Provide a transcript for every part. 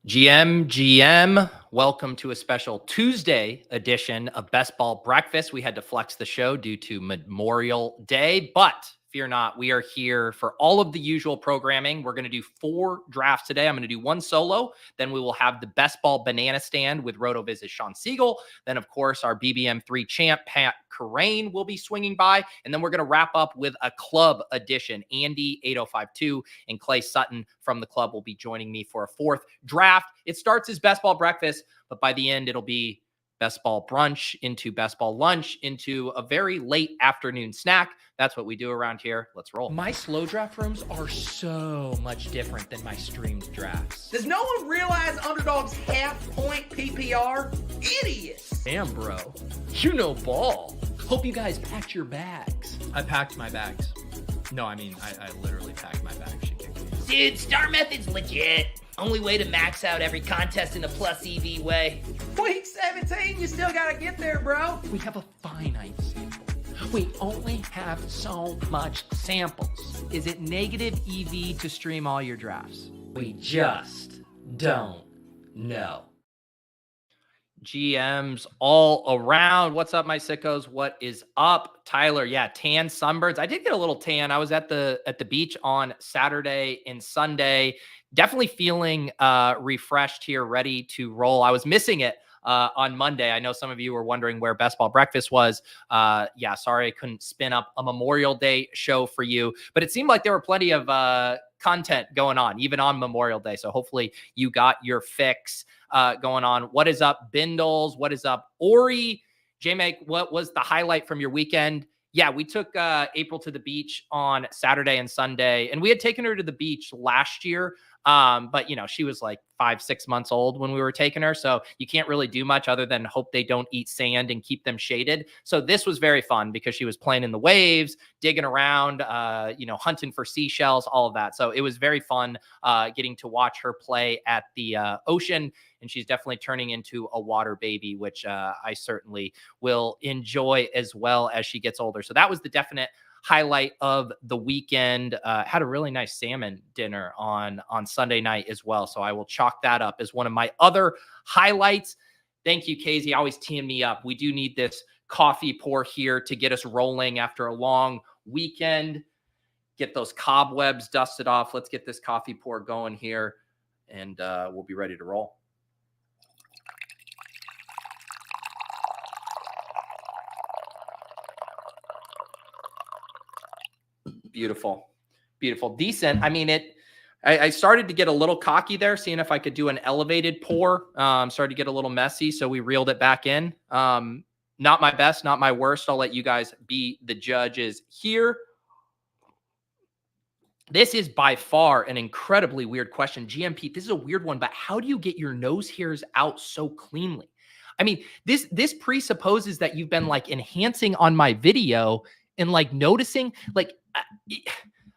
GM, welcome to a special Tuesday edition of Best Ball Breakfast. We had to flex the show due to Memorial Day, but fear not, we are here for all of the usual programming. We're going to do 4 drafts today. I'm going to do 1 solo. Then we will have the Best Ball Banana Stand with RotoViz's Shawn Siegele. Then, of course, our BBM3 champ, Pat Kerrane, will be swinging by. And then we're going to wrap up with a club edition. Andy 8052 and Clay Sutton from the club will be joining me for a 4th draft. It starts as Best Ball Breakfast, but by the end, it'll be Best Ball Brunch into Best Ball Lunch into a very late afternoon snack. That's what we do around here. Let's roll. My slow draft rooms are so much different than my streamed drafts. Does no one realize Underdog's half-point PPR? Idiots! Damn, bro. You know ball. Hope you guys packed your bags. I packed my bags. No, I mean, I literally packed my bags. Dude, Star Method's legit. Only way to max out every contest in a plus EV way. Week 17, you still gotta get there, bro. We have a finite sample. We only have so much samples. Is it negative EV to stream all your drafts? We just don't know. GMs all around. What's up, my sickos? What is up? Tyler, yeah, tan sunburns. I did get a little tan. I was at the beach on Saturday and Sunday. Definitely feeling refreshed here, ready to roll. I was missing it on Monday. I know some of you were wondering where Best Ball Breakfast was. Yeah, sorry I couldn't spin up a Memorial Day show for you, but it seemed like there were plenty of content going on, even on Memorial Day. So hopefully you got your fix going on. What is up, Bindles? What is up, Ori? J-Make, what was the highlight from your weekend? Yeah, we took April to the beach on Saturday and Sunday, and we had taken her to the beach last year. But you know, she was like 5-6 months old when we were taking her. So you can't really do much other than hope they don't eat sand and keep them shaded. So this was very fun because she was playing in the waves, digging around, you know, hunting for seashells, all of that. So it was very fun getting to watch her play at the ocean. And she's definitely turning into a water baby, which I certainly will enjoy as well as she gets older. So that was the definite highlight of the weekend. Had a really nice salmon dinner on Sunday night as well. So I will chalk that up as one of my other highlights. Thank you, Casey. Always teeing me up. We do need this coffee pour here to get us rolling after a long weekend. Get those cobwebs dusted off. Let's get this coffee pour going here, and we'll be ready to roll. Beautiful. Beautiful. Decent. I mean, I started to get a little cocky there, seeing if I could do an elevated pour. Started to get a little messy, so we reeled it back in. Not my best, not my worst. I'll let you guys be the judges here. This is by far an incredibly weird question. GMP, this is a weird one, but how do you get your nose hairs out so cleanly? I mean, this presupposes that you've been like enhancing on my video and like noticing, like,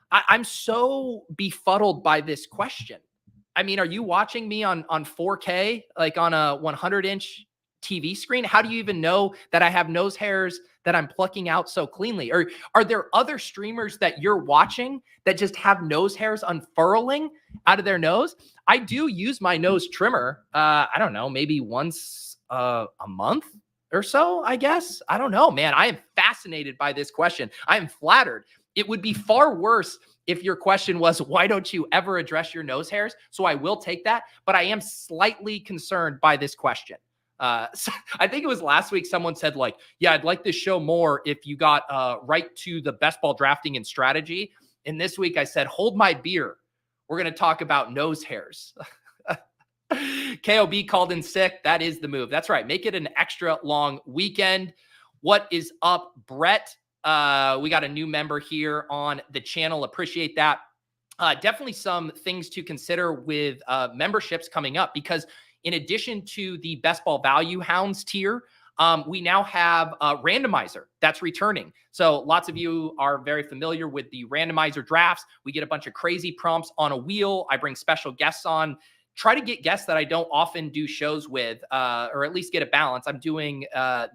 I'm so befuddled by this question. I mean, are you watching me on 4K, like on a 100-inch TV screen? How do you even know that I have nose hairs that I'm plucking out so cleanly? Or are there other streamers that you're watching that just have nose hairs unfurling out of their nose? I do use my nose trimmer. I don't know, maybe once a month or so, I guess. I don't know, man. I am fascinated by this question. I am flattered. It would be far worse if your question was, why don't you ever address your nose hairs? So I will take that, but I am slightly concerned by this question. So I think it was last week someone said like, yeah, I'd like this show more if you got right to the best ball drafting and strategy. And this week I said, hold my beer. We're going to talk about nose hairs. KOB called in sick. That is the move. That's right. Make it an extra long weekend. What is up, Brett? We got a new member here on the channel. Appreciate that. Definitely some things to consider with memberships coming up, because in addition to the best ball value hounds tier, we now have a randomizer that's returning. So lots of you are very familiar with the randomizer drafts. We get a bunch of crazy prompts on a wheel. I bring special guests on. Try to get guests that I don't often do shows with, or at least get a balance. I'm doing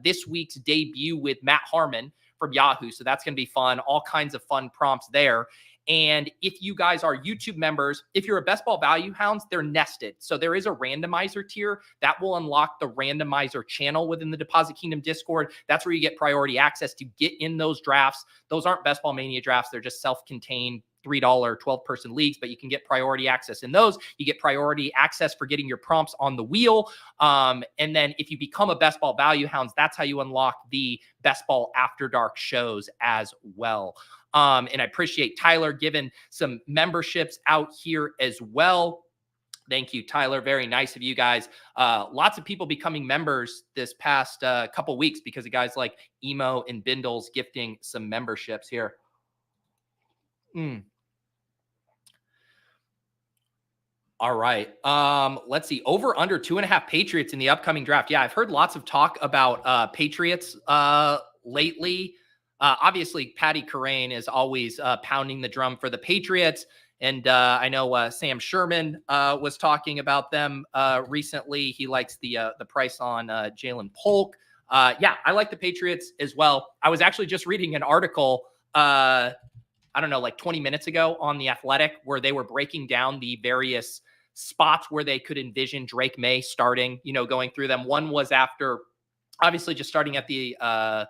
this week's debut with Matt Harmon from Yahoo. So that's going to be fun. All kinds of fun prompts there. And if you guys are YouTube members, if you're a Best Ball Value Hounds, they're nested. So there is a randomizer tier that will unlock the randomizer channel within the Deposit Kingdom Discord. That's where you get priority access to get in those drafts. Those aren't Best Ball Mania drafts. They're just self-contained $3 12-person leagues, but you can get priority access in those. You get priority access for getting your prompts on the wheel. And then if you become a Best Ball Value Hounds, that's how you unlock the Best Ball After Dark shows as well. And I appreciate Tyler giving some memberships out here as well. Thank you, Tyler. Very nice of you guys. Lots of people becoming members this past couple weeks because of guys like Emo and Bindles gifting some memberships here. All right. Let's see. Over under 2.5 Patriots in the upcoming draft. Yeah, I've heard lots of talk about Patriots lately. Obviously, Patty Kerrane is always pounding the drum for the Patriots. And I know Sam Sherman was talking about them recently. He likes the price on Jalen Polk. Yeah, I like the Patriots as well. I was actually just reading an article, I don't know, like 20 minutes ago on The Athletic, where they were breaking down the various spots where they could envision Drake May starting, going through them. One was after, obviously, just starting at the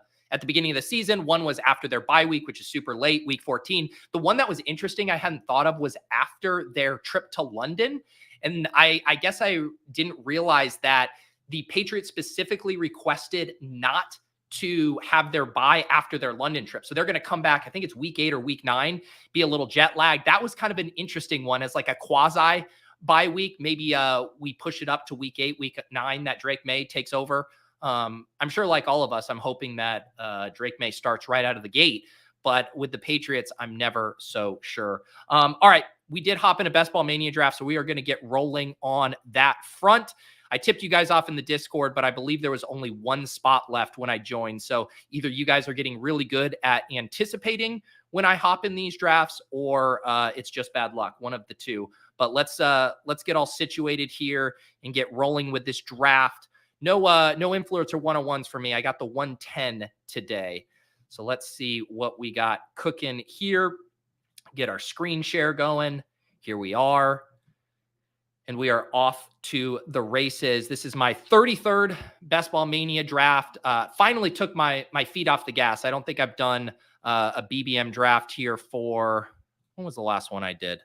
beginning of the season. One was after their bye week, which is super late, week 14. The one that was interesting I hadn't thought of was after their trip to London. And I guess I didn't realize that the Patriots specifically requested not to have their bye after their London trip. So they're going to come back, I think it's week 8 or week 9, be a little jet lag. That was kind of an interesting one as like a quasi bye week. Maybe we push it up to week 8, week 9 that Drake May takes over. I'm sure like all of us, I'm hoping that Drake May starts right out of the gate, but with the Patriots, I'm never so sure. All right. We did hop in a Best Ball Mania draft, so we are going to get rolling on that front. I tipped you guys off in the Discord, but I believe there was only one spot left when I joined. So either you guys are getting really good at anticipating when I hop in these drafts, or it's just bad luck, one of the two. But let's get all situated here and get rolling with this draft. No influencer 101s for me. I got the 110 today. So let's see what we got cooking here. Get our screen share going. Here we are. And we are off to the races. This is my 33rd Best Ball Mania draft. Finally took my feet off the gas. I don't think I've done a BBM draft here for, when was the last one I did?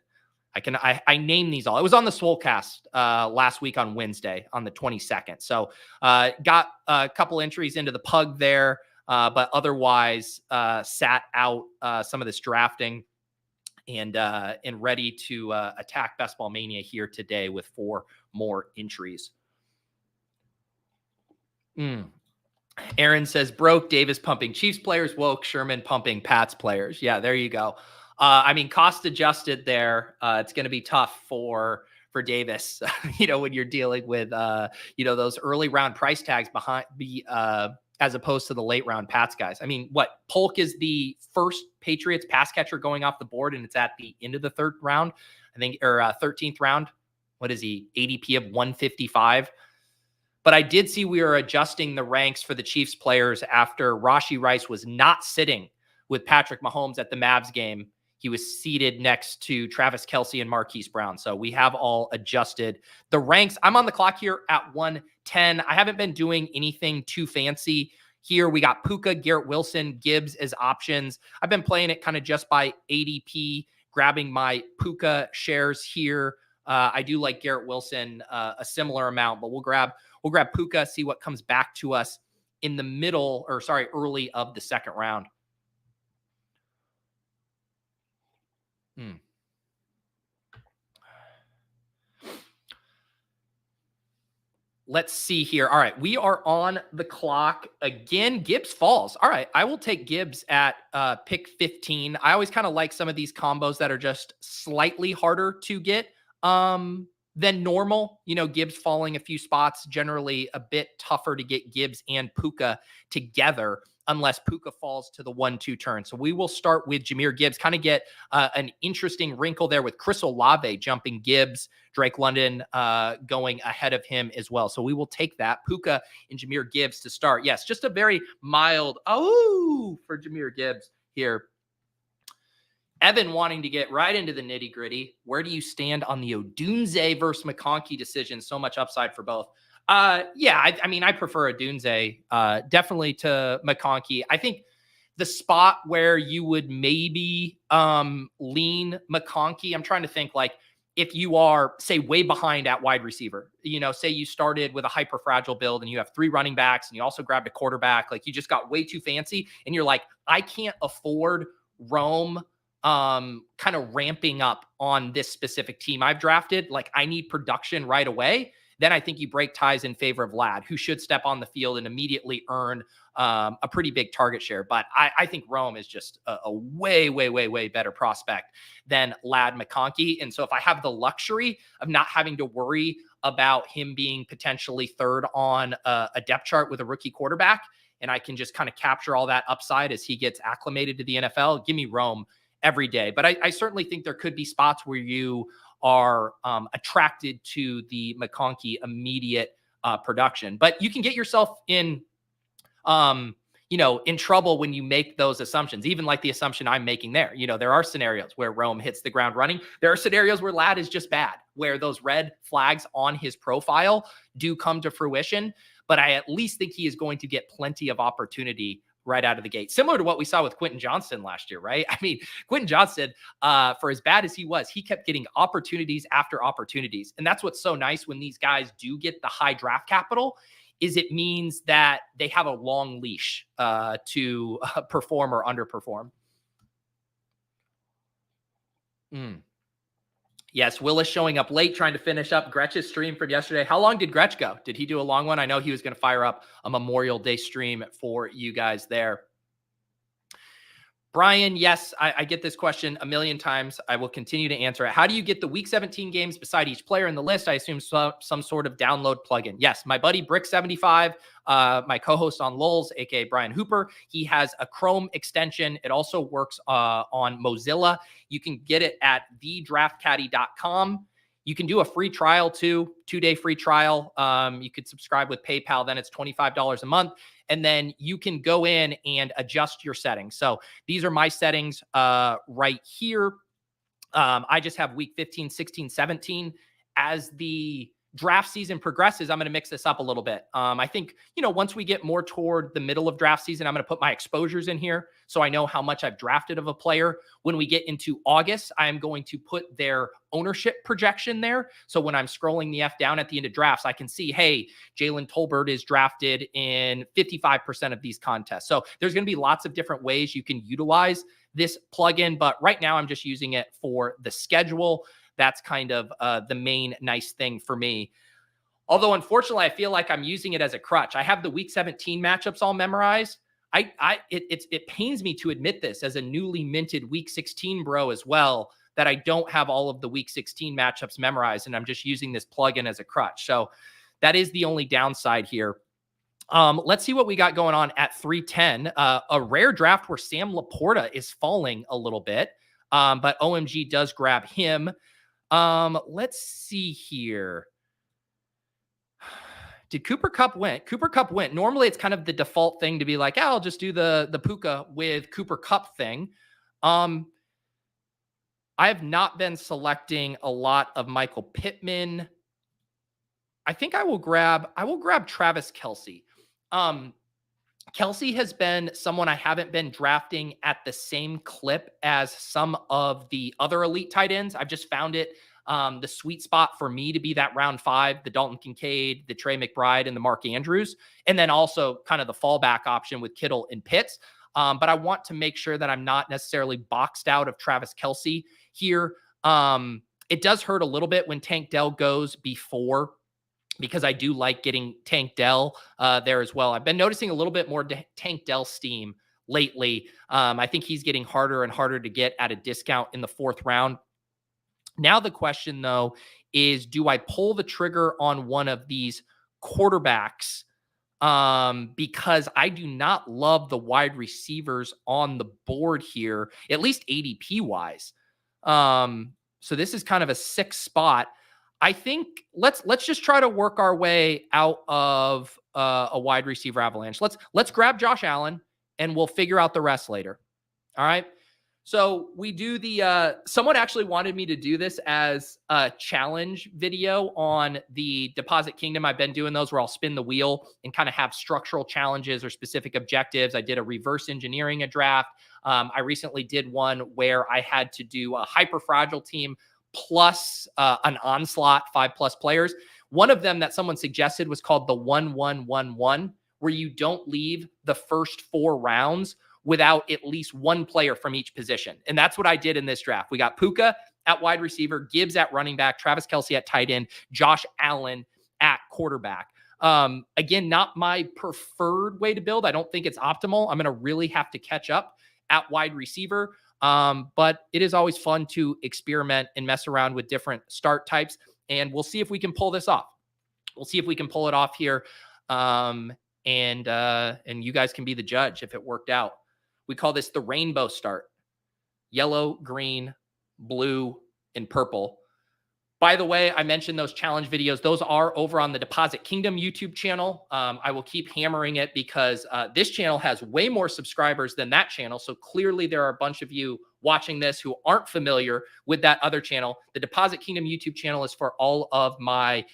I named these all. It was on the Swolecast last week on Wednesday on the 22nd. So got a couple entries into the pug there, but otherwise sat out some of this drafting and ready to attack Best Ball Mania here today with 4 more entries. Aaron says, broke, Davis pumping Chiefs players, woke, Sherman pumping Pats players. Yeah, there you go. I mean, cost adjusted there. It's going to be tough for Davis, when you're dealing with, those early round price tags behind as opposed to the late round Pats guys. I mean, Polk is the first Patriots pass catcher going off the board, and it's at the end of the 3rd round, I think, or 13th round. What is he? ADP of 155. But I did see we were adjusting the ranks for the Chiefs players after Rashee Rice was not sitting with Patrick Mahomes at the Mavs game. He was seated next to Travis Kelce and Marquise Brown. So we have all adjusted the ranks. I'm on the clock here at 110. I haven't been doing anything too fancy here. We got Puka, Garrett Wilson, Gibbs as options. I've been playing it kind of just by ADP, grabbing my Puka shares here. I do like Garrett Wilson a similar amount, but we'll grab Puka, see what comes back to us in the early of the 2nd round. Let's see here. All right, we are on the clock again. Gibbs falls. All right, I will take Gibbs at pick 15. I always kind of like some of these combos that are just slightly harder to get than normal. Gibbs falling a few spots, generally a bit tougher to get Gibbs and Puka together unless Puka falls to the 1-2 turn. So we will start with Jahmyr Gibbs, kind of get an interesting wrinkle there with Chris Olave jumping Gibbs, Drake London going ahead of him as well. So we will take that. Puka and Jahmyr Gibbs to start. Yes, just a very mild, for Jahmyr Gibbs here Evan wanting to get right into the nitty gritty. Where do you stand on the Odunze versus McConkey decision? So much upside for both. Yeah, I mean, I prefer Odunze definitely to McConkey. I think the spot where you would maybe lean McConkey, I'm trying to think like if you are, say, way behind at wide receiver, say you started with a hyper fragile build and you have 3 running backs and you also grabbed a quarterback, like you just got way too fancy and you're like, I can't afford Rome kind of ramping up on this specific team I've drafted. Like I need production right away. Then I think you break ties in favor of Ladd, who should step on the field and immediately earn a pretty big target share. But I think Rome is just a way, way, way, way better prospect than Ladd McConkey. And so if I have the luxury of not having to worry about him being potentially third on a depth chart with a rookie quarterback, and I can just kind of capture all that upside as he gets acclimated to the NFL, give me Rome every day. But I certainly think there could be spots where you are attracted to the McConkey immediate production. But you can get yourself in, in trouble when you make those assumptions, even like the assumption I'm making there. There are scenarios where Rome hits the ground running. There are scenarios where Ladd is just bad, where those red flags on his profile do come to fruition. But I at least think he is going to get plenty of opportunity right out of the gate, similar to what we saw with Quentin Johnston last year, right? I mean, Quentin Johnston, for as bad as he was, he kept getting opportunities after opportunities. And that's what's so nice when these guys do get the high draft capital, is it means that they have a long leash to perform or underperform. Yes, Willis showing up late, trying to finish up Gretch's stream from yesterday. How long did Gretch go? Did he do a long one? I know he was going to fire up a Memorial Day stream for you guys there. Brian, yes, I get this question a million times. I will continue to answer it. How do you get the Week 17 games beside each player in the list? I assume some sort of download plugin. Yes, my buddy Brick75, my co-host on Lulz, aka Brian Hooper, he has a Chrome extension. It also works on Mozilla. You can get it at thedraftcaddy.com. You can do a free trial too, 2-day free trial. You could subscribe with PayPal. Then it's $25 a month. And then you can go in and adjust your settings. So these are my settings right here. I just have week 15, 16, 17. As the draft season progresses, I'm going to mix this up a little bit. I think, once we get more toward the middle of draft season, I'm going to put my exposures in here so I know how much I've drafted of a player. When we get into August, I'm going to put their ownership projection there. So when I'm scrolling the F down at the end of drafts, I can see, hey, Jalen Tolbert is drafted in 55% of these contests. So there's going to be lots of different ways you can utilize this plugin, but right now I'm just using it for the schedule. That's kind of the main nice thing for me. Although, unfortunately, I feel like I'm using it as a crutch. I have the Week 17 matchups all memorized. It pains me to admit this as a newly minted Week 16 bro as well, that I don't have all of the Week 16 matchups memorized, and I'm just using this plugin as a crutch. So that is the only downside here. Let's see what we got going on at 310. A rare draft where Sam Laporta is falling a little bit, but OMG does grab him. Let's see here. Did Cooper Kupp win? Cooper Kupp went. Normally it's kind of the default thing to be like, I'll just do the Puka with Cooper Kupp thing. I have not been selecting a lot of Michael Pittman. I think I will grab Travis Kelce. Kelce has been someone I haven't been drafting at the same clip as some of the other elite tight ends. I've just found it the sweet spot for me to be that round 5, the Dalton Kincaid, the Trey McBride, and the Mark Andrews, and then also kind of the fallback option with Kittle and Pitts. But I want to make sure that I'm not necessarily boxed out of Travis Kelce here. It does hurt a little bit when Tank Dell goes before, because I do like getting Tank Dell there as well. I've been noticing a little bit more Tank Dell steam lately. I think he's getting harder and harder to get at a discount in the 4th round. Now the question, though, is do I pull the trigger on one of these quarterbacks because I do not love the wide receivers on the board here, at least ADP-wise. So this is kind of a 6th spot. I think let's just try to work our way out of a wide receiver avalanche. Let's grab Josh Allen and we'll figure out the rest later. All right. So we do the, someone actually wanted me to do this as a challenge video on the Deposit Kingdom. I've been doing those where I'll spin the wheel and kind of have structural challenges or specific objectives. I did a reverse engineering a draft. I recently did one where I had to do a hyper fragile team plus an onslaught 5+ players. One of them that someone suggested was called the 1-1-1-1, where you don't leave the first 4 rounds without at least one player from each position. And that's what I did in this draft. We got Puka at wide receiver, Gibbs at running back, Travis Kelce at tight end, Josh Allen at quarterback. Again, not my preferred way to build. I don't think it's optimal. I'm going to really have to catch up at wide receiver. But it is always fun to experiment and mess around with different start types. And we'll see if we can pull this off. We'll see if we can pull it off here. And you guys can be the judge if it worked out. We call this the rainbow start: yellow, green, blue, and purple. By the way, I mentioned those challenge videos. Those are over on the Deposit Kingdom YouTube channel. I will keep hammering it because this channel has way more subscribers than that channel. So clearly there are a bunch of you watching this who aren't familiar with that other channel. The Deposit Kingdom YouTube channel is for all of my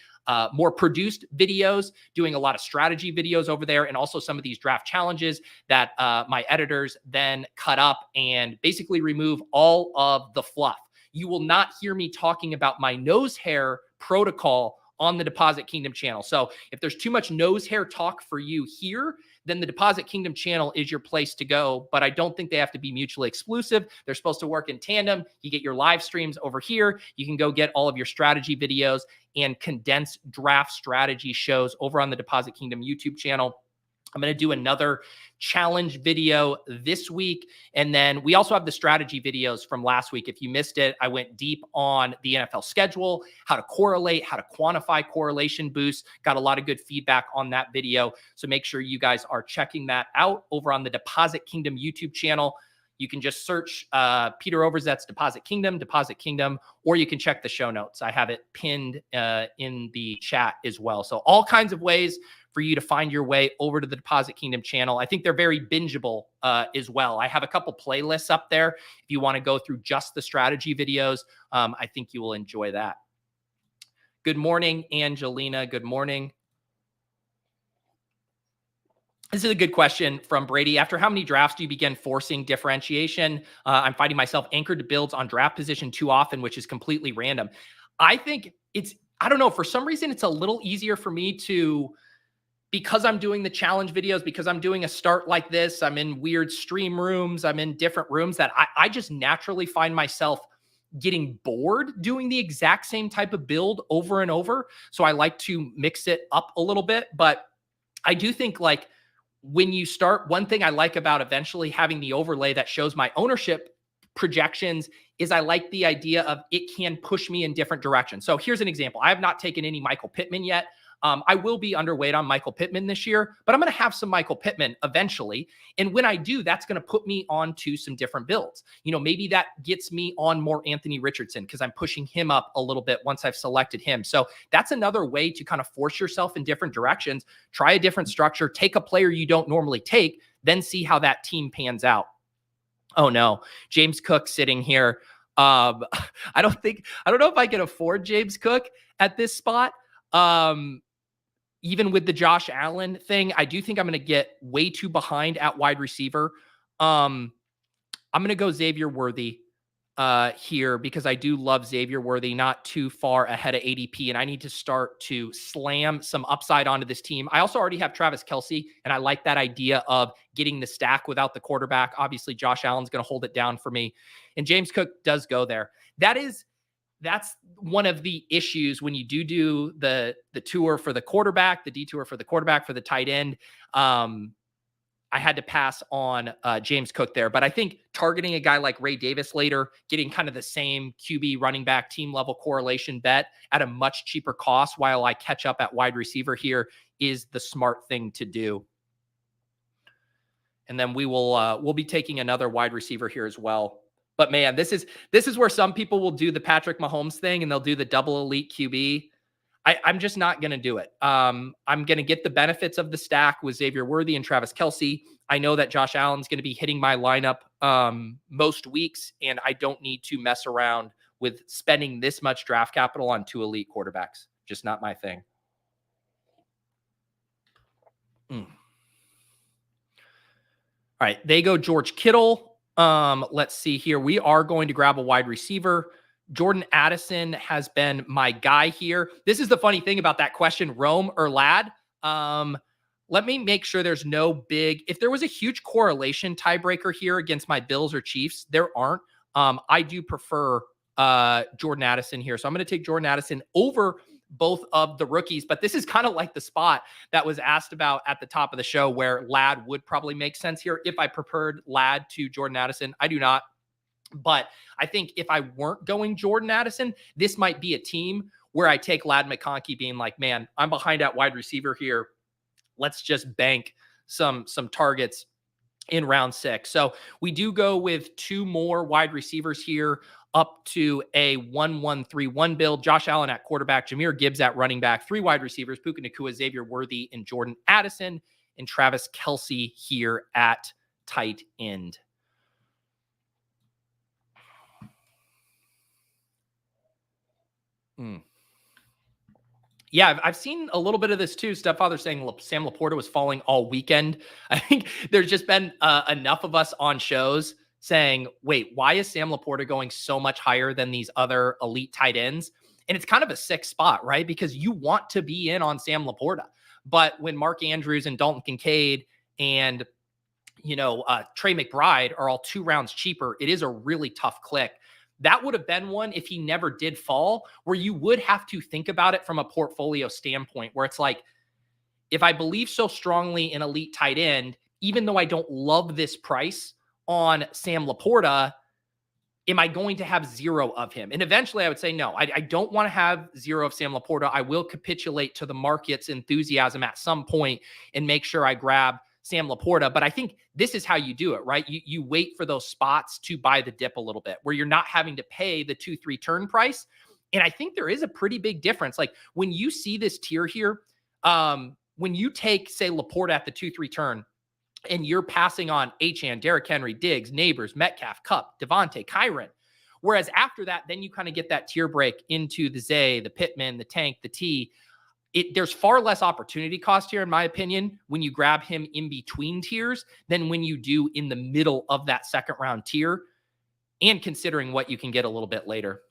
more produced videos, doing a lot of strategy videos over there, and also some of these draft challenges that my editors then cut up and basically remove all of the fluff. You will not hear me talking about my nose hair protocol on the Deposit Kingdom channel. So if there's too much nose hair talk for you here, then the Deposit Kingdom channel is your place to go. But I don't think they have to be mutually exclusive. They're supposed to work in tandem. You get your live streams over here. You can go get all of your strategy videos and condensed draft strategy shows over on the Deposit Kingdom YouTube channel. I'm going to do another challenge video this week. And then we also have the strategy videos from last week. If you missed it, I went deep on the NFL schedule, how to correlate, how to quantify correlation boosts. Got a lot of good feedback on that video. So make sure you guys are checking that out over on the Deposit Kingdom YouTube channel. You can just search Peter Overzet's Deposit Kingdom, or you can check the show notes. I have it pinned in the chat as well. So all kinds of ways for you to find your way over to the Deposit Kingdom channel. I think they're very bingeable as well. I have a couple playlists up there. If you want to go through just the strategy videos, I think you will enjoy that. Good morning, Angelina. Good morning. This is a good question from Brady. After how many drafts do you begin forcing differentiation? I'm finding myself anchored to builds on draft position too often, which is completely random. I think I don't know, for some reason, it's a little easier for me to, because I'm doing the challenge videos, because I'm doing a start like this, I'm in weird stream rooms, I'm in different rooms, that I just naturally find myself getting bored doing the exact same type of build over and over. So I like to mix it up a little bit. But I do think, like, when you start, one thing I like about eventually having the overlay that shows my ownership projections is I like the idea of it can push me in different directions. So here's an example. I have not taken any Michael Pittman yet. I will be underweight on Michael Pittman this year, but I'm going to have some Michael Pittman eventually. And when I do, that's going to put me onto some different builds. You know, maybe that gets me on more Anthony Richardson because I'm pushing him up a little bit once I've selected him. So that's another way to kind of force yourself in different directions, try a different structure, take a player you don't normally take, then see how that team pans out. Oh no, James Cook sitting here. I don't know if I can afford James Cook at this spot. Even with the Josh Allen thing, I do think I'm going to get way too behind at wide receiver. I'm going to go Xavier Worthy here because I do love Xavier Worthy, not too far ahead of ADP, and I need to start to slam some upside onto this team. I also already have Travis Kelce, and I like that idea of getting the stack without the quarterback. Obviously, Josh Allen's going to hold it down for me, and James Cook does go there. That's one of the issues when you do the tour for the quarterback, the detour for the quarterback, for the tight end. I had to pass on James Cook there. But I think targeting a guy like Ray Davis later, getting kind of the same QB running back team level correlation bet at a much cheaper cost while I catch up at wide receiver here is the smart thing to do. And then we'll be taking another wide receiver here as well. But man, this is where some people will do the Patrick Mahomes thing and they'll do the double elite QB. I'm just not going to do it. I'm going to get the benefits of the stack with Xavier Worthy and Travis Kelce. I know that Josh Allen's going to be hitting my lineup most weeks, and I don't need to mess around with spending this much draft capital on 2 elite quarterbacks. Just not my thing. All right, they go George Kittle. Let's see here. We are going to grab a wide receiver. Jordan Addison has been my guy here. This is the funny thing about that question, Rome or Ladd. Let me make sure there's no big, if there was a huge correlation tiebreaker here against my Bills or Chiefs, there aren't. I do prefer Jordan Addison here. So I'm going to take Jordan Addison over both of the rookies, but this is kind of like the spot that was asked about at the top of the show where Ladd would probably make sense here. If I preferred Ladd to Jordan Addison, I do not. But I think if I weren't going Jordan Addison, this might be a team where I take Ladd McConkey being like, man, I'm behind at wide receiver here. Let's just bank some targets in round 6. So we do go with 2 more wide receivers here up to a 1-1-3-1 build. Josh Allen at quarterback, Jahmyr Gibbs at running back, 3 wide receivers, Puka Nacua, Xavier Worthy, and Jordan Addison, and Travis Kelce here at tight end. Yeah, I've seen a little bit of this too. Stepfather saying Sam Laporta was falling all weekend. I think there's just been enough of us on shows saying, wait, why is Sam Laporta going so much higher than these other elite tight ends? And it's kind of a sick spot, right? Because you want to be in on Sam Laporta. But when Mark Andrews and Dalton Kincaid and, Trey McBride are all 2 rounds cheaper, it is a really tough click. That would have been one if he never did fall, where you would have to think about it from a portfolio standpoint, where it's like, if I believe so strongly in elite tight end, even though I don't love this price on Sam Laporta, am I going to have 0 of him? And eventually I would say, no, I don't want to have 0 of Sam Laporta. I will capitulate to the market's enthusiasm at some point and make sure I grab Sam Laporta. But I think this is how you do it, right? You wait for those spots to buy the dip a little bit where you're not having to pay the 2-3 turn price. And I think there is a pretty big difference. Like when you see this tier here, when you take, say, Laporta at the 2-3 turn and you're passing on Achane, Derrick Henry, Diggs, Neighbors, Metcalf, Kupp, Devontae, Kerrane. Whereas after that, then you kind of get that tier break into the Zay, the Pittman, the Tank, the T. There's far less opportunity cost here, in my opinion, when you grab him in between tiers than when you do in the middle of that second round tier, and considering what you can get a little bit later.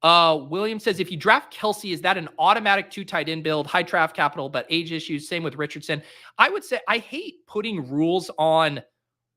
William says, if you draft Kelce, is that an automatic 2 tight end build, high draft capital, but age issues? Same with Richardson. I would say I hate putting rules on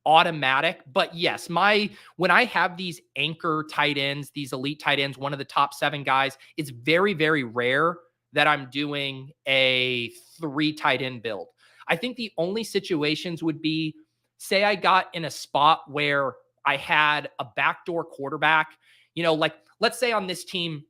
automatic, but yes, when I have these anchor tight ends, these elite tight ends, one of the top 7 guys, it's very, very rare that I'm doing a 3 tight end build. I think the only situations would be, say I got in a spot where I had a backdoor quarterback, like let's say on this team,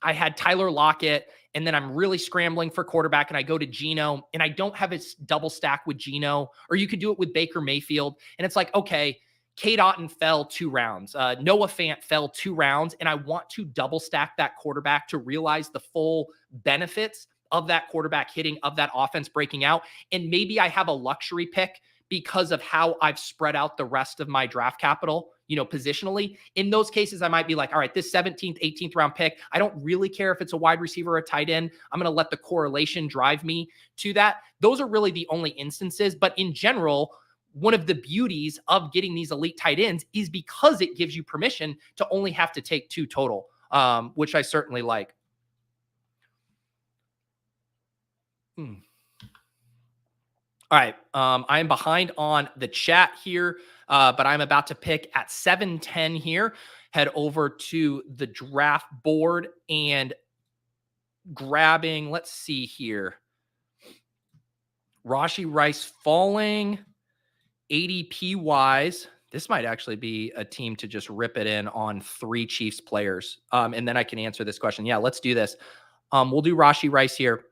I had Tyler Lockett, and then I'm really scrambling for quarterback, and I go to Geno, and I don't have a double stack with Geno, or you could do it with Baker Mayfield. And it's like, okay, Cade Otton fell 2 rounds. Noah Fant fell 2 rounds, and I want to double stack that quarterback to realize the full benefits of that quarterback hitting, of that offense breaking out. And maybe I have a luxury pick because of how I've spread out the rest of my draft capital, positionally. In those cases, I might be like, all right, this 17th, 18th round pick, I don't really care if it's a wide receiver or a tight end. I'm going to let the correlation drive me to that. Those are really the only instances. But in general, one of the beauties of getting these elite tight ends is because it gives you permission to only have to take 2 total, which I certainly like. All right. I am behind on the chat here, but I'm about to pick at 7:10 here. Head over to the draft board and grabbing, let's see here. Rashee Rice falling ADP wise. This might actually be a team to just rip it in on 3 Chiefs players. And then I can answer this question. Yeah, let's do this. We'll do Rashee Rice here.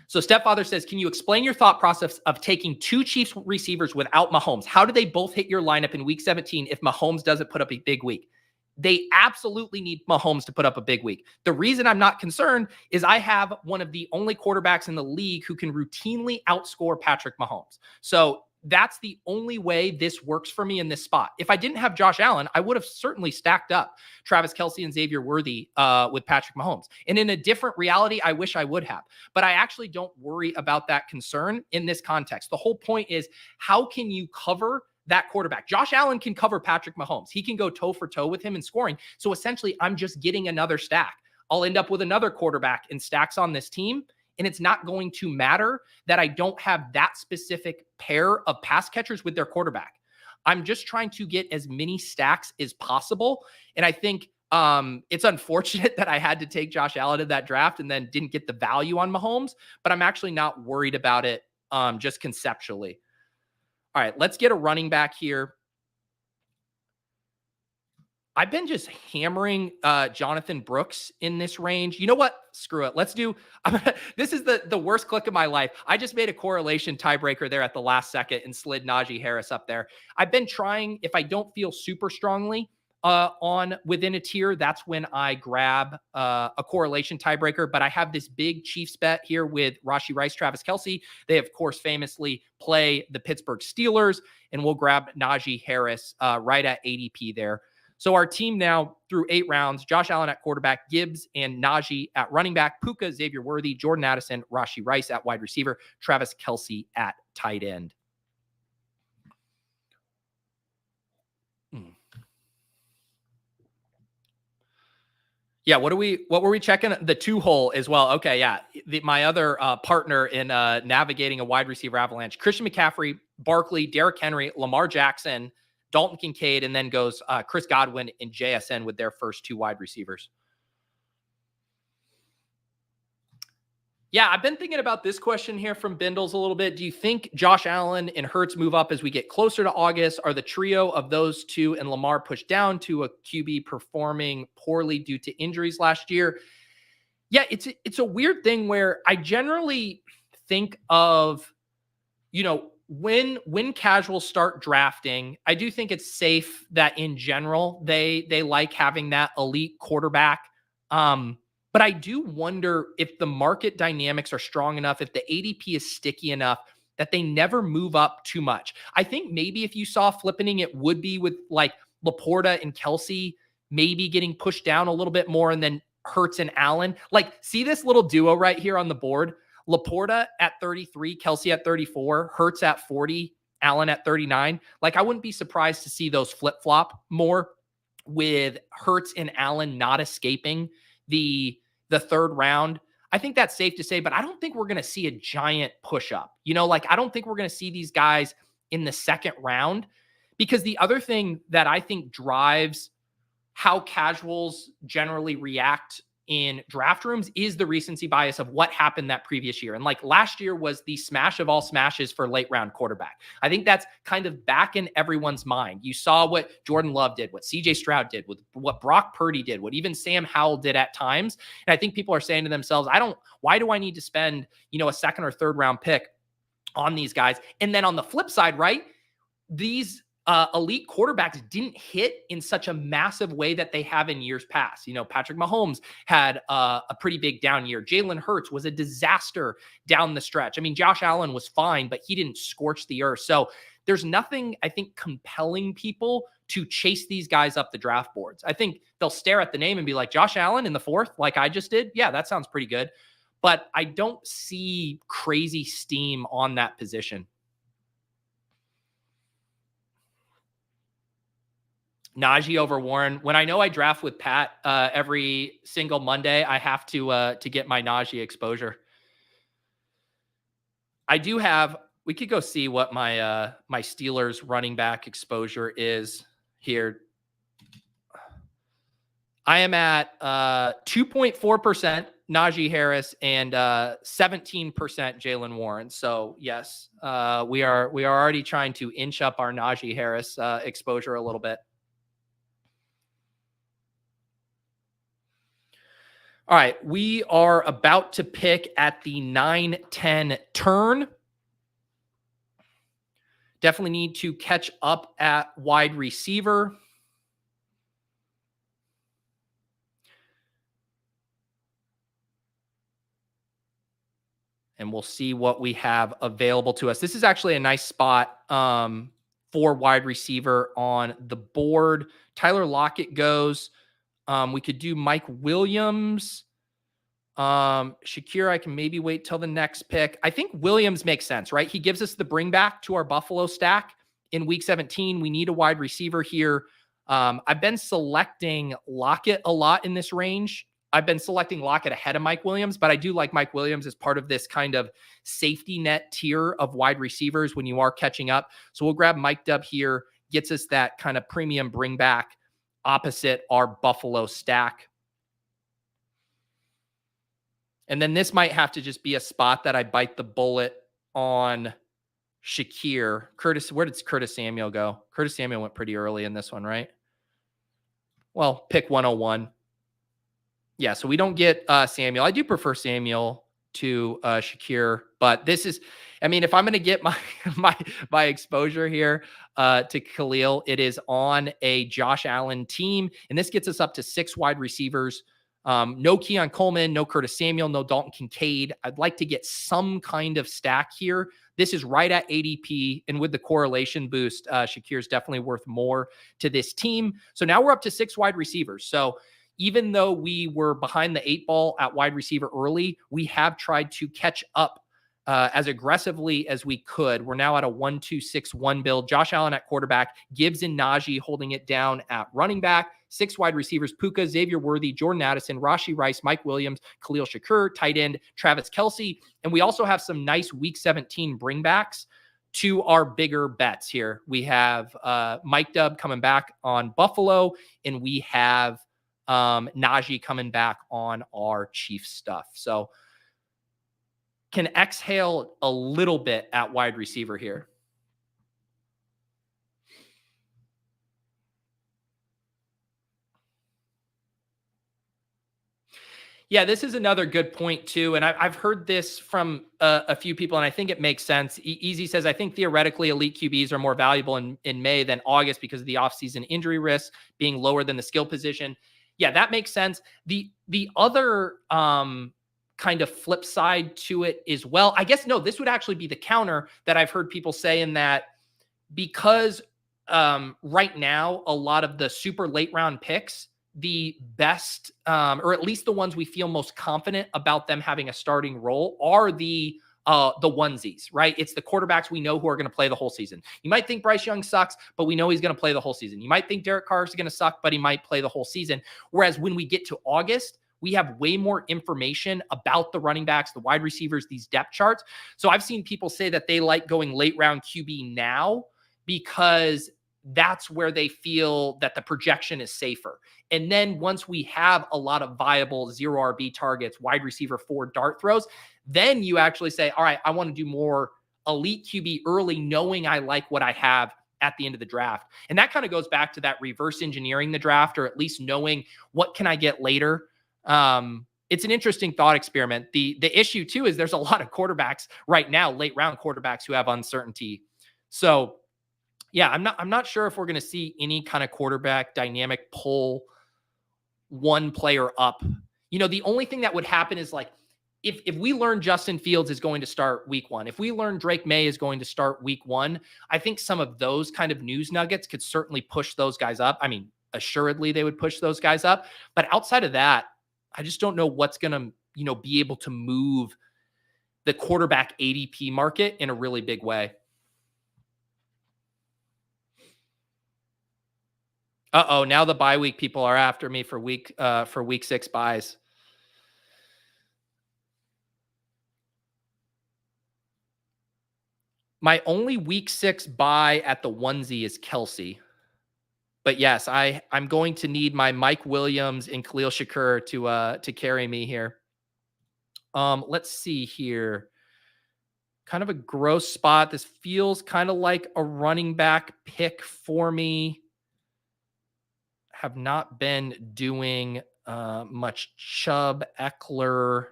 So Stepfather says, can you explain your thought process of taking 2 Chiefs receivers without Mahomes? How do they both hit your lineup in week 17 if Mahomes doesn't put up a big week? They absolutely need Mahomes to put up a big week. The reason I'm not concerned is I have one of the only quarterbacks in the league who can routinely outscore Patrick Mahomes. So that's the only way this works for me in this spot. If I didn't have Josh Allen, I would have certainly stacked up Travis Kelce and Xavier Worthy with Patrick Mahomes. And in a different reality, I wish I would have. But I actually don't worry about that concern in this context. The whole point is, how can you cover that quarterback? Josh Allen can cover Patrick Mahomes. He can go toe for toe with him in scoring. So essentially, I'm just getting another stack. I'll end up with another quarterback in stacks on this team. And it's not going to matter that I don't have that specific pair of pass catchers with their quarterback. I'm just trying to get as many stacks as possible. And I think it's unfortunate that I had to take Josh Allen in that draft and then didn't get the value on Mahomes, but I'm actually not worried about it just conceptually. All right, let's get a running back here. I've been just hammering Jonathan Brooks in this range. You know what? Screw it. Let's do, this is the worst click of my life. I just made a correlation tiebreaker there at the last second and slid Najee Harris up there. I've been trying, if I don't feel super strongly on within a tier, that's when I grab a correlation tiebreaker. But I have this big Chiefs bet here with Rashee Rice, Travis Kelce. They, of course, famously play the Pittsburgh Steelers, and we'll grab Najee Harris right at ADP there. So our team now through 8 rounds: Josh Allen at quarterback, Gibbs and Najee at running back, Puka, Xavier Worthy, Jordan Addison, Rashee Rice at wide receiver, Travis Kelce at tight end. Yeah, what were we checking? The 2-hole as well. Okay, yeah. My other partner in navigating a wide receiver avalanche: Christian McCaffrey, Barkley, Derrick Henry, Lamar Jackson, Dalton Kincaid, and then goes Chris Godwin and JSN with their first 2 wide receivers. Yeah, I've been thinking about this question here from Bindles a little bit. Do you think Josh Allen and Hurts move up as we get closer to August? Are the trio of those 2 and Lamar pushed down to a QB performing poorly due to injuries last year? Yeah, it's a weird thing where I generally think of, when casuals start drafting, I do think it's safe that in general, they like having that elite quarterback. But I do wonder if the market dynamics are strong enough, if the ADP is sticky enough that they never move up too much. I think maybe if you saw flippening, it would be with like Laporta and Kelce maybe getting pushed down a little bit more, and then Hurts and Allen. Like, see this little duo right here on the board? Laporta at 33, Kelce at 34, Hurts at 40, Allen at 39. Like, I wouldn't be surprised to see those flip-flop more, with Hurts and Allen not escaping the third round. I think that's safe to say, but I don't think we're going to see a giant push up. I don't think we're going to see these guys in the second round, because the other thing that I think drives how casuals generally react in draft rooms is the recency bias of what happened that previous year. And like last year was the smash of all smashes for late round quarterback. I think that's kind of back in everyone's mind. You saw what Jordan Love did, what CJ Stroud did, what Brock Purdy did, what even Sam Howell did at times. And I think people are saying to themselves, why do I need to spend, a second or third round pick on these guys? And then on the flip side, right, these elite quarterbacks didn't hit in such a massive way that they have in years past. Patrick Mahomes had a pretty big down year. Jalen Hurts was a disaster down the stretch. I mean, Josh Allen was fine, but he didn't scorch the earth. So there's nothing, I think, compelling people to chase these guys up the draft boards. I think they'll stare at the name and be like, Josh Allen in the 4th, like I just did. Yeah, that sounds pretty good. But I don't see crazy steam on that position. Najee over Warren. When I know I draft with Pat every single Monday, I have to get my Najee exposure. I do have. We could go see what my my Steelers running back exposure is here. I am at 2.4% Najee Harris and 17% Jalen Warren. So yes, we are already trying to inch up our Najee Harris exposure a little bit. All right, we are about to pick at the 9-10 turn. Definitely need to catch up at wide receiver. and we'll see what we have available to us. This is actually a nice spot for wide receiver on the board. Tyler Lockett goes. We could do Mike Williams. Shakir, I can maybe wait till the next pick. I think Williams makes sense, right? He gives us the bring back to our Buffalo stack in week 17. We need a wide receiver here. I've been selecting Lockett a lot in this range. I've been selecting Lockett ahead of Mike Williams, but I do like Mike Williams as part of this kind of safety net tier of wide receivers when you are catching up. So we'll grab Mike Dub here, gets us that kind of premium bring back opposite our Buffalo stack. And then this might have to just be a spot that I bite the bullet on Shakir. Where did Curtis Samuel go? Curtis Samuel went pretty early in this one, right? Well, pick 101. Yeah, so we don't get Samuel. I do prefer Samuel to Shakir, but this is, I mean, if I'm going to get my exposure here to Khalil, it is on a Josh Allen team, and this gets us up to 6 wide receivers. No Keon Coleman, no Curtis Samuel, no Dalton Kincaid. I'd like to get some kind of stack here. This is right at ADP, and with the correlation boost, Shakir is definitely worth more to this team. So now we're up to 6 wide receivers. So even though we were behind the 8 ball at wide receiver early, we have tried to catch up as aggressively as we could. We're now at a 1-2-6-1 build. Josh Allen at quarterback, Gibbs and Najee holding it down at running back. 6 wide receivers, Puka, Xavier Worthy, Jordan Addison, Rashee Rice, Mike Williams, Khalil Shakir, tight end, Travis Kelce. And we also have some nice week 17 bringbacks to our bigger bets here. We have Mike Dub coming back on Buffalo, and we have Najee coming back on our Chiefs stuff. So can exhale a little bit at wide receiver here. Yeah, this is another good point too. And I've heard this from a few people, and I think it makes sense. Easy says, I think theoretically elite QBs are more valuable in May than August because of the offseason injury risk being lower than the skill position. Yeah, that makes sense. The other kind of flip side to it as well, I guess, no, this would actually be the counter that I've heard people say, in that because right now, a lot of the super late round picks, the best, or at least the ones we feel most confident about them having a starting role, are the onesies, right? It's the quarterbacks we know who are going to play the whole season. You might think Bryce Young sucks, but we know he's going to play the whole season. You might think Derek Carr is going to suck, but he might play the whole season. Whereas when we get to August, we have way more information about the running backs, the wide receivers, these depth charts. So I've seen people say that they like going late round QB now because that's where they feel that the projection is safer. And then once we have a lot of viable 0 RB targets, wide receiver 4 dart throws, then you actually say, all right, I want to do more elite QB early, knowing I like what I have at the end of the draft. And that kind of goes back to that reverse engineering the draft, or at least knowing what can I get later. It's an interesting thought experiment. The issue too is there's a lot of quarterbacks right now, late round quarterbacks, who have uncertainty. So yeah, I'm not sure if we're going to see any kind of quarterback dynamic pull one player up. You know, the only thing that would happen is like, if we learn Justin Fields is going to start week 1, if we learn Drake May is going to start week 1, I think some of those kind of news nuggets could certainly push those guys up. I mean, assuredly they would push those guys up. But outside of that, I just don't know what's going to, you know, be able to move the quarterback ADP market in a really big way. Uh-oh, now the bye week people are after me for week 6 buys. My only week 6 buy at the onesie is Kelce. But yes, I'm going to need my Mike Williams and Khalil Shakir to carry me here. Let's see here. Kind of a gross spot. This feels kind of like a running back pick for me. Have not been doing much Chubb, Eckler.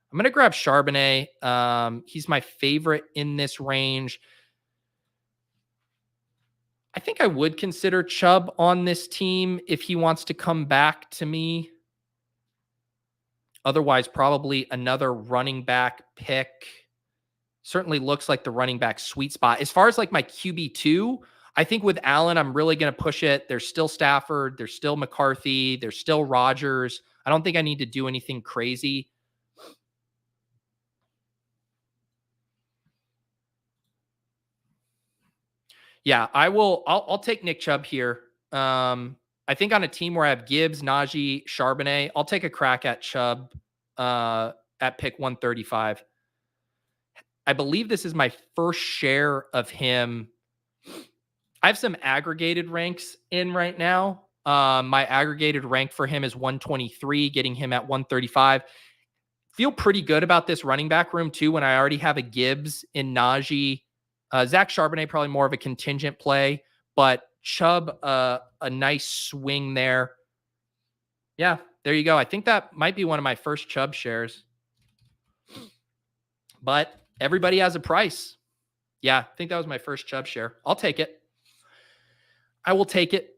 I'm going to grab Charbonnet. He's my favorite in this range. I think I would consider Chubb on this team if he wants to come back to me. Otherwise, probably another running back pick. Certainly looks like the running back sweet spot. As far as like my QB2, I think with Allen, I'm really going to push it. There's still Stafford. There's still McCarthy. There's still Rodgers. I don't think I need to do anything crazy. Yeah, I'll take Nick Chubb here. I think on a team where I have Gibbs, Najee, Charbonnet, I'll take a crack at Chubb at pick 135. I believe this is my first share of him. I have some aggregated ranks in right now. My aggregated rank for him is 123, getting him at 135. Feel pretty good about this running back room too when I already have a Gibbs in Najee. Zach Charbonnet, probably more of a contingent play, but Chubb, a nice swing there. Yeah, there you go. I think that might be one of my first Chubb shares. But everybody has a price. Yeah, I think that was my first Chubb share. I'll take it. I will take it.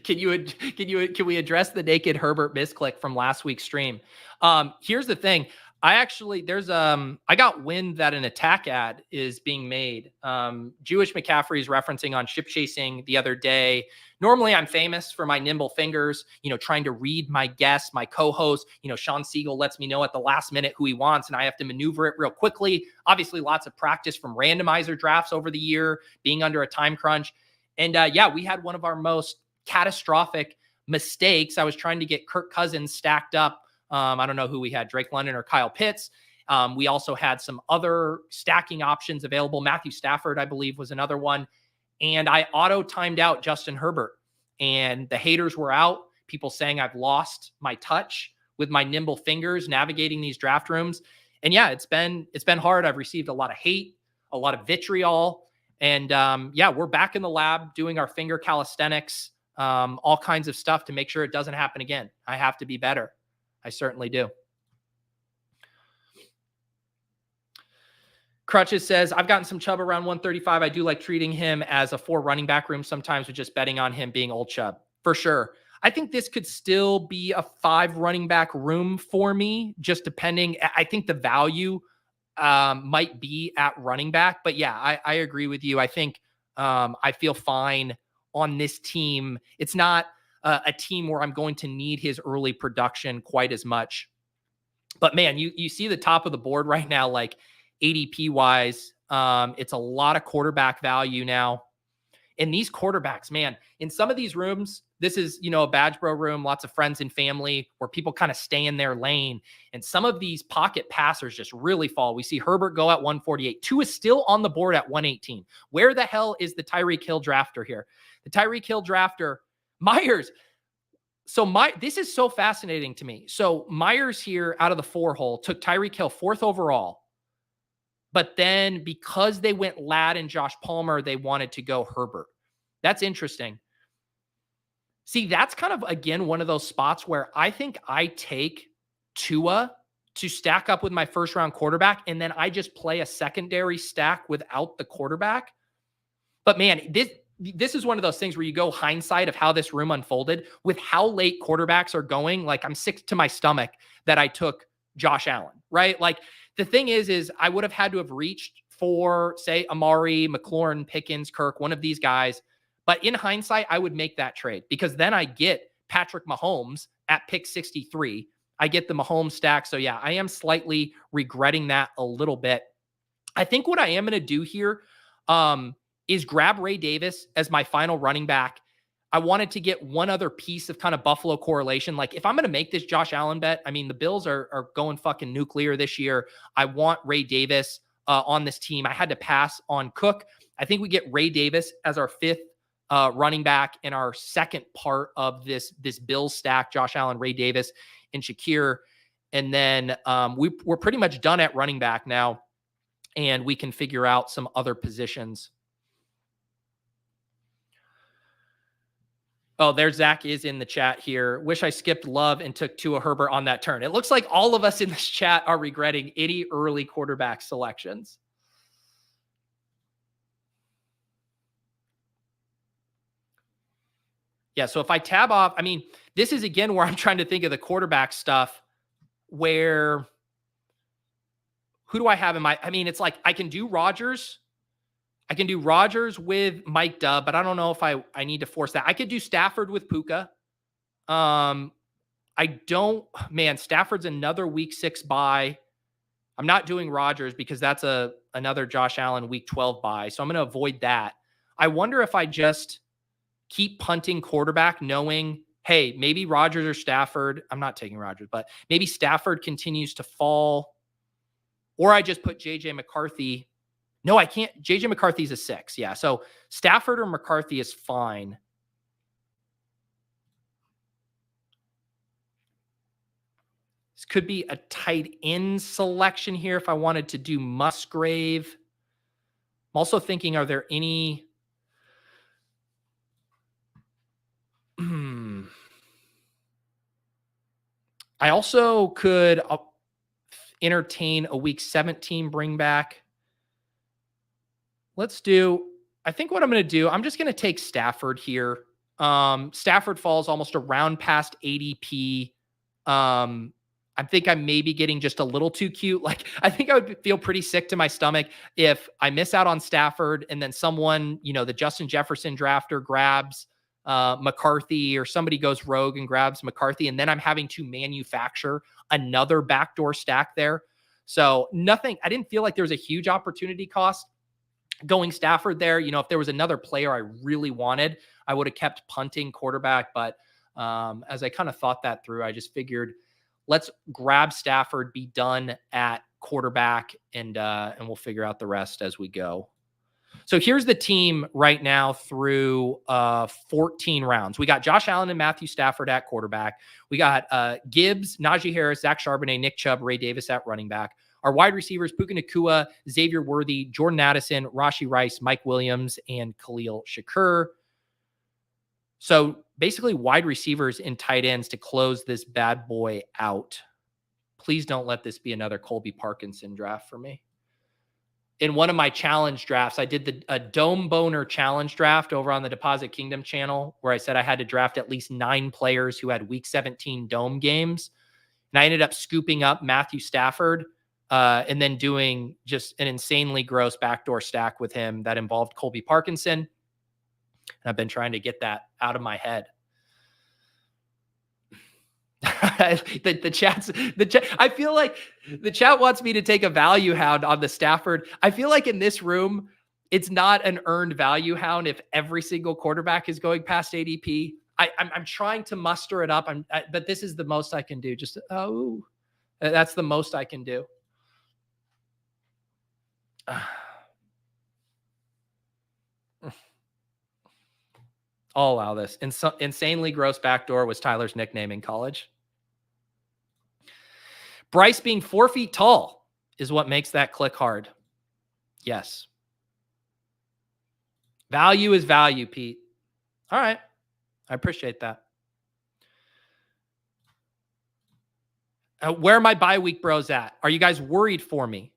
Can we address the naked Herbert misclick from last week's stream? Here's the thing. I got wind that an attack ad is being made. Jewish McCaffrey is referencing on Ship Chasing the other day. Normally I'm famous for my nimble fingers, trying to read my guests, my co-host, Shawn Siegele lets me know at the last minute who he wants and I have to maneuver it real quickly. Obviously lots of practice from randomizer drafts over the year, being under a time crunch. And we had one of our most catastrophic mistakes. I was trying to get Kirk Cousins stacked up. I don't know who we had, Drake London or Kyle Pitts. We also had some other stacking options available. Matthew Stafford, I believe, was another one. And I auto-timed out Justin Herbert. And the haters were out. People saying I've lost my touch with my nimble fingers navigating these draft rooms. And yeah, it's been hard. I've received a lot of hate, a lot of vitriol. And we're back in the lab doing our finger calisthenics, all kinds of stuff to make sure it doesn't happen again. I have to be better. I certainly do. Crutches says, I've gotten some Chubb around 135. I do like treating him as a 4 running back room sometimes with just betting on him being old Chubb. For sure. I think this could still be a 5 running back room for me, just depending. I think the value might be at running back. But yeah, I agree with you. I think I feel fine on this team. It's not a team where I'm going to need his early production quite as much. But man, you see the top of the board right now, like ADP wise, it's a lot of quarterback value now. And these quarterbacks, man, in some of these rooms, this is, a Badge Bro room, lots of friends and family where people kind of stay in their lane. And some of these pocket passers just really fall. We see Herbert go at 148. Tua is still on the board at 118. Where the hell is the Tyreek Hill drafter here? The Tyreek Hill drafter, Myers. So this is so fascinating to me. So Myers here out of the 4 hole took Tyreek Hill 4th overall. But then because they went Ladd and Josh Palmer, they wanted to go Herbert. That's interesting. See, that's kind of, again, one of those spots where I think I take Tua to stack up with my first round quarterback, and then I just play a secondary stack without the quarterback. But man, this is one of those things where you go hindsight of how this room unfolded with how late quarterbacks are going. Like, I'm sick to my stomach that I took Josh Allen, right? Like, the thing is I would have had to have reached for, say, Amari, McLaurin, Pickens, Kirk, one of these guys. But in hindsight, I would make that trade because then I get Patrick Mahomes at pick 63. I get the Mahomes stack. So yeah, I am slightly regretting that a little bit. I think what I am going to do here is grab Ray Davis as my final running back. I wanted to get one other piece of kind of Buffalo correlation. Like, if I'm going to make this Josh Allen bet, I mean, the Bills are going fucking nuclear this year. I want Ray Davis on this team. I had to pass on Cook. I think we get Ray Davis as our 5th running back in our second part of this Bills stack. Josh Allen, Ray Davis, and Shakir. And then we're pretty much done at running back now, and we can figure out some other positions. Oh, there's Zach is in the chat here. Wish I skipped Love and took Tua Herbert on that turn. It looks like all of us in this chat are regretting any early quarterback selections. Yeah, so if I tab off, I mean, this is again where I'm trying to think of the quarterback stuff where who do I have in my, I mean, it's like I can do Rodgers. I can do Rodgers with Mike Dubb, but I don't know if I need to force that. I could do Stafford with Puka. Stafford's another week 6 bye. I'm not doing Rodgers because that's another Josh Allen week 12 bye. So I'm going to avoid that. I wonder if I just keep punting quarterback knowing, hey, maybe Rodgers or Stafford. I'm not taking Rodgers, but maybe Stafford continues to fall. Or I just put JJ McCarthy. No, I can't. JJ McCarthy's a 6. Yeah. So Stafford or McCarthy is fine. This could be a tight end selection here if I wanted to do Musgrave. I'm also thinking, are there any... I also could entertain a week 17 bring back. I think what I'm going to do, I'm just going to take Stafford here. Stafford falls almost a round past ADP. I think I'm maybe getting just a little too cute. Like, I think I would feel pretty sick to my stomach if I miss out on Stafford and then someone, the Justin Jefferson drafter grabs McCarthy, or somebody goes rogue and grabs McCarthy, and then I'm having to manufacture another backdoor stack there. So I didn't feel like there was a huge opportunity cost going Stafford there. If there was another player I really wanted, I would have kept punting quarterback. But as I kind of thought that through, I just figured, let's grab Stafford, be done at quarterback, and we'll figure out the rest as we go. So here's the team right now through 14 rounds. We got Josh Allen and Matthew Stafford at quarterback. We got Gibbs, Najee Harris, Zach Charbonnet, Nick Chubb, Ray Davis at running back. Our wide receivers, Puka Nacua, Xavier Worthy, Jordan Addison, Rashee Rice, Mike Williams, and Khalil Shakur. So basically wide receivers and tight ends to close this bad boy out. Please don't let this be another Colby Parkinson draft for me. In one of my challenge drafts, I did a Dome Boner challenge draft over on the Deposit Kingdom channel, where I said I had to draft at least 9 players who had week 17 Dome games. And I ended up scooping up Matthew Stafford and then doing just an insanely gross backdoor stack with him that involved Colby Parkinson. And I've been trying to get that out of my head. the chat, I feel like the chat wants me to take a value hound on the Stafford. I feel like in this room, it's not an earned value hound if every single quarterback is going past ADP. I'm trying to muster it up. But this is the most I can do. That's the most I can do. I'll allow this. Insanely gross backdoor was Tyler's nickname in college. Bryce being 4 feet tall is what makes that click hard. Yes. Value is value, Pete. All right. I appreciate that. Where are my bye week bros at? Are you guys worried for me?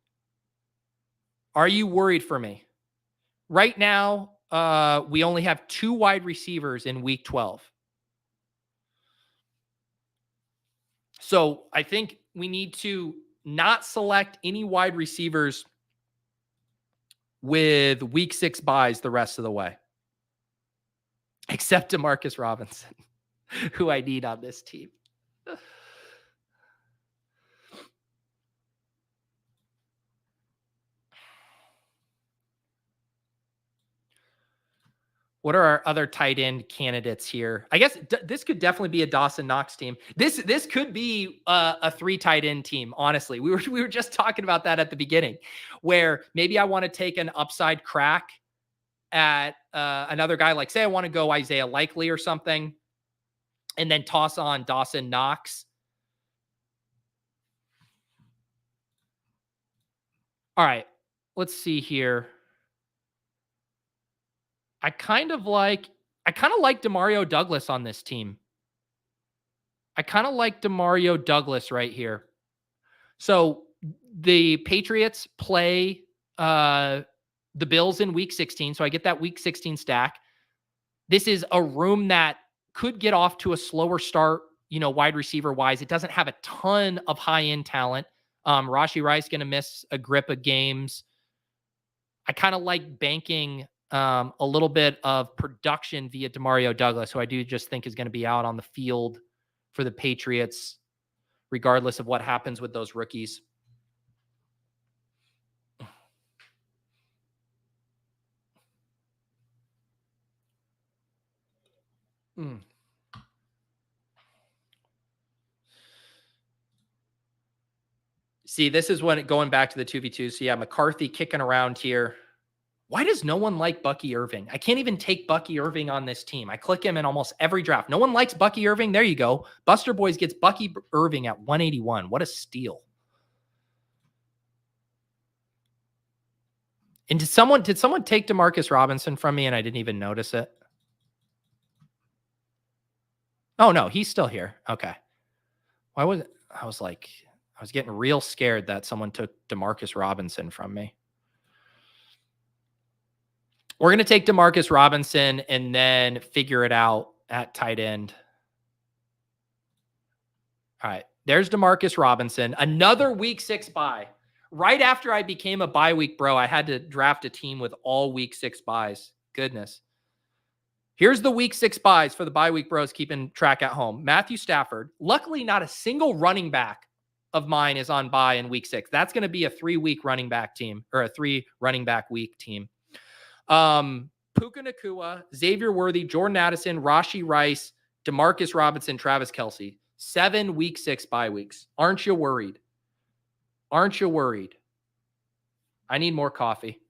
Are you worried for me? Right now, we only have 2 wide receivers in week 12. So I think we need to not select any wide receivers with week 6 buys the rest of the way. Except Demarcus Robinson, who I need on this team. What are our other tight end candidates here? I guess this could definitely be a Dawson Knox team. This could be a 3 tight end team. Honestly, we were just talking about that at the beginning, where maybe I want to take an upside crack at another guy. Like, say I want to go Isaiah Likely or something, and then toss on Dawson Knox. All right, let's see here. I kind of like Demario Douglas on this team. I kind of like Demario Douglas right here. So the Patriots play the Bills in week 16. So I get that week 16 stack. This is a room that could get off to a slower start, wide receiver wise. It doesn't have a ton of high end talent. Rashee Rice going to miss a grip of games. I kind of like banking a little bit of production via Demario Douglas, who I do just think is going to be out on the field for the Patriots, regardless of what happens with those rookies. See, this is when going back to the 2v2. So yeah, McCarthy kicking around here. Why does no one like Bucky Irving? I can't even take Bucky Irving on this team. I click him in almost every draft. No one likes Bucky Irving. There you go. Buster Boys gets Bucky Irving at 181. What a steal. And did someone take Demarcus Robinson from me and I didn't even notice it? Oh no, he's still here. Okay. Why was it? I was getting real scared that someone took Demarcus Robinson from me. We're going to take Demarcus Robinson and then figure it out at tight end. All right. There's Demarcus Robinson. Another week 6 bye. Right after I became a bye week bro, I had to draft a team with all week 6 byes. Goodness. Here's the week 6 byes for the bye week bros keeping track at home. Matthew Stafford. Luckily, not a single running back of mine is on bye in week 6. That's going to be a 3-week running back team, or a 3 running back week team. Puka Nacua, Xavier Worthy, Jordan Addison, Rashee Rice, Demarcus Robinson, Travis Kelce. 7 week 6 bye weeks. Aren't you worried? Aren't you worried? I need more coffee.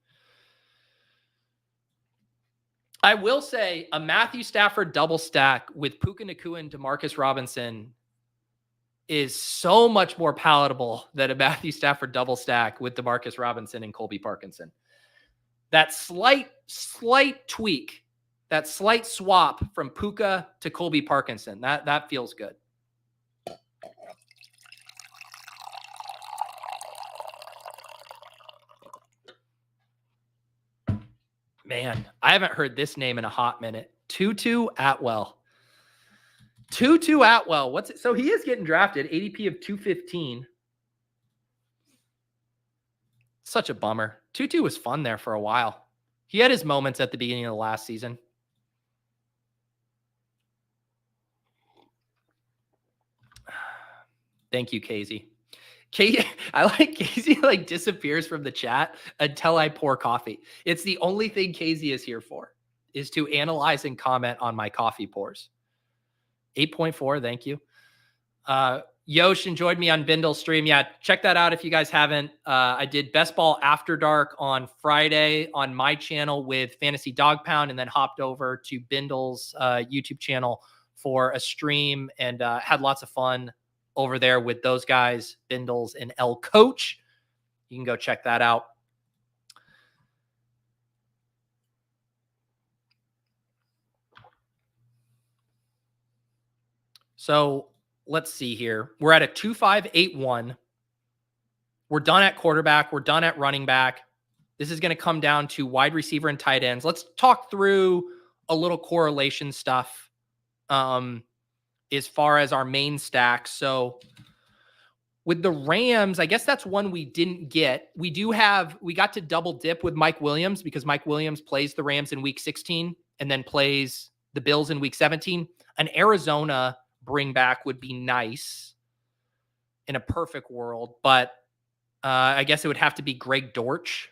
I will say a Matthew Stafford double stack with Puka Nacua and Demarcus Robinson is so much more palatable than a Matthew Stafford double stack with Demarcus Robinson and Colby Parkinson. That slight tweak, that slight swap from Puka to Colby Parkinson, that feels good. Man, I haven't heard this name in a hot minute. Tutu Atwell. Tutu Atwell. What's it? So he is getting drafted. ADP of 215. Such a bummer. Tutu was fun there for a while. He had his moments at the beginning of the last season. Thank you, Casey. I like Casey disappears from the chat until I pour coffee. It's the only thing Casey is here for, is to analyze and comment on my coffee pours. 8.4, thank you. Yosh enjoyed me on Bindle's stream. Yeah, check that out if you guys haven't. I did Best Ball After Dark on Friday on my channel with Fantasy Dog Pound, and then hopped over to Bindle's YouTube channel for a stream, and had lots of fun over there with those guys, Bindles and L Coach. You can go check that out. So let's see here. We're at a 2.581. We're done at quarterback. We're done at running back. This is going to come down to wide receiver and tight ends. Let's talk through a little correlation stuff as far as our main stack. So with the Rams, I guess that's one we didn't get. We got to double dip with Mike Williams because Mike Williams plays the Rams in week 16 and then plays the Bills in week 17. An Arizona bring back would be nice in a perfect world, but I guess it would have to be Greg Dortch.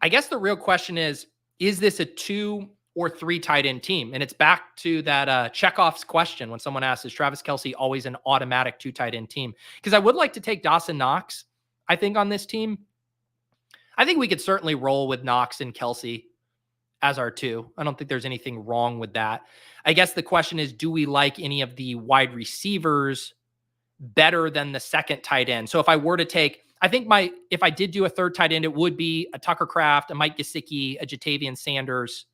I guess the real question is this a 2 or 3 tight end team? And it's back to that Chekhov's question when someone asks, is Travis Kelce always an automatic 2 tight end team? Because I would like to take Dawson Knox, I think, on this team. I think we could certainly roll with Knox and Kelce as our 2. I don't think there's anything wrong with that. I guess the question is, do we like any of the wide receivers better than the second tight end? So if I were to take, I think if I did do a 3rd tight end, it would be a Tucker Kraft, a Mike Gesicki, a Jatavian Sanders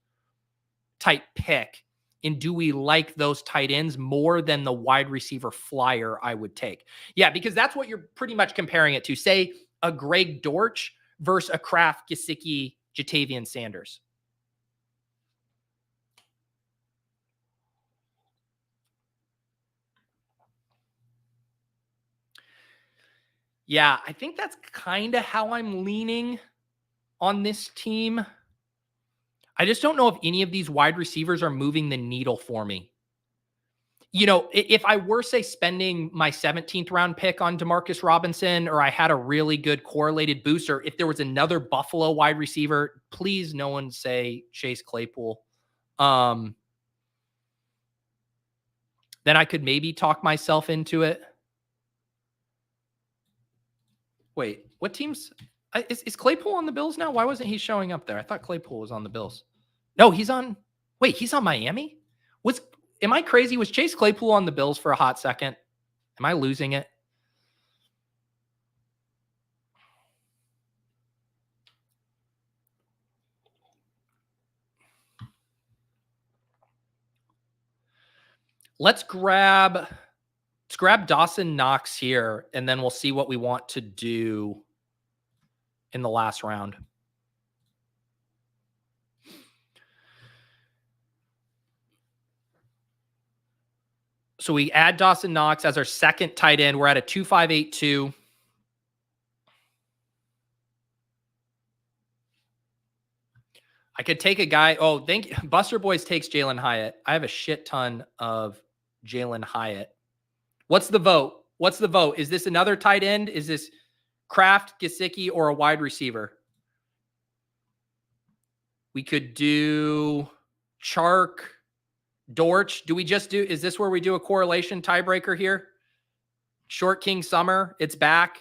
type pick. And do we like those tight ends more than the wide receiver flyer I would take? Yeah, because that's what you're pretty much comparing it to. Say a Greg Dortch versus a Kraft, Gesicki, Jatavian Sanders. Yeah, I think that's kind of how I'm leaning on this team. I just don't know if any of these wide receivers are moving the needle for me. You know, if I were, say, spending my 17th round pick on Demarcus Robinson, or I had a really good correlated booster, if there was another Buffalo wide receiver, please no one say Chase Claypool. Then I could maybe talk myself into it. Wait, what teams? Is Claypool on the Bills now? Why wasn't he showing up there? I thought Claypool was on the Bills. No, he's on. Wait, he's on Miami? Am I crazy? Was Chase Claypool on the Bills for a hot second? Am I losing it? Let's grab Dawson Knox here, and then we'll see what we want to do in the last round. So we add Dawson Knox as our second tight end. We're at a 2.582. I could take a guy. Oh, Buster Boys takes Jalin Hyatt. I have a shit ton of Jalin Hyatt. What's the vote? Is this another tight end? Is this Kraft, Gesicki, or a wide receiver? We could do Chark, Dortch. Is this where we do a correlation tiebreaker here? Short King Summer, it's back.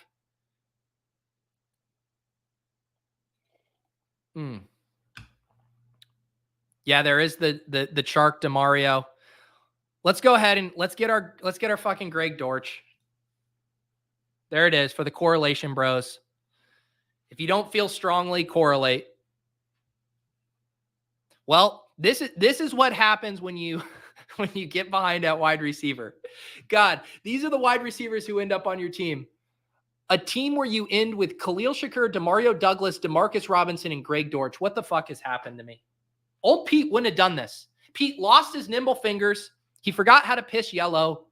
Yeah, there is the Chark DeMario. Let's go ahead and let's get our fucking Greg Dortch. There it is for the correlation bros. If you don't feel strongly, correlate. Well, this is what happens when you get behind at wide receiver. God, these are the wide receivers who end up on your team. A team where you end with Khalil Shakur, Demario Douglas, Demarcus Robinson, and Greg Dortch. What the fuck has happened to me? Old Pete wouldn't have done this. Pete lost his nimble fingers. He forgot how to piss yellow.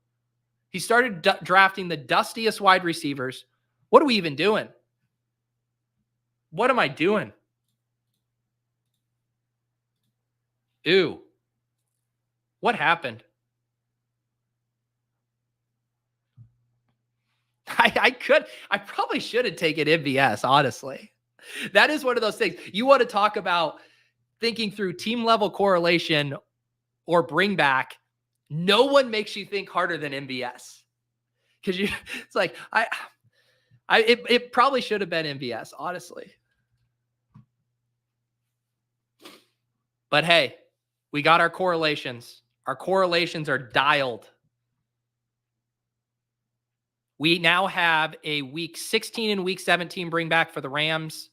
He started drafting the dustiest wide receivers. What are we even doing? What am I doing? Ew. What happened? I probably should have taken MVS, honestly. That is one of those things. You want to talk about thinking through team level correlation or bring back. No one makes you think harder than MVS. Because it's like, it probably should have been MVS, honestly. But hey, we got our correlations. Our correlations are dialed. We now have a week 16 and week 17 bring back for the Rams.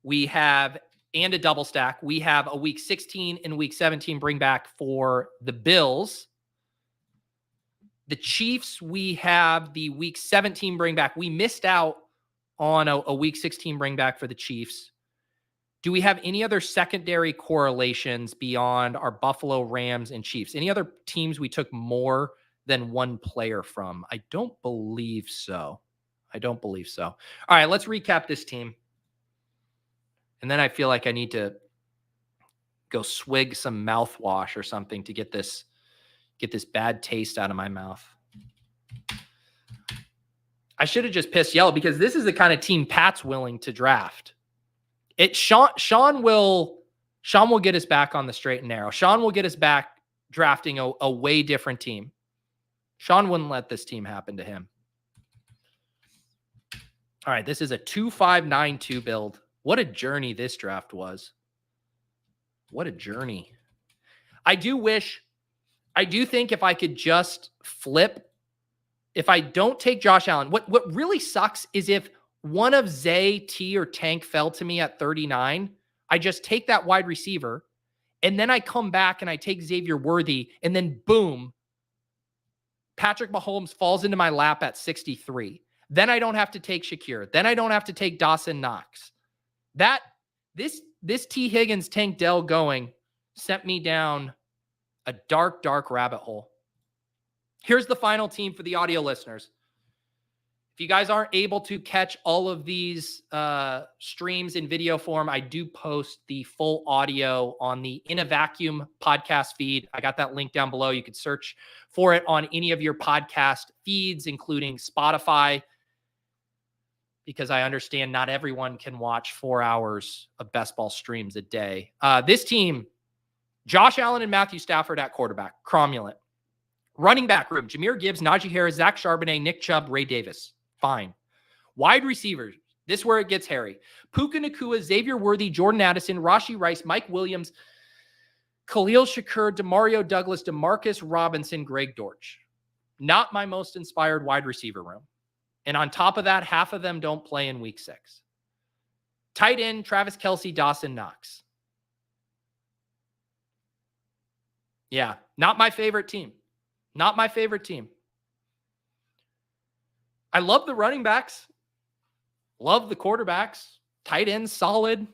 We have, and a double stack. We have a week 16 and week 17 bring back for the Bills. The Chiefs, we have the week 17 bring back. We missed out on a week 16 bring back for the Chiefs. Do we have any other secondary correlations beyond our Buffalo, Rams, and Chiefs? Any other teams we took more than one player from? I don't believe so. All right, let's recap this team. And then I feel like I need to go swig some mouthwash or something to get this bad taste out of my mouth. I should have just pissed yellow because this is the kind of team Pat's willing to draft. Shawn will get us back on the straight and narrow. Shawn will get us back drafting a way different team. Shawn wouldn't let this team happen to him. All right, this is a 2.592 build. What a journey this draft was. What a journey. I do think if I could just flip, if I don't take Josh Allen, what really sucks is if one of Zay, T, or Tank fell to me at 39, I just take that wide receiver, and then I come back and I take Xavier Worthy, and then boom, Patrick Mahomes falls into my lap at 63. Then I don't have to take Shakir. Then I don't have to take Dawson Knox. This T. Higgins, Tank Dell going sent me down a dark, dark rabbit hole. Here's the final team for the audio listeners. If you guys aren't able to catch all of these streams in video form, I do post the full audio on the In a Vacuum podcast feed. I got that link down below. You could search for it on any of your podcast feeds, including Spotify, because I understand not everyone can watch 4 hours of best ball streams a day. This team, Josh Allen and Matthew Stafford at quarterback, cromulent. Running back room, Jahmyr Gibbs, Najee Harris, Zach Charbonnet, Nick Chubb, Ray Davis. Fine. Wide receivers, this is where it gets hairy. Puka Nacua, Xavier Worthy, Jordan Addison, Rashee Rice, Mike Williams, Khalil Shakur, Demario Douglas, Demarcus Robinson, Greg Dortch. Not my most inspired wide receiver room. And on top of that, half of them don't play in week 6. Tight end, Travis Kelce, Dawson Knox. Yeah, not my favorite team. Not my favorite team. I love the running backs. Love the quarterbacks. Tight ends, solid.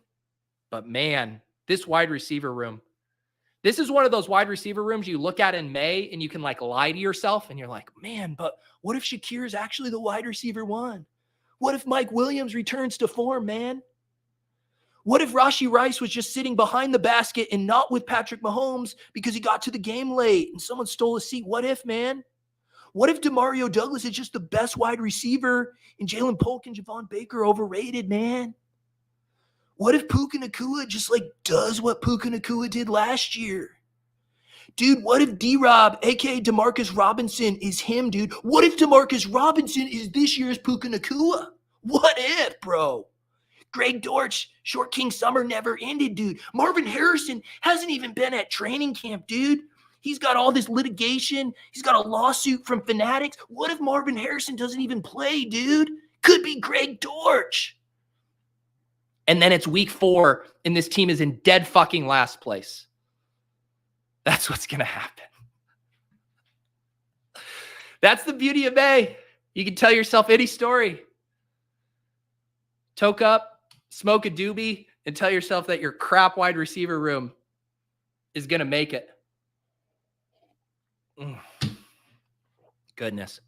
But man, this wide receiver room. This is one of those wide receiver rooms you look at in May and you can like lie to yourself and you're like, man, but what if Shakir is actually the wide receiver 1? What if Mike Williams returns to form, man? What if Rashee Rice was just sitting behind the basket and not with Patrick Mahomes because he got to the game late and someone stole a seat? What if, man? What if Demario Douglas is just the best wide receiver and Jalen Polk and Javon Baker overrated, man? What if Puka Nacua just like does what Puka Nacua did last year? Dude, what if D-Rob, a.k.a. Demarcus Robinson, is him, dude? What if Demarcus Robinson is this year's Puka Nacua? What if, bro? Greg Dortch, Short King Summer never ended, dude. Marvin Harrison hasn't even been at training camp, dude. He's got all this litigation. He's got a lawsuit from Fanatics. What if Marvin Harrison doesn't even play, dude? Could be Greg Dortch. And then it's week 4, and this team is in dead fucking last place. That's what's going to happen. That's the beauty of May. You can tell yourself any story. Toke up, smoke a doobie, and tell yourself that your crap wide receiver room is going to make it. Goodness.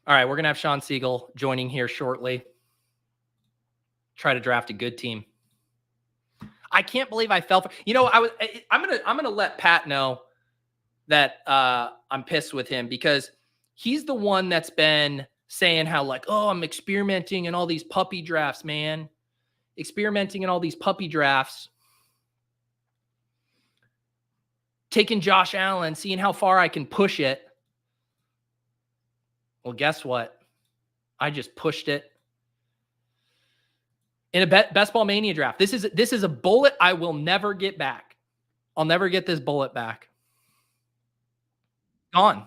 All right, we're going to have Shawn Siegele joining here shortly. Try to draft a good team. I can't believe I fell for, I'm going to let Pat know that I'm pissed with him because he's the one that's been saying how like, oh, I'm experimenting in all these puppy drafts, man. Experimenting in all these puppy drafts. Taking Josh Allen, seeing how far I can push it. Well, guess what? I just pushed it in a best ball mania draft. This is a bullet I will never get back. I'll never get this bullet back. Gone.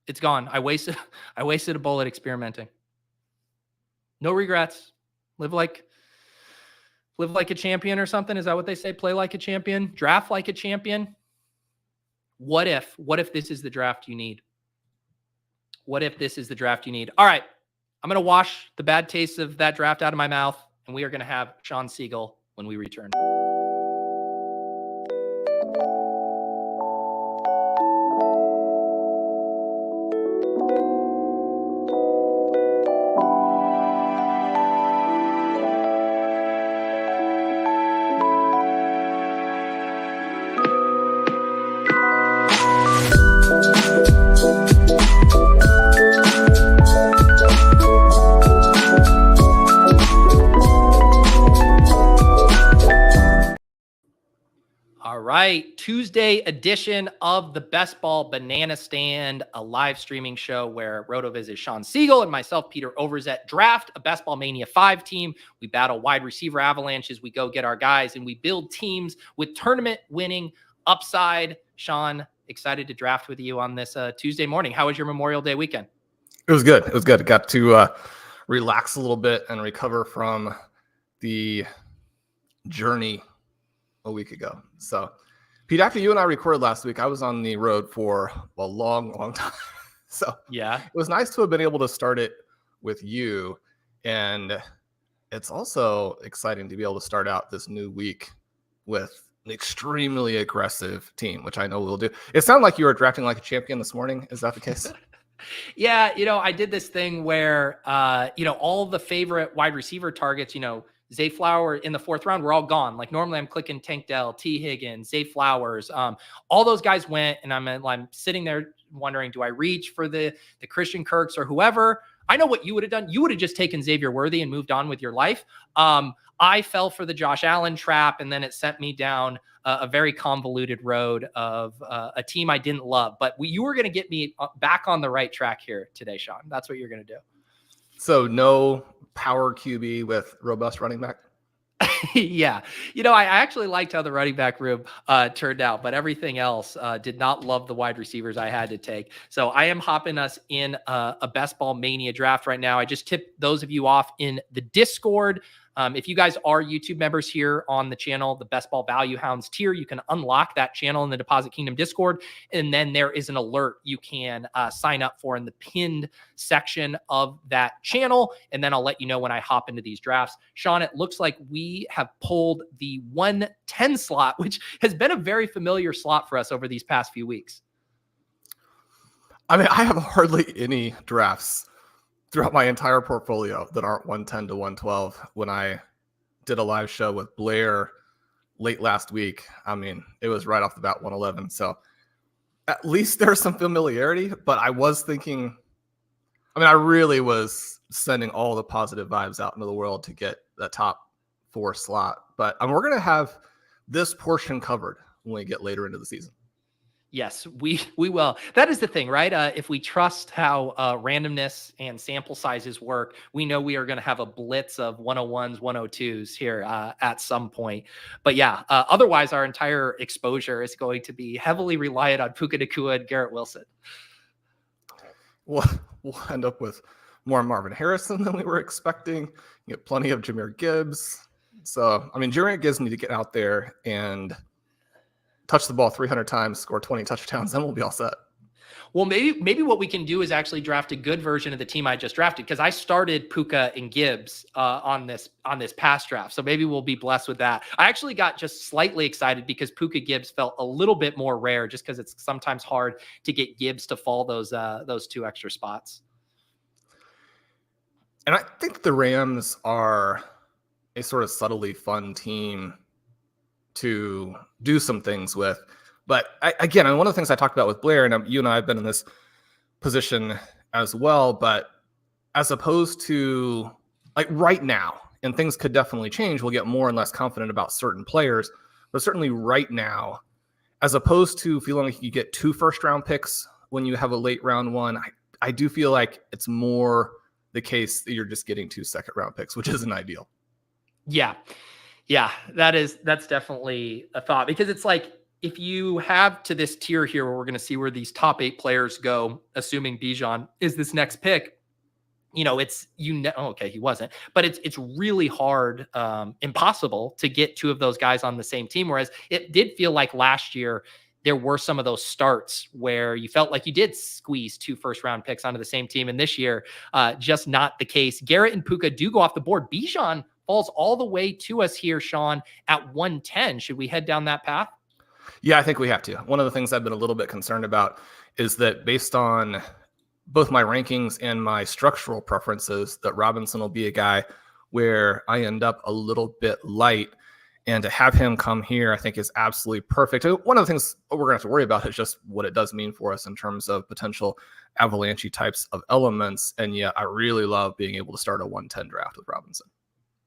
It's gone. I wasted a bullet experimenting. No regrets. Live like a champion or something. Is that what they say? Play like a champion, draft like a champion. What if this is the draft you need? What if this is the draft you need? All right. I'm going to wash the bad taste of that draft out of my mouth, and we are going to have Shawn Siegele when we return. Tuesday edition of the Best Ball Banana Stand, a live streaming show where RotoViz is Shawn Siegele and myself, Peter Overzet, draft a Best Ball Mania 5 team. We battle wide receiver avalanches. We go get our guys and we build teams with tournament winning upside. Shawn, excited to draft with you on this Tuesday morning. How was your Memorial Day weekend? It was good. I got to relax a little bit and recover from the journey a week ago. So, Pete, after you and I recorded last week, I was on the road for a long time. So yeah, it was nice to have been able to start it with you. And it's also exciting to be able to start out this new week with an extremely aggressive team, which I know we'll do. It sounded like you were drafting like a champion this morning. Is that the case? Yeah, I did this thing where, all the favorite wide receiver targets, Zay Flower in the 4th round, were all gone. Like normally I'm clicking Tank Dell, T Higgins, Zay Flowers. All those guys went, and I'm sitting there wondering, do I reach for the Christian Kirks or whoever? I know what you would have done. You would have just taken Xavier Worthy and moved on with your life. I fell for the Josh Allen trap, and then it sent me down a very convoluted road of a team I didn't love. But you were going to get me back on the right track here today, Shawn. That's what you're going to do. So no power QB with robust running back? Yeah. I actually liked how the running back room turned out, but everything else did not love the wide receivers I had to take. So I am hopping us in a Best Ball Mania draft right now. I just tipped those of you off in the Discord. If you guys are YouTube members here on the channel, the Best Ball Value Hounds tier, you can unlock that channel in the Deposit Kingdom Discord. And then there is an alert you can sign up for in the pinned section of that channel. And then I'll let you know when I hop into these drafts. Shawn, it looks like we have pulled the 110 slot, which has been a very familiar slot for us over these past few weeks. I mean, I have hardly any drafts throughout my entire portfolio that aren't 110 to 112. When I did a live show with Blair late last week, I mean, it was right off the bat 111. So at least there's some familiarity, but I was thinking, I really was sending all the positive vibes out into the world to get the top 4 slot. But we're going to have this portion covered when we get later into the season. Yes, we will. That is the thing, right? If we trust how randomness and sample sizes work, we know we are going to have a blitz of 101s, 102s here at some point. But yeah, otherwise our entire exposure is going to be heavily reliant on Puka Nacua and Garrett Wilson. We'll end up with more Marvin Harrison than we were expecting. You get plenty of Jahmyr Gibbs. So, Jahmyr Gibbs need to get out there and touch the ball 300 times, score 20 touchdowns, then we'll be all set. Well, maybe what we can do is actually draft a good version of the team I just drafted, because I started Puka and Gibbs on this past draft. So maybe we'll be blessed with that. I actually got just slightly excited because Puka Gibbs felt a little bit more rare, just because it's sometimes hard to get Gibbs to fall those 2 extra spots. And I think the Rams are a sort of subtly fun team to do some things with. But again, one of the things I talked about with Blair, and you and I have been in this position as well, but as opposed to like right now, and things could definitely change, we'll get more and less confident about certain players, but certainly right now, as opposed to feeling like you get 2 first-round picks when you have a late round one, I do feel like it's more the case that you're just getting 2 second-round picks, which isn't ideal. Yeah, that's definitely a thought, because it's like, if you have to this tier here where we're going to see where these top 8 players go, assuming Bijan is this next pick, okay, he wasn't, but it's really hard, impossible to get 2 of those guys on the same team. Whereas it did feel like last year there were some of those starts where you felt like you did squeeze 2 first-round picks onto the same team. And this year, just not the case. Garrett and Puka do go off the board. Bijan falls all the way to us here, Shawn, at 110. Should we head down that path? Yeah, I think we have to. One of the things I've been a little bit concerned about is that based on both my rankings and my structural preferences, that Robinson will be a guy where I end up a little bit light. And to have him come here, I think is absolutely perfect. One of the things we're going to have to worry about is just what it does mean for us in terms of potential avalanche types of elements. And yeah, I really love being able to start a 110 draft with Robinson.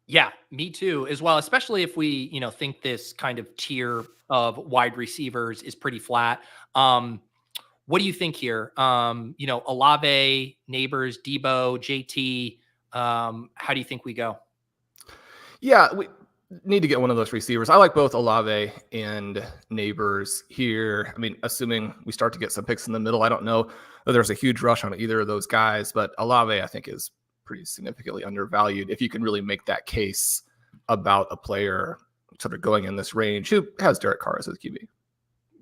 Yeah, me too as well, especially if we, think this kind of tier of wide receivers is pretty flat. What do you think here? Olave, Neighbors, Debo, JT, how do you think we go? Yeah, we need to get one of those receivers. I like both Olave and Neighbors here. Assuming we start to get some picks in the middle, I don't know that there's a huge rush on either of those guys, but Olave, I think, is pretty significantly undervalued if you can really make that case about a player sort of going in this range who has Derek Carr as his QB.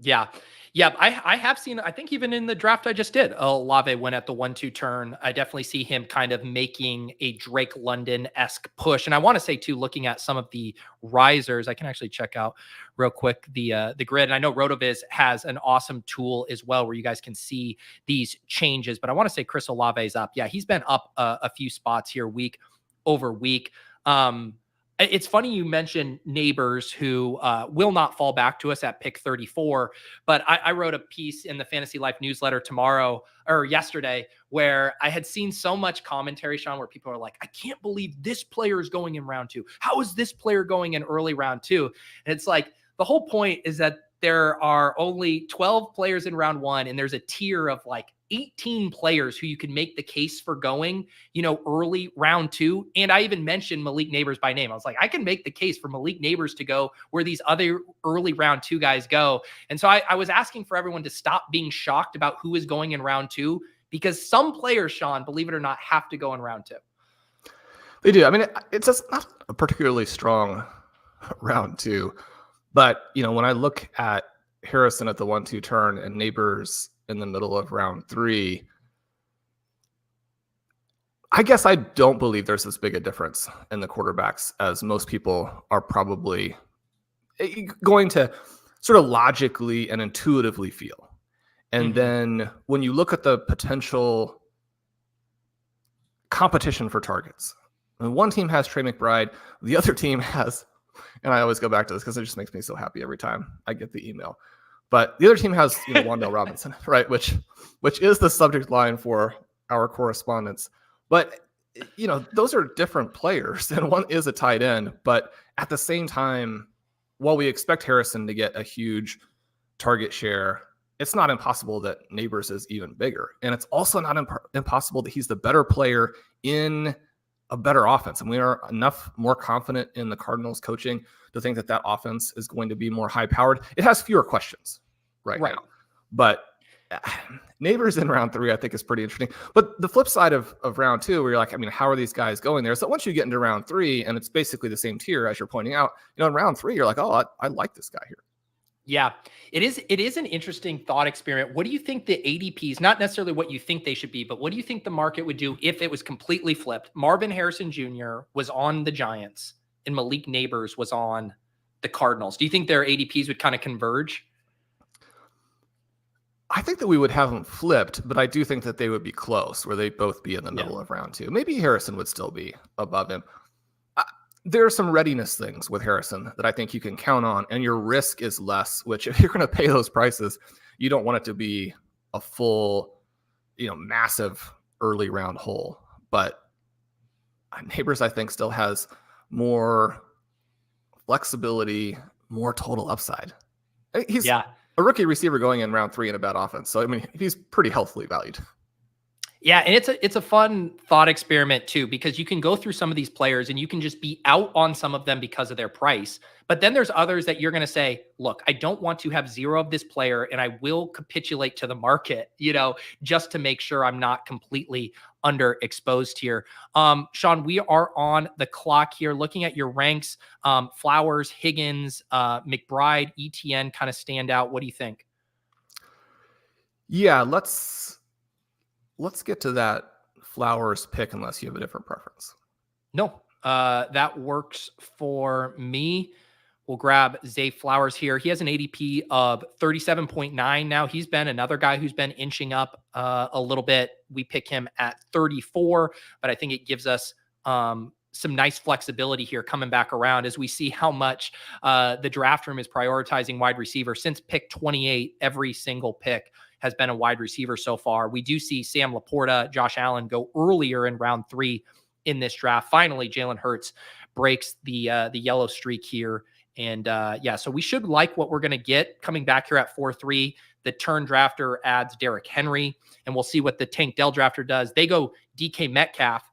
Yeah. Yeah. I have seen, I think even in the draft I just did, Olave went at the 1-2 turn. I definitely see him kind of making a Drake London-esque push. And I want to say too, looking at some of the risers, I can actually check out real quick the grid. And I know RotoViz has an awesome tool as well, where you guys can see these changes, but I want to say Chris Olave is up. Yeah. He's been up a few spots here week over week. It's funny you mentioned Neighbors, who will not fall back to us at pick 34. But I wrote a piece in the Fantasy Life newsletter yesterday, where I had seen so much commentary, Shawn, where people are like, I can't believe this player is going in round 2. How is this player going in early round 2? And it's like, the whole point is that there are only 12 players in round 1, and there's a tier of like 18 players who you can make the case for going, early round 2. And I even mentioned Malik Neighbors by name. I was like, I can make the case for Malik Neighbors to go where these other early round 2 guys go. And so I was asking for everyone to stop being shocked about who is going in round 2, because some players, Shawn, believe it or not, have to go in round 2. They do. I mean, it's just not a particularly strong round 2. But, when I look at Harrison at the 1-2 turn and Neighbors in the middle of round 3, I guess I don't believe there's as big a difference in the quarterbacks as most people are probably going to sort of logically and intuitively feel. And then when you look at the potential competition for targets, and one team has Trey McBride, the other team has, and I always go back to this because it just makes me so happy every time I get the email, but the other team has Wan'Dale Robinson, right? Which is the subject line for our correspondence. But, those are different players, and one is a tight end. But at the same time, while we expect Harrison to get a huge target share, it's not impossible that Neighbors is even bigger. And it's also not impossible that he's the better player in a better offense. And we are enough more confident in the Cardinals coaching to think that offense is going to be more high powered. It has fewer questions right now, but Neighbors in round 3, I think, is pretty interesting. But the flip side of round 2, where you're like, how are these guys going there? So once you get into round 3, and it's basically the same tier as you're pointing out, in round 3, you're like, oh, I like this guy here. Yeah, it is an interesting thought experiment. What do you think the ADPs, not necessarily what you think they should be, but what do you think the market would do if it was completely flipped? Marvin Harrison Jr. was on the Giants and Malik Neighbors was on the Cardinals. Do you think their ADPs would kind of converge? I think that we would have them flipped, but I do think that they would be close, where they'd both be in the middle of round 2. Maybe Harrison would still be above him. There are some readiness things with Harrison that I think you can count on, and your risk is less, which if you're going to pay those prices, you don't want it to be a full, massive early round hole. But Neighbors, I think, still has more flexibility, more total upside. He's a rookie receiver going in round 3 in a bad offense. So, he's pretty healthily valued. Yeah, and it's a fun thought experiment too, because you can go through some of these players and you can just be out on some of them because of their price. But then there's others that you're going to say, look, I don't want to have 0 of this player, and I will capitulate to the market, just to make sure I'm not completely underexposed here. Shawn, we are on the clock here, looking at your ranks. Flowers, Higgins, McBride, ETN kind of stand out. What do you think? Yeah, Let's get to that Flowers pick, unless you have a different preference. No, that works for me. We'll grab Zay Flowers here. He has an ADP of 37.9 now. He's been another guy who's been inching up a little bit. We pick him at 34, but I think it gives us some nice flexibility here coming back around as we see how much the draft room is prioritizing wide receiver. Since pick 28, every single pick has been a wide receiver so far. We do see Sam Laporta, Josh Allen go earlier in round 3 in this draft. Finally, Jalen Hurts breaks the yellow streak here. And so we should like what we're going to get coming back here at 4-3. The turn drafter adds Derrick Henry, and we'll see what the Tank Dell drafter does. They go DK Metcalf.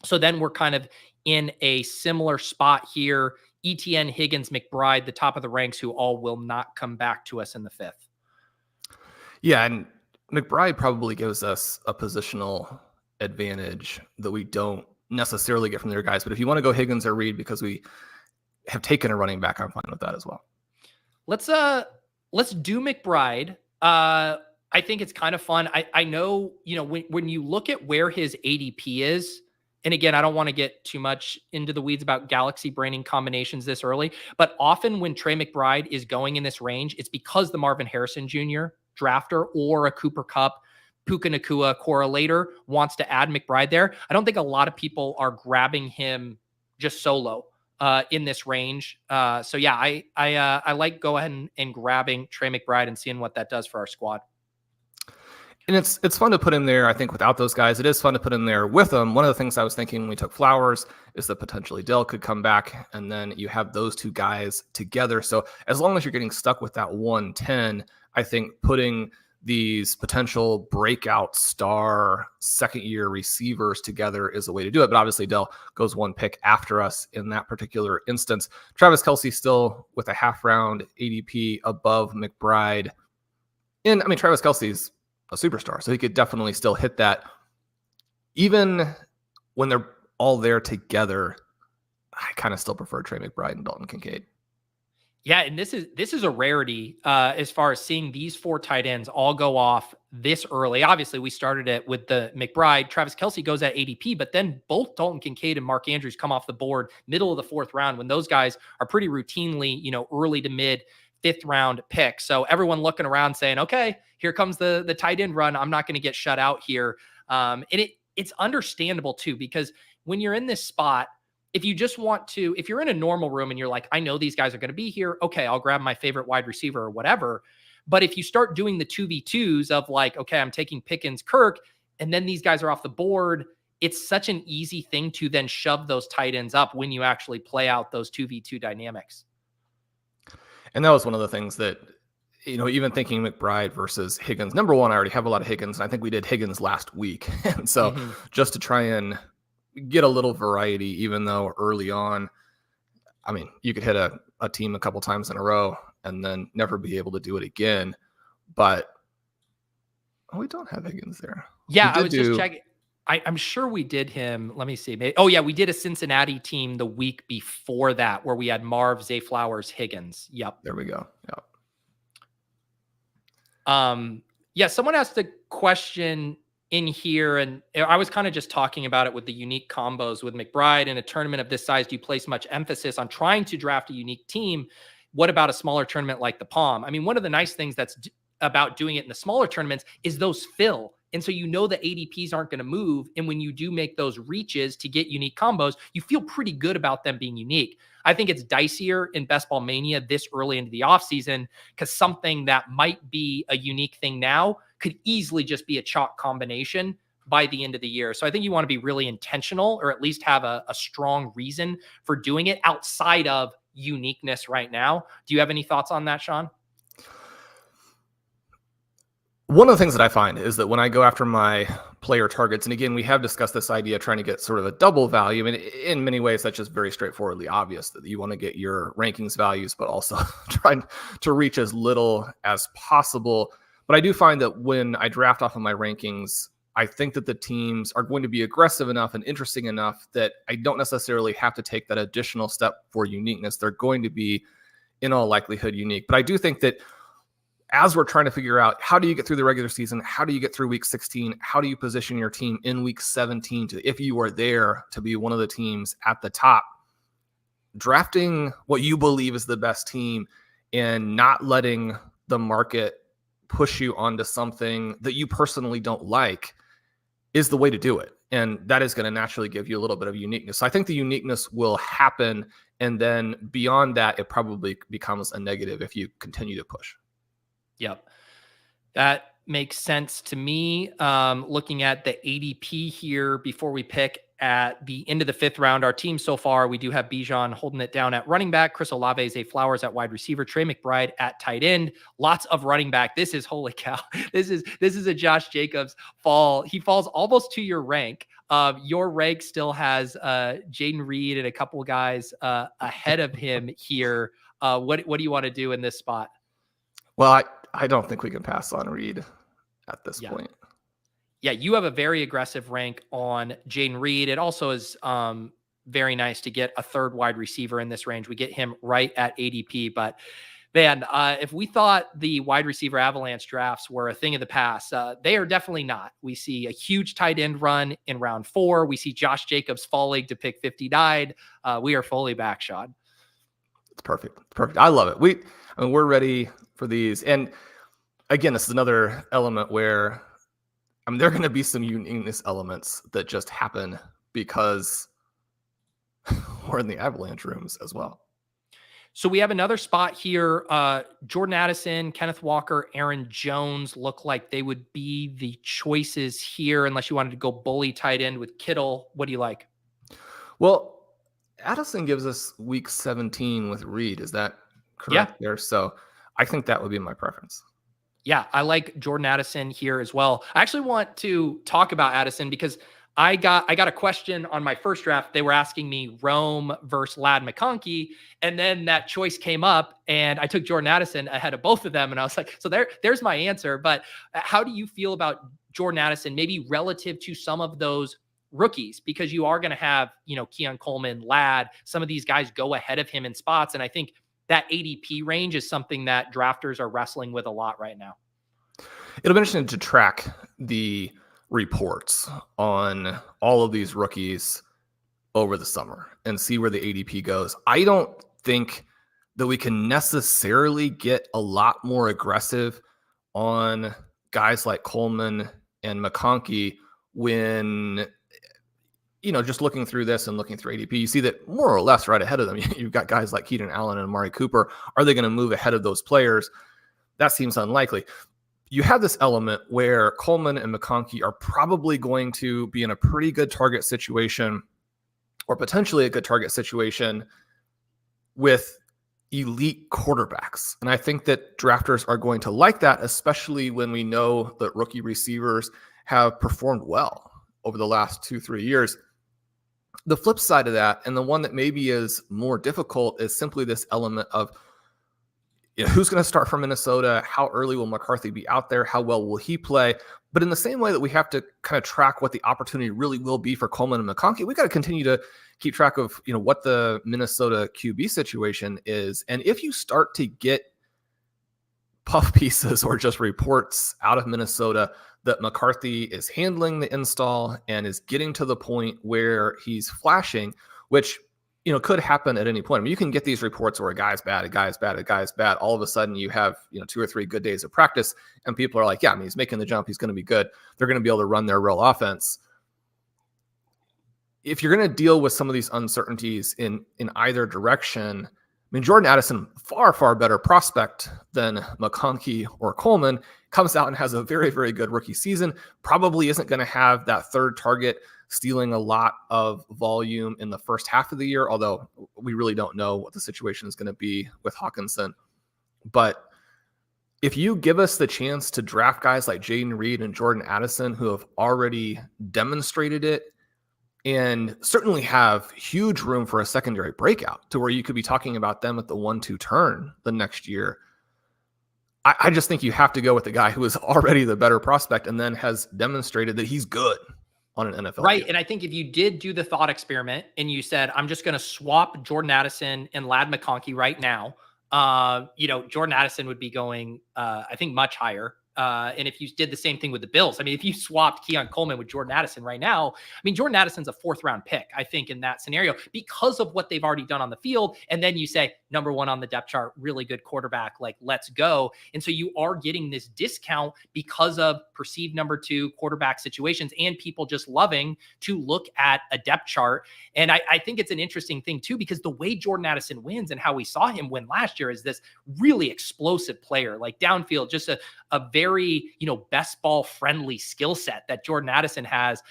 So then we're kind of in a similar spot here. ETN, Higgins, McBride, the top of the ranks, who all will not come back to us in the 5th. Yeah, and McBride probably gives us a positional advantage that we don't necessarily get from their guys. But if you want to go Higgins or Reed because we have taken a running back, I'm fine with that as well. Let's Let's do McBride. I think it's kind of fun. I know, when you look at where his ADP is, and again, I don't want to get too much into the weeds about galaxy braining combinations this early, but often when Trey McBride is going in this range, it's because the Marvin Harrison Jr. drafter or a Cooper Kupp, Puka Nacua correlator wants to add McBride there. I don't think a lot of people are grabbing him just solo in this range. So yeah, I like go ahead and grabbing Trey McBride and seeing what that does for our squad. And it's fun to put him there. I think without those guys, it is fun to put him there with them. One of the things I was thinking when we took Flowers is that potentially Dell could come back, and then you have those two guys together. So as long as you're getting stuck with that 110, I think putting these potential breakout star second-year receivers together is a way to do it. But obviously Dell goes one pick after us in that particular instance. Travis Kelce still with a half-round ADP above McBride. And I mean, Travis Kelce's a superstar, so he could definitely still hit that. Even when they're all there together, I kind of still prefer Trey McBride and Dalton Kincaid. Yeah, and this is a rarity as far as seeing these four tight ends all go off this early. Obviously, we started it with the McBride. Travis Kelce goes at ADP, but then both Dalton Kincaid and Mark Andrews come off the board middle of the fourth round when those guys are pretty routinely, early to mid fifth round picks. So everyone looking around saying, okay, here comes the tight end run. I'm not going to get shut out here. And it's understandable too, because when you're in this spot, if you just want to, if you're in a normal room and you're like, I know these guys are going to be here, okay, I'll grab my favorite wide receiver or whatever. But if you start doing the 2v2s of like, okay, I'm taking Pickens, Kirk, and then these guys are off the board, it's such an easy thing to then shove those tight ends up when you actually play out those 2v2 dynamics. And that was one of the things that, even thinking McBride versus Higgins, number one, I already have a lot of Higgins, and I think we did Higgins last week. And so just to try and get a little variety, even though early on, I mean, you could hit a team a couple times in a row and then never be able to do it again. But we don't have Higgins there. Yeah, I was just checking. I'm sure we did him. Let me see. We did a Cincinnati team the week before that where we had Marv, Zay Flowers, Higgins. Yep. There we go. Yep. Someone asked a question in here, and I was kind of just talking about it with the unique combos with McBride. In a tournament of this size, do you place much emphasis on trying to draft a unique team? What about a smaller tournament like the Palm? I mean, one of the nice things that's about doing it in the smaller tournaments is those fill. And so the ADPs aren't going to move. And when you do make those reaches to get unique combos, you feel pretty good about them being unique. I think it's dicier in Best Ball Mania this early into the offseason because something that might be a unique thing now could easily just be a chalk combination by the end of the year. So I think you want to be really intentional, or at least have a strong reason for doing it outside of uniqueness right now. Do you have any thoughts on that, Shawn? One of the things that I find is that when I go after my player targets, and again, we have discussed this idea of trying to get sort of a double value. I mean, in many ways, that's just very straightforwardly obvious that you want to get your rankings values, but also trying to reach as little as possible. But I do find that when I draft off of my rankings, I think that the teams are going to be aggressive enough and interesting enough that I don't necessarily have to take that additional step for uniqueness. They're going to be, in all likelihood, unique. But I do think that as we're trying to figure out how do you get through the regular season, how do you get through week 16, how do you position your team in week 17 to, if you are there, to be one of the teams at the top, drafting what you believe is the best team and not letting the market push you onto something that you personally don't like is the way to do it. And that is going to naturally give you a little bit of uniqueness. So I think the uniqueness will happen. And then beyond that, it probably becomes a negative if you continue to push. Yep. That makes sense to me. Looking at the ADP here before we pick at the end of the fifth round, our team so far, we do have Bijan holding it down at running back, Chris Olave, Zay Flowers at wide receiver, Trey McBride at tight end, lots of running back. This is, holy cow. This is a Josh Jacobs fall. He falls almost to your rank. Your rank still has Jaden Reed and a couple of guys ahead of him here. What do you want to do in this spot? Well, I don't think we can pass on Reed at this point. Yeah, you have a very aggressive rank on Jaden Reed. It also is very nice to get a third wide receiver in this range. We get him right at ADP, but Man, if we thought the wide receiver avalanche drafts were a thing of the past, they are definitely not. We see a huge tight end run in round 4. We see Josh Jacobs falling to pick 59. We are fully back, Shawn. It's perfect. Perfect. I love it. We're ready for these. And again, this is another element where there are going to be some uniqueness elements that just happen because we're in the avalanche rooms as well. So we have another spot here. Jordan Addison, Kenneth Walker, Aaron Jones look like they would be the choices here, unless you wanted to go bully tight end with Kittle. What do you like? Well, Addison gives us week 17 with Reed. Is that correct there? So I think that would be my preference. Yeah, I like Jordan Addison here as well. I actually want to talk about Addison because I got a question on my first draft. They were asking me Rome versus Ladd McConkey, and then that choice came up, and I took Jordan Addison ahead of both of them, and I was like, so there's my answer. But how do you feel about Jordan Addison, maybe relative to some of those rookies? Because you are going to have, Keon Coleman, Ladd, some of these guys go ahead of him in spots, and I think that ADP range is something that drafters are wrestling with a lot right now. It'll be interesting to track the reports on all of these rookies over the summer and see where the ADP goes. I don't think that we can necessarily get a lot more aggressive on guys like Coleman and McConkey when, just looking through this and looking through ADP, you see that more or less right ahead of them, you've got guys like Keenan Allen and Amari Cooper. Are they going to move ahead of those players? That seems unlikely. You have this element where Coleman and McConkey are probably going to be in a pretty good target situation, or potentially a good target situation, with elite quarterbacks. And I think that drafters are going to like that, especially when we know that rookie receivers have performed well over the last 2-3 years. The flip side of that, and the one that maybe is more difficult, is simply this element of who's going to start for Minnesota? How early will McCarthy be out there? How well will he play? But in the same way that we have to kind of track what the opportunity really will be for Coleman and McConkey, we got to continue to keep track of, what the Minnesota QB situation is. And if you start to get puff pieces or just reports out of Minnesota that McCarthy is handling the install and is getting to the point where he's flashing, which could happen at any point. You can get these reports where a guy's bad, a guy's bad, a guy's bad. All of a sudden you have, 2 or 3 good days of practice and people are like, yeah, he's making the jump. He's going to be good. They're going to be able to run their real offense. If you're going to deal with some of these uncertainties in either direction, Jordan Addison, far, far better prospect than McConkey or Coleman, comes out and has a very, very good rookie season. Probably isn't going to have that third target stealing a lot of volume in the first half of the year, although we really don't know what the situation is going to be with Hawkinson. But if you give us the chance to draft guys like Jaden Reed and Jordan Addison, who have already demonstrated it and certainly have huge room for a secondary breakout to where you could be talking about them at the 1-2 turn the next year, I just think you have to go with the guy who is already the better prospect and then has demonstrated that he's good on an NFL right. field. And I think if you did do the thought experiment and you said, I'm just going to swap Jordan Addison and Ladd McConkey right now, Jordan Addison would be going, I think, much higher. And if you did the same thing with the Bills, if you swapped Keon Coleman with Jordan Addison right now, Jordan Addison's a 4th round pick, I think, in that scenario because of what they've already done on the field. And then you say, number 1 on the depth chart, really good quarterback, like, let's go. And so you are getting this discount because of perceived number 2 quarterback situations and people just loving to look at a depth chart. And I think it's an interesting thing too, because the way Jordan Addison wins and how we saw him win last year is this really explosive player, like downfield, just a very, best ball friendly skill set that Jordan Addison has.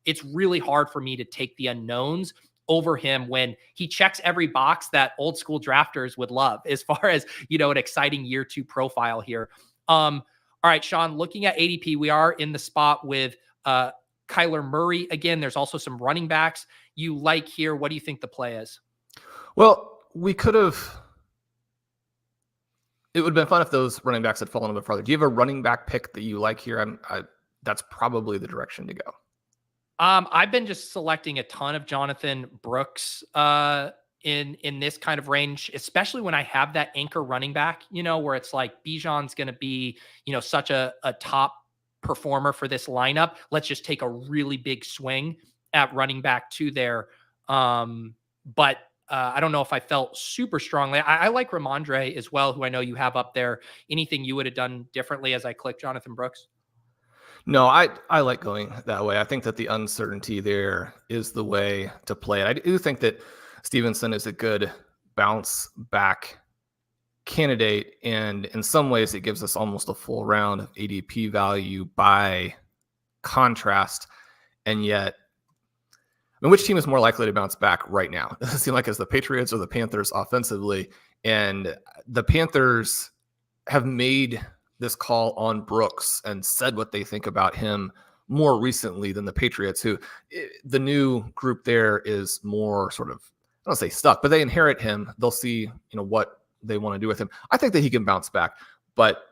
It's really hard for me to take the unknowns over him when he checks every box that old school drafters would love as far as, an exciting year 2 profile here. All right, Shawn, looking at ADP, we are in the spot with Kyler Murray. Again, there's also some running backs you like here. What do you think the play is? Well, we could have. It would have been fun if those running backs had fallen a bit farther. Do you have a running back pick that you like here? That's probably the direction to go. I've been just selecting a ton of Jonathan Brooks in this kind of range, especially when I have that anchor running back, where it's like Bijan's going to be, such a top performer for this lineup. Let's just take a really big swing at running back 2 there. But I don't know if I felt super strongly. I like Ramondre as well, who I know you have up there. Anything you would have done differently as I click Jonathan Brooks? No, I like going that way. I think that the uncertainty there is the way to play it. I do think that Stevenson is a good bounce back candidate, and in some ways it gives us almost a full round of ADP value by contrast. And yet, which team is more likely to bounce back right now? Does it seem like it's the Patriots or the Panthers offensively? And the Panthers have made this call on Brooks and said what they think about him more recently than the Patriots, who the new group there is more sort of, I don't say stuck, but they inherit him. They'll see, what they want to do with him. I think that he can bounce back, but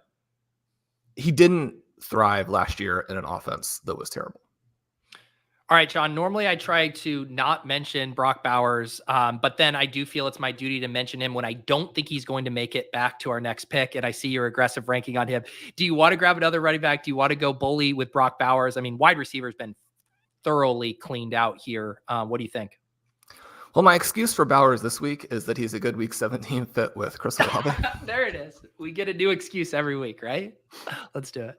he didn't thrive last year in an offense that was terrible. All right, John, normally I try to not mention Brock Bowers, but then I do feel it's my duty to mention him when I don't think he's going to make it back to our next pick, and I see your aggressive ranking on him. Do you want to grab another running back? Do you want to go bully with Brock Bowers? I mean, wide receiver has been thoroughly cleaned out here. What do you think? Well, my excuse for Bowers this week is that he's a good week 17 fit with Chris Olave. There it is. We get a new excuse every week, right? Let's do it.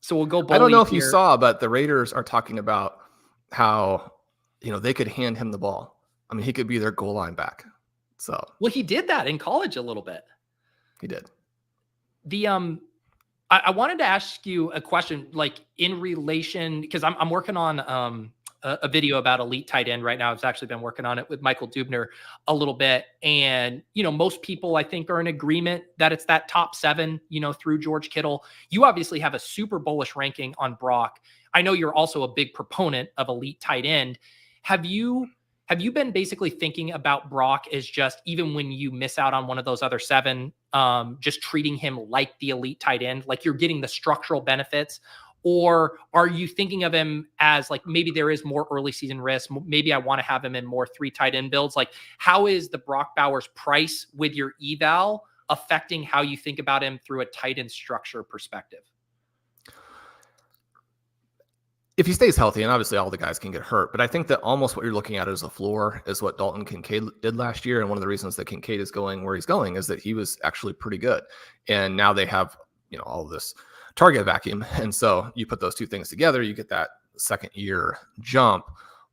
So we'll go bully. I don't know if you saw, but the Raiders are talking about how, they could hand him the ball. I mean, he could be their goal line back. So, well, he did that in college a little bit. He did. I wanted to ask you a question, like in relation, because I'm working on a video about elite tight end right now. I've actually been working on it with Michael Dubner a little bit. And, most people I think are in agreement that it's that top 7, through George Kittle. You obviously have a super bullish ranking on Brock. I know you're also a big proponent of elite tight end. Have you been basically thinking about Brock as just, even when you miss out on one of those other 7, just treating him like the elite tight end, like you're getting the structural benefits? Or are you thinking of him as like, maybe there is more early season risk? Maybe I want to have him in more 3 tight end builds. Like, how is the Brock Bowers price with your eval affecting how you think about him through a tight end structure perspective? If he stays healthy, and obviously all the guys can get hurt, but I think that almost what you're looking at as a floor is what Dalton Kincaid did last year. And one of the reasons that Kincaid is going where he's going is that he was actually pretty good. And now they have, all of this target vacuum. And so you put those two things together, you get that second year jump.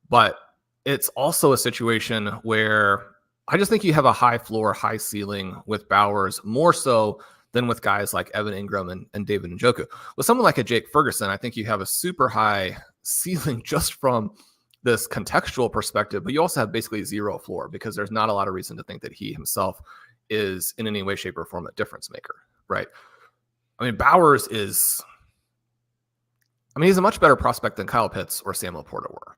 But it's also a situation where I just think you have a high floor, high ceiling with Bowers, more so than with guys like Evan Ingram and David Njoku. With someone like a Jake Ferguson, I think you have a super high ceiling just from this contextual perspective, but you also have basically zero floor because there's not a lot of reason to think that he himself is in any way, shape, or form a difference maker, right? I mean, Bowers is, he's a much better prospect than Kyle Pitts or Sam Laporta were.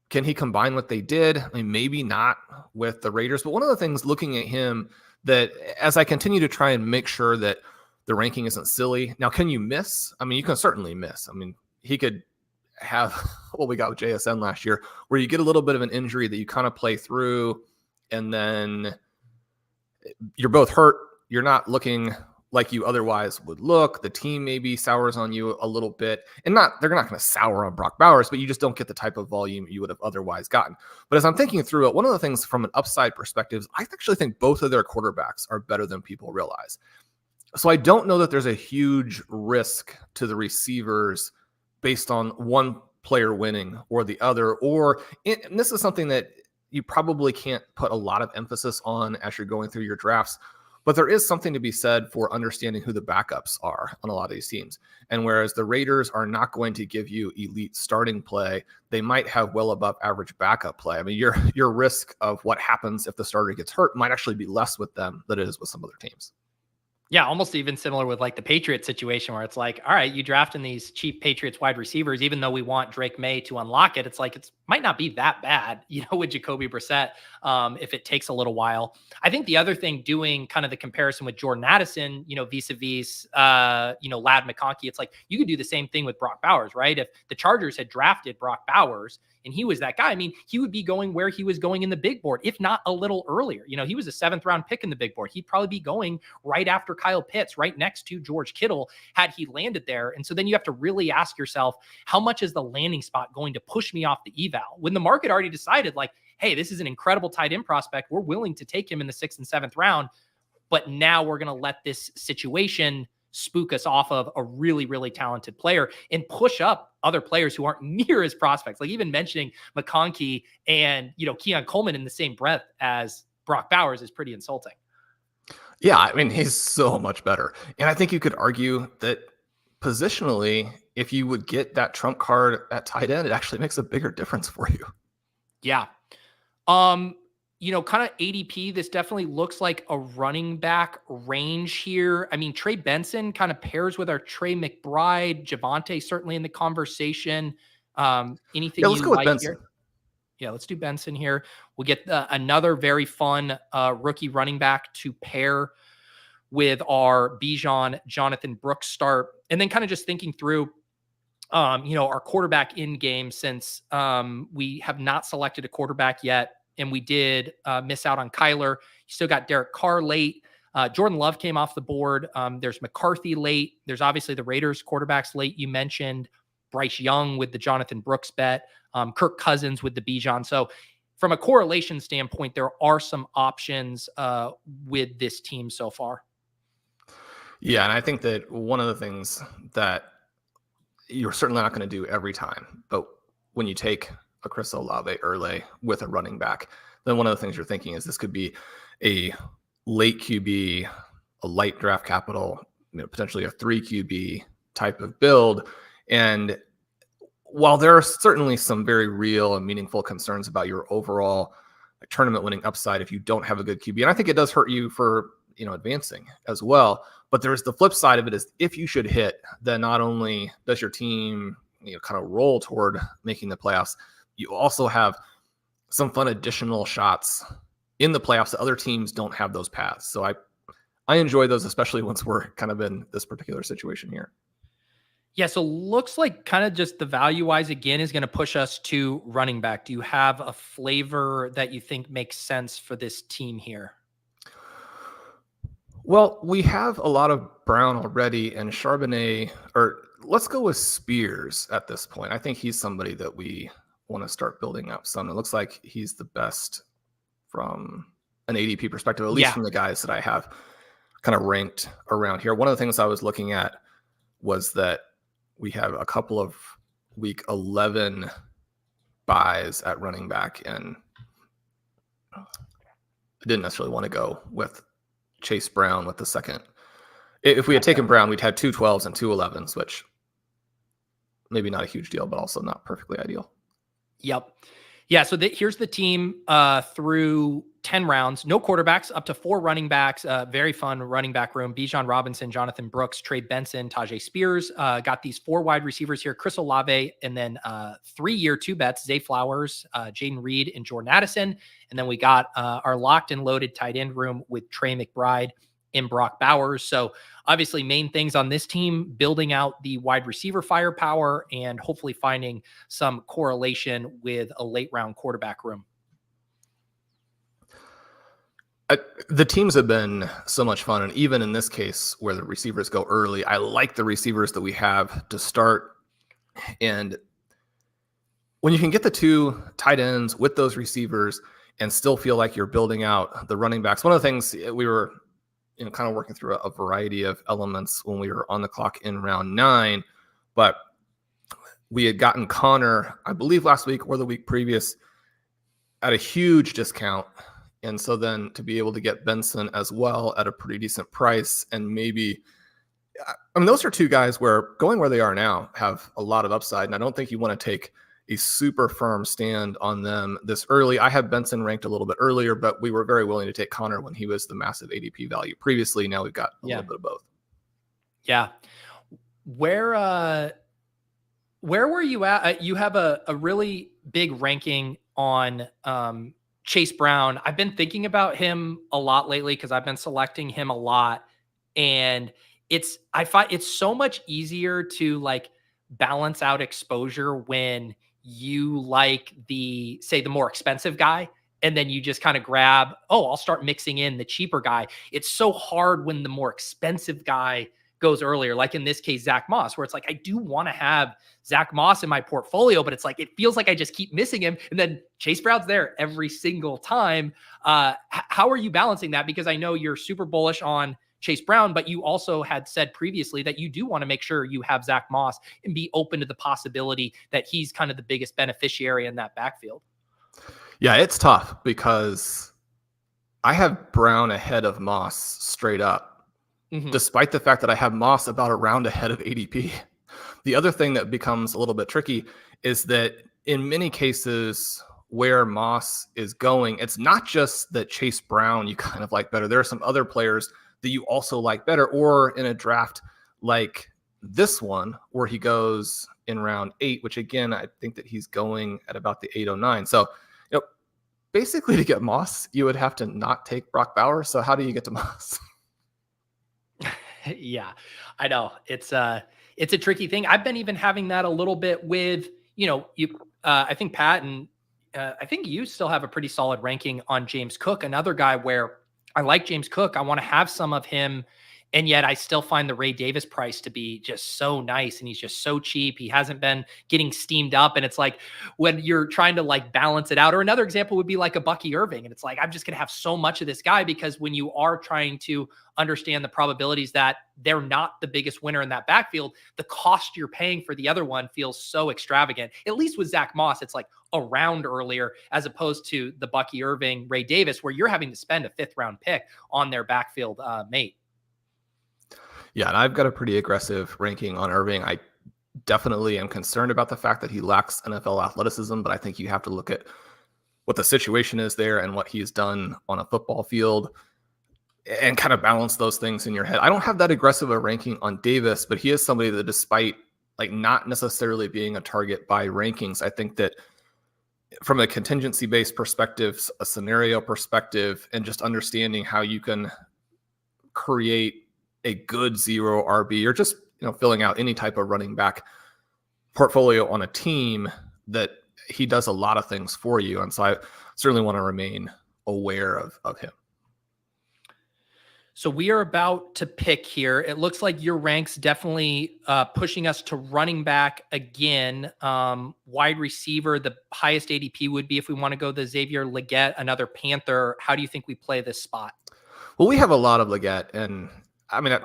Can he combine what they did? I mean, maybe not with the Raiders, but one of the things looking at him that as I continue to try and make sure that the ranking isn't silly. Now, can you miss? I mean, you can certainly miss. I mean, he could have what we got with JSN last year, where you get a little bit of an injury that you kind of play through, and then you're both hurt. You're not looking like you otherwise would look. The team maybe sours on you a little bit, and they're not going to sour on Brock Bowers, but you just don't get the type of volume you would have otherwise gotten. But as I'm thinking through it, one of the things from an upside perspective is I actually think both of their quarterbacks are better than people realize. So I don't know that there's a huge risk to the receivers based on one player winning or the other, and this is something that you probably can't put a lot of emphasis on as you're going through your drafts. But there is something to be said for understanding who the backups are on a lot of these teams. And whereas the Raiders are not going to give you elite starting play, they might have well above average backup play. I mean, your risk of what happens if the starter gets hurt might actually be less with them than it is with some other teams. Yeah, almost even similar with like the Patriots situation where it's like, all right, you drafting these cheap Patriots wide receivers, even though we want Drake May to unlock it, it's like, it might not be that bad, with Jacoby Brissett, if it takes a little while. I think the other thing, doing kind of the comparison with Jordan Addison, vis-a-vis, Ladd McConkey, it's like you could do the same thing with Brock Bowers, right? If the Chargers had drafted Brock Bowers And he was that guy. I mean, he would be going where he was going in the big board, if not a little earlier. You know, he was a 7th round pick in the big board. He'd probably be going right after Kyle Pitts, right next to George Kittle, had he landed there. And so then you have to really ask yourself, how much is the landing spot going to push me off the eval? When the market already decided, like, hey, this is an incredible tight end prospect, we're willing to take him in the 6th and 7th round, but now we're going to let this situation spook us off of a really, really talented player and push up other players who aren't near as prospects. Like even mentioning McConkey and, you know, Keon Coleman in the same breath as Brock Bowers is pretty insulting. Yeah, I mean, he's so much better. And I think you could argue that positionally, if you would get that trump card at tight end, it actually makes a bigger difference for you. Yeah. You know, kind of ADP, this definitely looks like a running back range here. I mean, Trey Benson kind of pairs with our Trey McBride, Javonte certainly in the conversation. Anything Yeah, let's go with like Benson. here? Yeah, let's do Benson here. We'll get another very fun rookie running back to pair with our Bijan, Jonathan Brooks start. And then kind of just thinking through, you know, our quarterback in game, since we have not selected a quarterback yet. And we did miss out on Kyler. You still got Derek Carr late. Jordan Love came off the board. There's McCarthy late. There's obviously the Raiders quarterbacks late. You mentioned Bryce Young with the Jonathan Brooks bet, Kirk Cousins with the Bijan. So from a correlation standpoint, there are some options with this team so far. Yeah, and I think that one of the things that you're certainly not going to do every time, but when you take a Chris Olave early with a running back, then one of the things you're thinking is this could be a late QB, a light draft capital, you know, potentially a 3 QB type of build. And while there are certainly some very real and meaningful concerns about your overall tournament winning upside if you don't have a good QB, and I think it does hurt you for, you know, advancing as well. But there's the flip side of it is if you should hit, then not only does your team, you know, kind of roll toward making the playoffs, you also have some fun additional shots in the playoffs that other teams don't have those paths. So I enjoy those, especially once we're kind of in this particular situation here. Yeah, so looks like kind of just the value-wise again is going to push us to running back. Do you have a flavor that you think makes sense for this team here? Well, we have a lot of Brown already and Charbonnet, or let's go with Spears at this point. I think he's somebody that we want to start building up some. It looks like he's the best from an ADP perspective, at least from the guys that I have kind of ranked around here. One of the things I was looking at was that we have a couple of week 11 buys at running back, and I didn't necessarily want to go with Chase Brown with the second. If we had taken Brown, we'd had 2 12s and 2 11s, which maybe not a huge deal, but also not perfectly ideal. Yep. Yeah. So here's the team through 10 rounds, no quarterbacks, up to 4 running backs, very fun running back room. Bijan Robinson, Jonathan Brooks, Trey Benson, Tyjae Spears, got these 4 wide receivers here, Chris Olave, and then 3-year 2 bets, Zay Flowers, Jaden Reed, and Jordan Addison. And then we got our locked and loaded tight end room with Trey McBride and Brock Bowers. So obviously main things on this team, building out the wide receiver firepower and hopefully finding some correlation with a late round quarterback room. The teams have been so much fun. And even in this case where the receivers go early, I like the receivers that we have to start. And when you can get the 2 tight ends with those receivers and still feel like you're building out the running backs, one of the things we were, you know, kind of working through a variety of elements when we were on the clock in round 9, but we had gotten Connor, I believe last week or the week previous, at a huge discount. And so then to be able to get Benson as well at a pretty decent price, and maybe, I mean, those are 2 guys where going where they are now have a lot of upside. And I don't think you want to take a super firm stand on them this early. I have Benson ranked a little bit earlier, but we were very willing to take Connor when he was the massive ADP value previously. Now we've got a little bit of both. Yeah. Where were you at? You have a really big ranking on Chase Brown. I've been thinking about him a lot lately because I've been selecting him a lot. And I find it's so much easier to like balance out exposure when you like the more expensive guy, and then you just kind of grab, I'll start mixing in the cheaper guy. It's so hard when the more expensive guy goes earlier, like in this case, Zach Moss, where it's like, I do want to have Zach Moss in my portfolio, but it's like, it feels like I just keep missing him. And then Chase Brown's there every single time. How are you balancing that? Because I know you're super bullish on Chase Brown, but you also had said previously that you do want to make sure you have Zach Moss and be open to the possibility that he's kind of the biggest beneficiary in that backfield. Yeah, it's tough because I have Brown ahead of Moss straight up. Despite the fact that I have Moss about a round ahead of ADP. The other thing that becomes a little bit tricky is that in many cases where Moss is going, it's not just that Chase Brown you kind of like better. There are some other players that you also like better, or in a draft like this one where he goes in round 8, which again, I think that he's going at about the 809. So, basically to get Moss, you would have to not take Brock Bowers. So how do you get to Moss? Yeah, I know it's a tricky thing. I've been even having that a little bit with, I think Pat and I think you still have a pretty solid ranking on James Cook, another guy where I like James Cook. I want to have some of him. And yet I still find the Ray Davis price to be just so nice. And he's just so cheap. He hasn't been getting steamed up. And it's like when you're trying to like balance it out, or another example would be like a Bucky Irving. And it's like, I'm just going to have so much of this guy, because when you are trying to understand the probabilities that they're not the biggest winner in that backfield, the cost you're paying for the other one feels so extravagant. At least with Zach Moss, it's like a round earlier, as opposed to the Bucky Irving, Ray Davis, where you're having to spend a 5th round pick on their backfield mate. Yeah, and I've got a pretty aggressive ranking on Irving. I definitely am concerned about the fact that he lacks NFL athleticism, but I think you have to look at what the situation is there and what he's done on a football field and kind of balance those things in your head. I don't have that aggressive a ranking on Davis, but he is somebody that, despite like not necessarily being a target by rankings, I think that from a contingency-based perspective, a scenario perspective, and just understanding how you can create a good 0 RB, or just filling out any type of running back portfolio on a team, that he does a lot of things for you. And so I certainly want to remain aware of him. So we are about to pick here. It looks like your ranks definitely pushing us to running back again. Wide receiver, the highest ADP would be if we want to go the Xavier Legette, another Panther. How do you think we play this spot? Well, we have a lot of Legette, and I mean,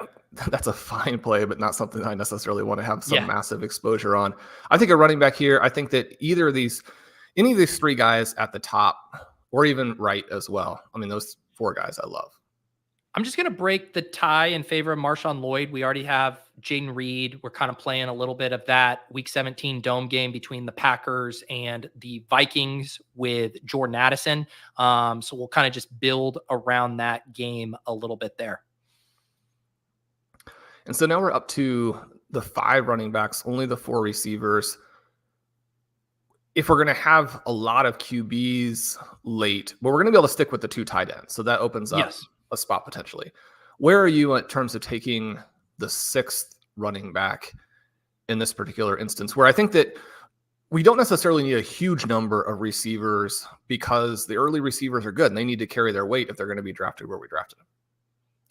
that's a fine play, but not something I necessarily want to have some massive exposure on. I think a running back here, I think that any of these 3 guys at the top, or even right as well. I mean, those 4 guys I love. I'm just going to break the tie in favor of Marshawn Lloyd. We already have Jaden Reed. We're kind of playing a little bit of that Week 17 dome game between the Packers and the Vikings with Jordan Addison. So we'll kind of just build around that game a little bit there. And so now we're up to the 5 running backs, only the 4 receivers. If we're going to have a lot of QBs late, but we're going to be able to stick with the 2 tight ends. So that opens up a spot potentially. Where are you in terms of taking the 6th running back in this particular instance, where I think that we don't necessarily need a huge number of receivers, because the early receivers are good and they need to carry their weight if they're going to be drafted where we drafted them?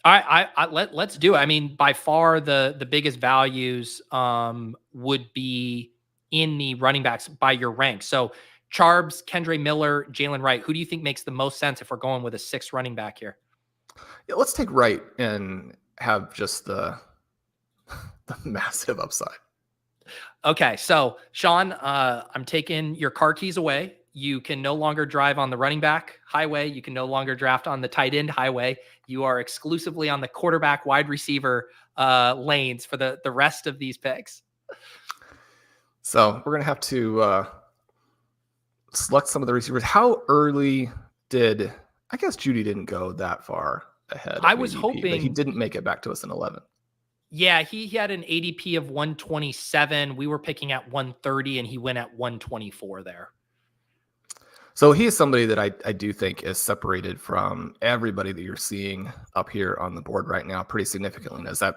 Let's do it. I mean, by far the biggest values would be in the running backs by your rank. So Charbs, Kendre Miller, Jalen Wright. Who do you think makes the most sense if we're going with a 6th running back here? Yeah, let's take Wright and have just the massive upside. Okay, so Shawn, I'm taking your car keys away. You can no longer drive on the running back highway. You can no longer draft on the tight end highway. You are exclusively on the quarterback, wide receiver lanes for the rest of these picks. So we're going to have to select some of the receivers. How early I guess Judy didn't go that far ahead. I was hoping, but he didn't make it back to us in 11. Yeah, he had an ADP of 127. We were picking at 130, and he went at 124 there. So he is somebody that I do think is separated from everybody that you're seeing up here on the board right now pretty significantly. Does that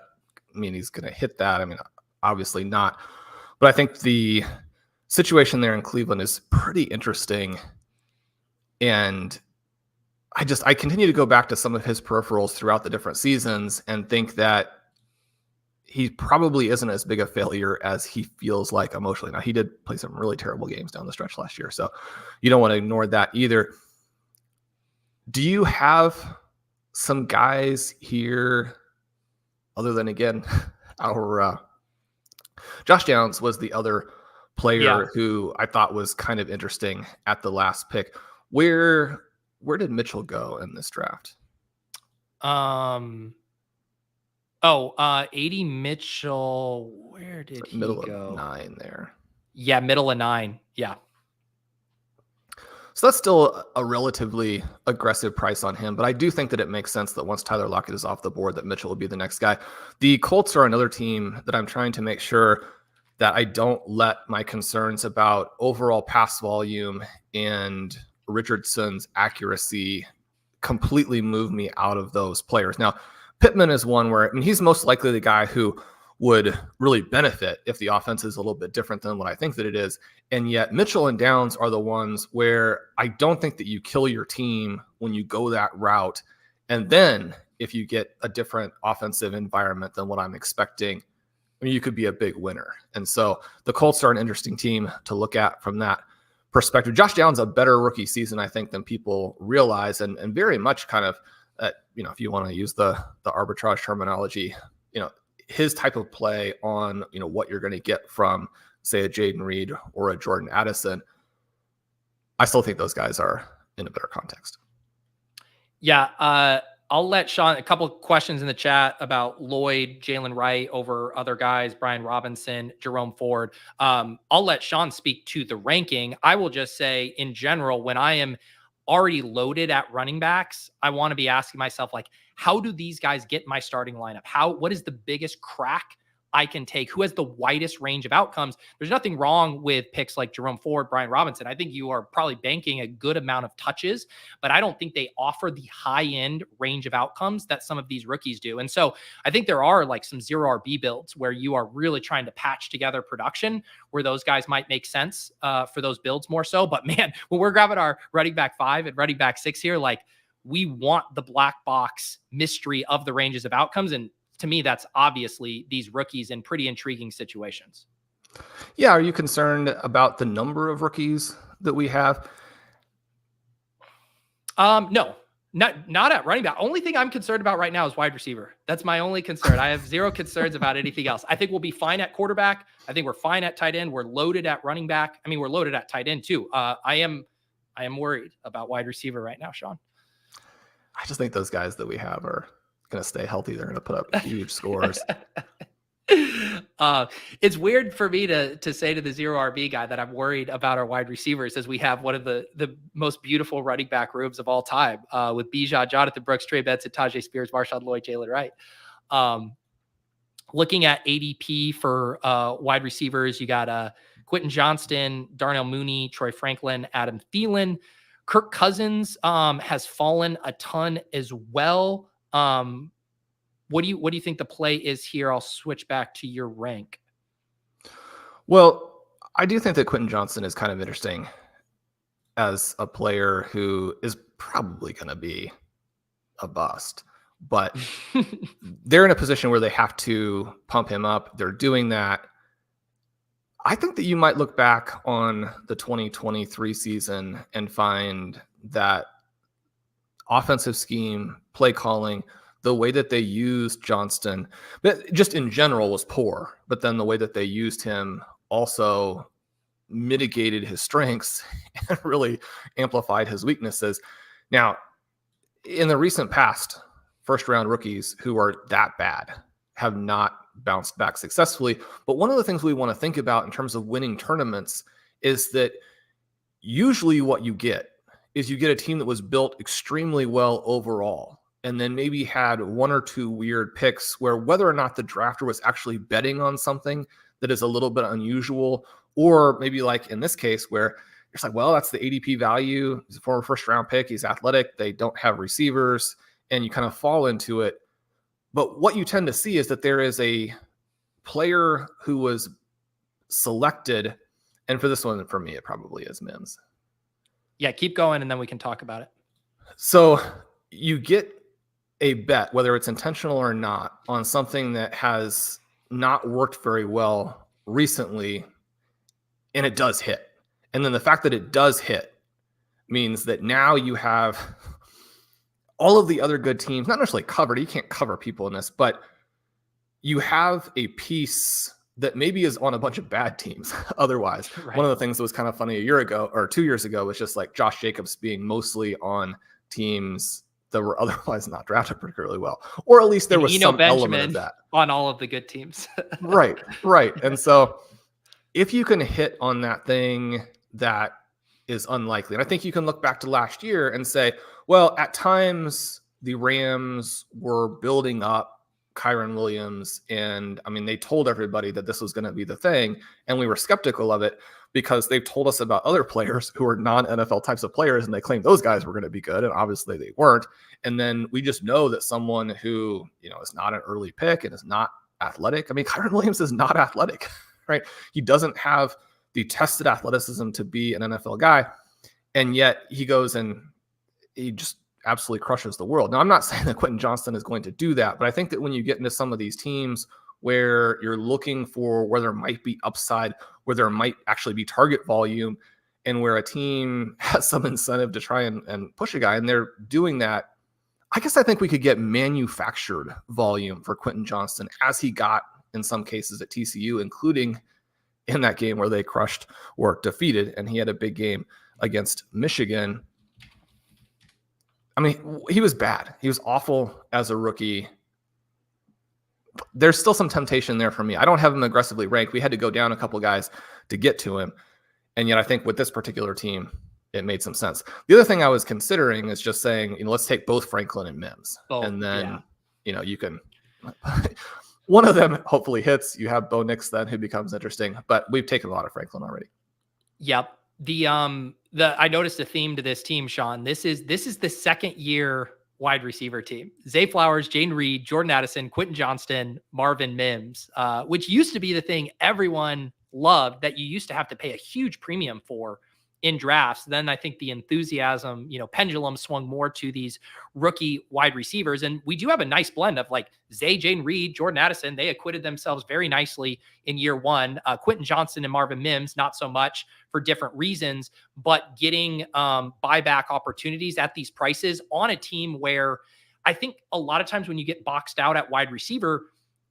mean he's going to hit that? I mean, obviously not. But I think the situation there in Cleveland is pretty interesting. And I continue to go back to some of his peripherals throughout the different seasons and think that he probably isn't as big a failure as he feels like emotionally. Now, he did play some really terrible games down the stretch last year, so you don't want to ignore that either. Do you have some guys here other than, again, our Josh Downs was the other player who I thought was kind of interesting at the last pick. Where did Mitchell go in this draft? 80 Mitchell. Where did he middle go? Of 9 there. Yeah, middle of 9. Yeah. So that's still a relatively aggressive price on him, but I do think that it makes sense that once Tyler Lockett is off the board, that Mitchell will be the next guy. The Colts are another team that I'm trying to make sure that I don't let my concerns about overall pass volume and Richardson's accuracy completely move me out of those players. Now, Pittman is one where, he's most likely the guy who would really benefit if the offense is a little bit different than what I think that it is. And yet Mitchell and Downs are the ones where I don't think that you kill your team when you go that route. And then if you get a different offensive environment than what I'm expecting, you could be a big winner. And so the Colts are an interesting team to look at from that perspective. Josh Downs a better rookie season, I think, than people realize, and very much kind of, if you want to use the arbitrage terminology, his type of play on, what you're going to get from, say, a Jaden Reed or a Jordan Addison, I still think those guys are in a better context. Yeah. I'll let Shawn, a couple of questions in the chat about Lloyd, Jalen Wright over other guys, Brian Robinson, Jerome Ford. I'll let Shawn speak to the ranking. I will just say in general, when I am already loaded at running backs, I want to be asking myself, like, how do these guys get my starting lineup? What is the biggest crack I can take? Who has the widest range of outcomes? There's nothing wrong with picks like Jerome Ford, Brian Robinson. I think you are probably banking a good amount of touches, but I don't think they offer the high-end range of outcomes that some of these rookies do. And so I think there are like some zero RB builds where you are really trying to patch together production where those guys might make sense for those builds more so. But man, when we're grabbing our running back 5 and running back 6 here, like, we want the black box mystery of the ranges of outcomes. And to me, that's obviously these rookies in pretty intriguing situations. Yeah. Are you concerned about the number of rookies that we have? No, not at running back. Only thing I'm concerned about right now is wide receiver. That's my only concern. I have zero concerns about anything else. I think we'll be fine at quarterback. I think we're fine at tight end. We're loaded at running back. We're loaded at tight end too. I am worried about wide receiver right now, Shawn. I just think those guys that we have are going to stay healthy. They're going to put up huge scores. It's weird for me to say to the zero RB guy that I'm worried about our wide receivers, as we have one of the most beautiful running back rooms of all time with Bijan, Jonathan Brooks, Trey Benson, Tyjae Spears, Marshawn Lloyd, Jalen Wright. Looking at ADP for wide receivers, you got Quentin Johnston, Darnell Mooney, Troy Franklin, Adam Thielen. Kirk Cousins has fallen a ton as well. What do you think the play is here? I'll switch back to your rank. Well, I do think that Quentin Johnston is kind of interesting as a player who is probably going to be a bust, but they're in a position where they have to pump him up. They're doing that. I think that you might look back on the 2023 season and find that offensive scheme, play calling, the way that they used Johnston, but just in general was poor. But then the way that they used him also mitigated his strengths and really amplified his weaknesses. Now, in the recent past, first-round rookies who are that bad have not bounced back successfully. But one of the things we want to think about in terms of winning tournaments is that usually what you get is you get a team that was built extremely well overall, and then maybe had one or two weird picks where whether or not the drafter was actually betting on something that is a little bit unusual, or maybe like in this case where it's like, well, that's the ADP value. He's a former first round pick. He's athletic. They don't have receivers, and you kind of fall into it. But what you tend to see is that there is a player who was selected And for this one, for me, it probably is Mims. Yeah, keep going and then we can talk about it. So you get a bet, whether it's intentional or not, on something that has not worked very well recently, and it does hit. And then the fact that it does hit means that now you have all of the other good teams, not necessarily covered. You can't cover people in this, but you have a piece that maybe is on a bunch of bad teams otherwise. Right. One of the things that was kind of funny a year ago or 2 years ago was just like Josh Jacobs being mostly on teams that were otherwise not drafted particularly well, or at least there was some element of that on all of the good teams. Right. And so if you can hit on that thing that is unlikely, and I think you can look back to last year and say, well, at times the Rams were building up Kyren Williams, and I mean, they told everybody that this was going to be the thing, and we were skeptical of it because they've told us about other players who are non-NFL types of players, and they claimed those guys were going to be good, and obviously they weren't. And then we just know that someone who, is not an early pick and is not athletic. I mean, Kyren Williams is not athletic, right? He doesn't have the tested athleticism to be an NFL guy, and yet he goes and he just absolutely crushes the world. Now, I'm not saying that Quentin Johnston is going to do that, but I think that when you get into some of these teams where you're looking for where there might be upside, where there might actually be target volume, and where a team has some incentive to try and push a guy, and they're doing that, I guess I think we could get manufactured volume for Quentin Johnston as he got in some cases at TCU, including in that game where they crushed or defeated, and he had a big game against Michigan. I mean, he was bad. He was awful as a rookie. There's still some temptation there for me. I don't have him aggressively ranked. We had to go down a couple guys to get to him. And yet I think with this particular team, it made some sense. The other thing I was considering is just saying, let's take both Franklin and Mims. And then, you can, one of them hopefully hits. You have Bo Nix then, who becomes interesting, but we've taken a lot of Franklin already. Yep. I noticed a theme to this team, Shawn. This is the second year wide receiver team. Zay Flowers, Jane Reed, Jordan Addison, Quentin Johnston, Marvin Mims, which used to be the thing everyone loved that you used to have to pay a huge premium for in drafts. Then I think the enthusiasm, pendulum swung more to these rookie wide receivers. And we do have a nice blend of like Zay, Jane Reed, Jordan Addison. They acquitted themselves very nicely in year one. Quentin Johnston and Marvin Mims, not so much for different reasons, but getting buyback opportunities at these prices on a team where I think a lot of times when you get boxed out at wide receiver,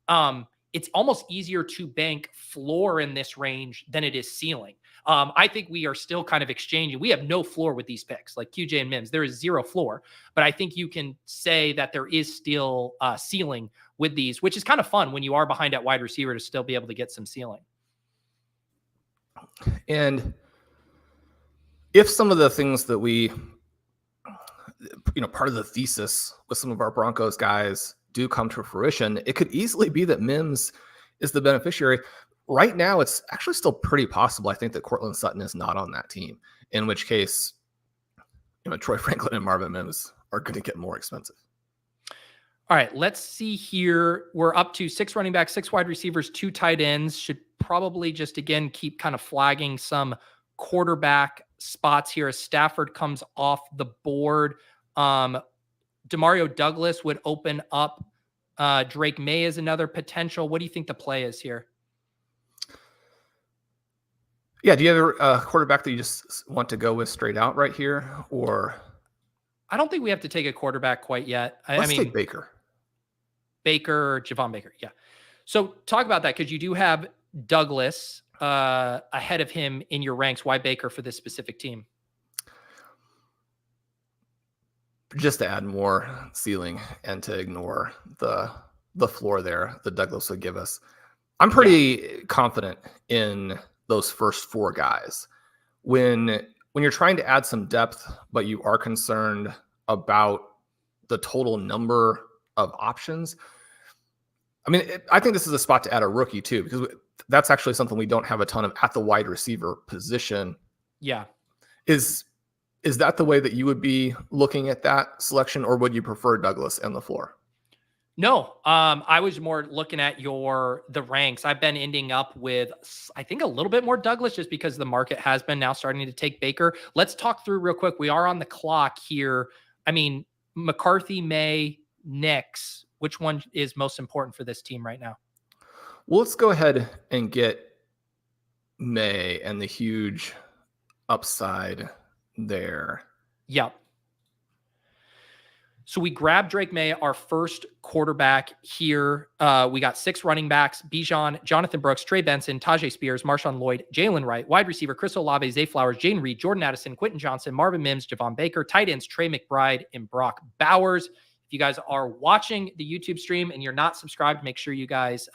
it's almost easier to bank floor in this range than it is ceiling. I think we are still kind of exchanging. We have no floor with these picks, like QJ and Mims. There is zero floor, but I think you can say that there is still ceiling with these, which is kind of fun when you are behind at wide receiver to still be able to get some ceiling. And if some of the things that we, part of the thesis with some of our Broncos guys do come to fruition, it could easily be that Mims is the beneficiary. Right now, it's actually still pretty possible, I think, that Cortland Sutton is not on that team, in which case, Troy Franklin and Marvin Mims are going to get more expensive. All right, let's see here. We're up to 6 running backs, 6 wide receivers, 2 tight ends. Should probably just, again, keep kind of flagging some quarterback spots here as Stafford comes off the board. Demario Douglas would open up. Drake May is another potential. What do you think the play is here? Yeah, do you have a quarterback that you just want to go with straight out right here? Or I don't think we have to take a quarterback quite yet. Let's take Baker. Javon Baker, yeah. So talk about that, because you do have Douglas ahead of him in your ranks. Why Baker for this specific team? Just to add more ceiling and to ignore the floor there that Douglas would give us. I'm pretty confident in those first 4 guys. When you're trying to add some depth, but you are concerned about the total number of options. I mean, I think this is a spot to add a rookie too, because that's actually something we don't have a ton of at the wide receiver position. Yeah. Is that the way that you would be looking at that selection, or would you prefer Douglas and the floor? No, I was more looking at the ranks. I've been ending up with, I think, a little bit more Douglas just because the market has been now starting to take Baker. Let's talk through real quick. We are on the clock here. I mean, McCarthy, May, Nix, which one is most important for this team right now? Well, let's go ahead and get May and the huge upside there. Yep. So we grabbed Drake May, our first quarterback here. We got 6 running backs: Bijan, Jonathan Brooks, Trey Benson, Tyjae Spears, Marshawn Lloyd, Jalen Wright, wide receiver Chris Olave, Zay Flowers, Jane Reed, Jordan Addison, Quentin Johnson, Marvin Mims, Javon Baker, tight ends Trey McBride and Brock Bowers. If you guys are watching the YouTube stream and you're not subscribed, make sure you guys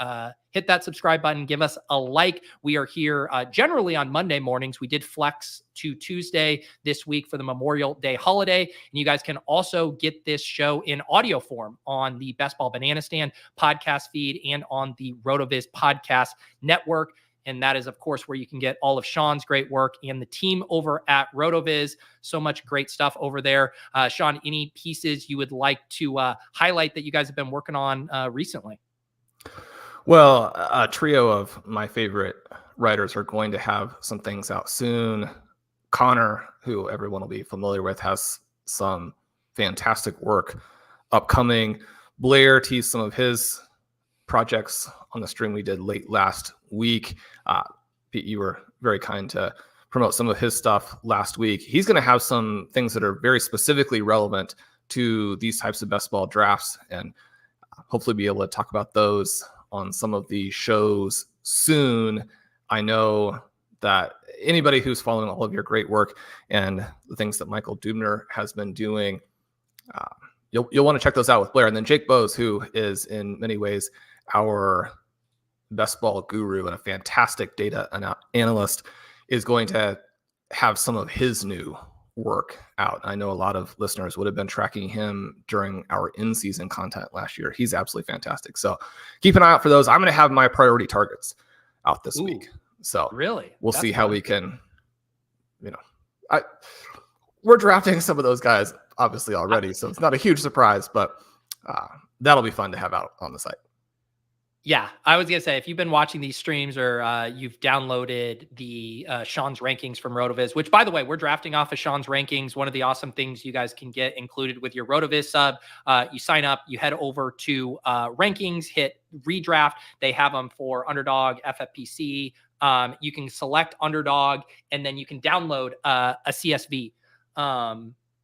hit that subscribe button, give us a like. We are here generally on Monday mornings. We did flex to Tuesday this week for the Memorial Day holiday. And you guys can also get this show in audio form on the Best Ball Banana Stand podcast feed and on the RotoViz podcast network. And that is, of course, where you can get all of Shawn's great work and the team over at RotoViz. So much great stuff over there. Shawn, any pieces you would like to highlight that you guys have been working on recently? Well, a trio of my favorite writers are going to have some things out soon. Connor, who everyone will be familiar with, has some fantastic work upcoming. Blair teased some of his projects on the stream we did late last week. Pete, you were very kind to promote some of his stuff last week. He's going to have some things that are very specifically relevant to these types of best ball drafts, and hopefully be able to talk about those on some of the shows soon. I know that anybody who's following all of your great work and the things that Michael Dubner has been doing, you'll want to check those out with Blair. And then Jake Bowes, who is in many ways our best ball guru and a fantastic data analyst, is going to have some of his new work out. I know a lot of listeners would have been tracking him during our in-season content last year. He's absolutely fantastic. So keep an eye out for those. I'm going to have my priority targets out this week. So really, we'll see how we can, we're drafting some of those guys obviously already, so it's not a huge surprise, but that'll be fun to have out on the site. Yeah, I was going to say, if you've been watching these streams or you've downloaded the Shawn's rankings from RotoViz, which, by the way, we're drafting off of Shawn's rankings. One of the awesome things you guys can get included with your RotoViz sub, you sign up, you head over to rankings, hit redraft. They have them for Underdog, FFPC. You can select Underdog, and then you can download a CSV.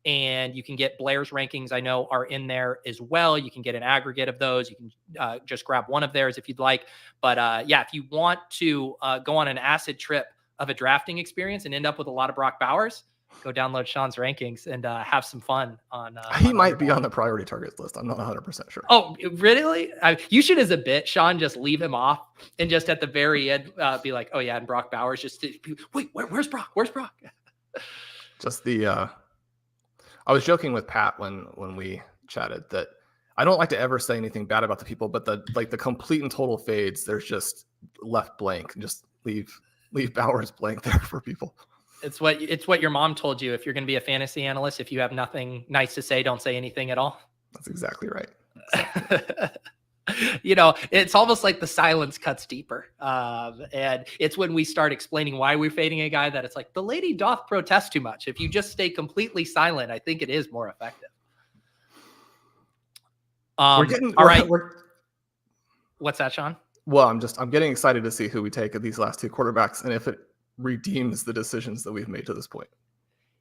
And you can get Blair's rankings, I know, are in there as well. You can get an aggregate of those. You can just grab one of theirs if you'd like. But yeah, if you want to go on an acid trip of a drafting experience and end up with a lot of Brock Bowers, go download Shawn's rankings and have some fun on. He might be on the priority targets list. I'm not 100% sure. Oh, really? You should, as a bit, Shawn, just leave him off and just at the very end be like, oh yeah, and Brock Bowers just wait, where's Brock? Where's Brock? Just the. I was joking with Pat when we chatted that I don't like to ever say anything bad about the people, but the complete and total fades, there's just left blank. Just leave Bowers blank there for people. It's what your mom told you. If you're going to be a fantasy analyst, if you have nothing nice to say, don't say anything at all. That's exactly right. It's almost like the silence cuts deeper. And it's when we start explaining why we're fading a guy that it's like, the lady doth protest too much. If you just stay completely silent, I think it is more effective. All right. What's that, Shawn? Well, I'm getting excited to see who we take of these last two quarterbacks and if it redeems the decisions that we've made to this point.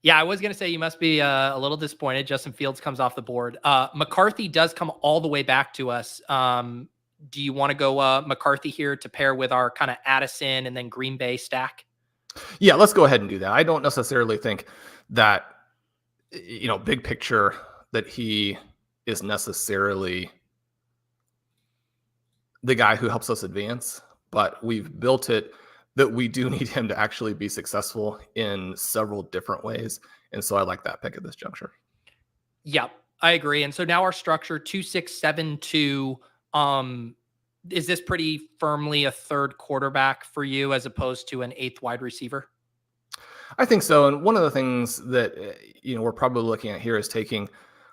Yeah, I was going to say you must be a little disappointed. Justin Fields comes off the board. McCarthy does come all the way back to us. Do you want to go McCarthy here to pair with our kind of Addison and then Green Bay stack? Yeah, let's go ahead and do that. I don't necessarily think that, big picture, that he is necessarily the guy who helps us advance, but we've built it that we do need him to actually be successful in several different ways. And so I like that pick at this juncture. Yep, I agree. And so now our structure 2-6-7-2, is this pretty firmly a third quarterback for you as opposed to an eighth wide receiver? I think so. And one of the things that, we're probably looking at here is taking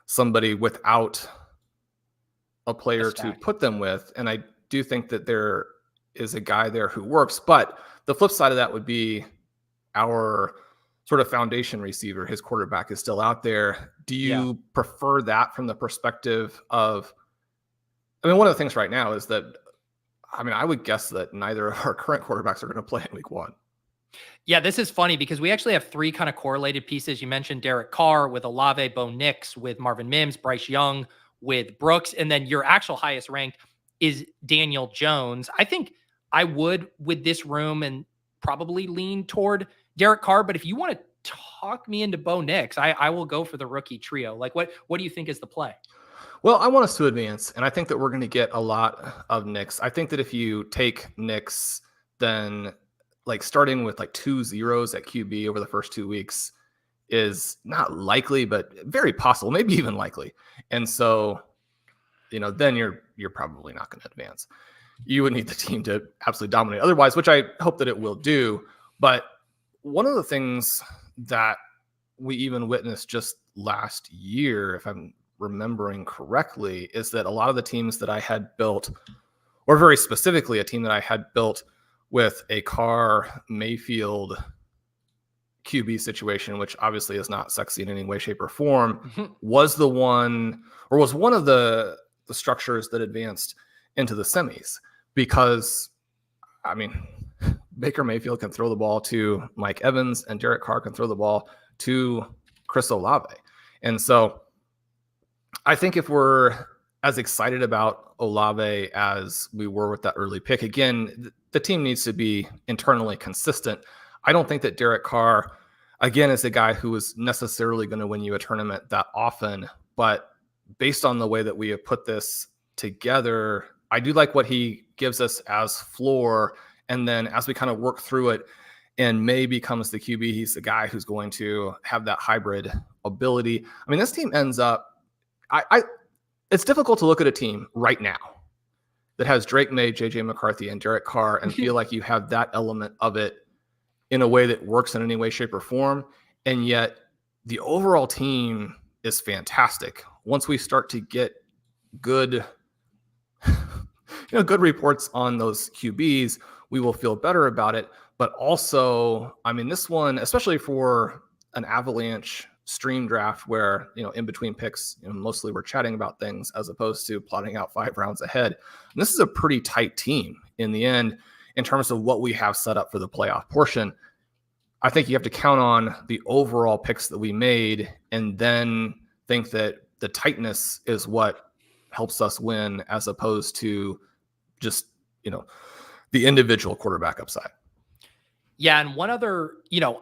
somebody without a player to put them with. And I do think that there is a guy there who works, but the flip side of that would be our sort of foundation receiver. His quarterback is still out there. Do you prefer that from the perspective of, I mean, one of the things right now is that, I mean, I would guess that neither of our current quarterbacks are going to play in week 1. Yeah, this is funny because we actually have 3 kind of correlated pieces. You mentioned Derek Carr with Olave, Bo Nix with Marvin Mims, Bryce Young with Brooks, and then your actual highest ranked is Daniel Jones. I think I would, with this room, and probably lean toward Derek Carr, but if you want to talk me into Bo Nix, I will go for the rookie trio. Like, what do you think is the play? Well, I want us to advance, and I think that we're going to get a lot of Nix. I think that if you take Nix, then like starting with like 2 zeros at QB over the first 2 weeks is not likely, but very possible, maybe even likely. And so, then you're probably not going to advance. You would need the team to absolutely dominate otherwise, which I hope that it will do. But one of the things that we even witnessed just last year, if I'm remembering correctly, is that a lot of the teams that I had built, or very specifically a team that I had built with a Carr Mayfield QB situation, which obviously is not sexy in any way, shape, or form, was one of the structures that advanced into the semis. Because, I mean, Baker Mayfield can throw the ball to Mike Evans, and Derek Carr can throw the ball to Chris Olave. And so I think if we're as excited about Olave as we were with that early pick, again, the team needs to be internally consistent. I don't think that Derek Carr, again, is a guy who is necessarily going to win you a tournament that often, but based on the way that we have put this together, I do like what he gives us as floor. And then as we kind of work through it and May becomes the QB, he's the guy who's going to have that hybrid ability. I mean, this team ends up, it's difficult to look at a team right now that has Drake May, JJ McCarthy, and Derek Carr and feel like you have that element of it in a way that works in any way, shape, or form. And yet the overall team is fantastic. Once we start to get good reports on those QBs, we will feel better about it. But also, I mean, this one, especially for an avalanche stream draft where, in between picks, mostly we're chatting about things as opposed to plotting out 5 rounds ahead. And this is a pretty tight team in the end in terms of what we have set up for the playoff portion. I think you have to count on the overall picks that we made and then think that the tightness is what helps us win as opposed to just, the individual quarterback upside. Yeah, and one other,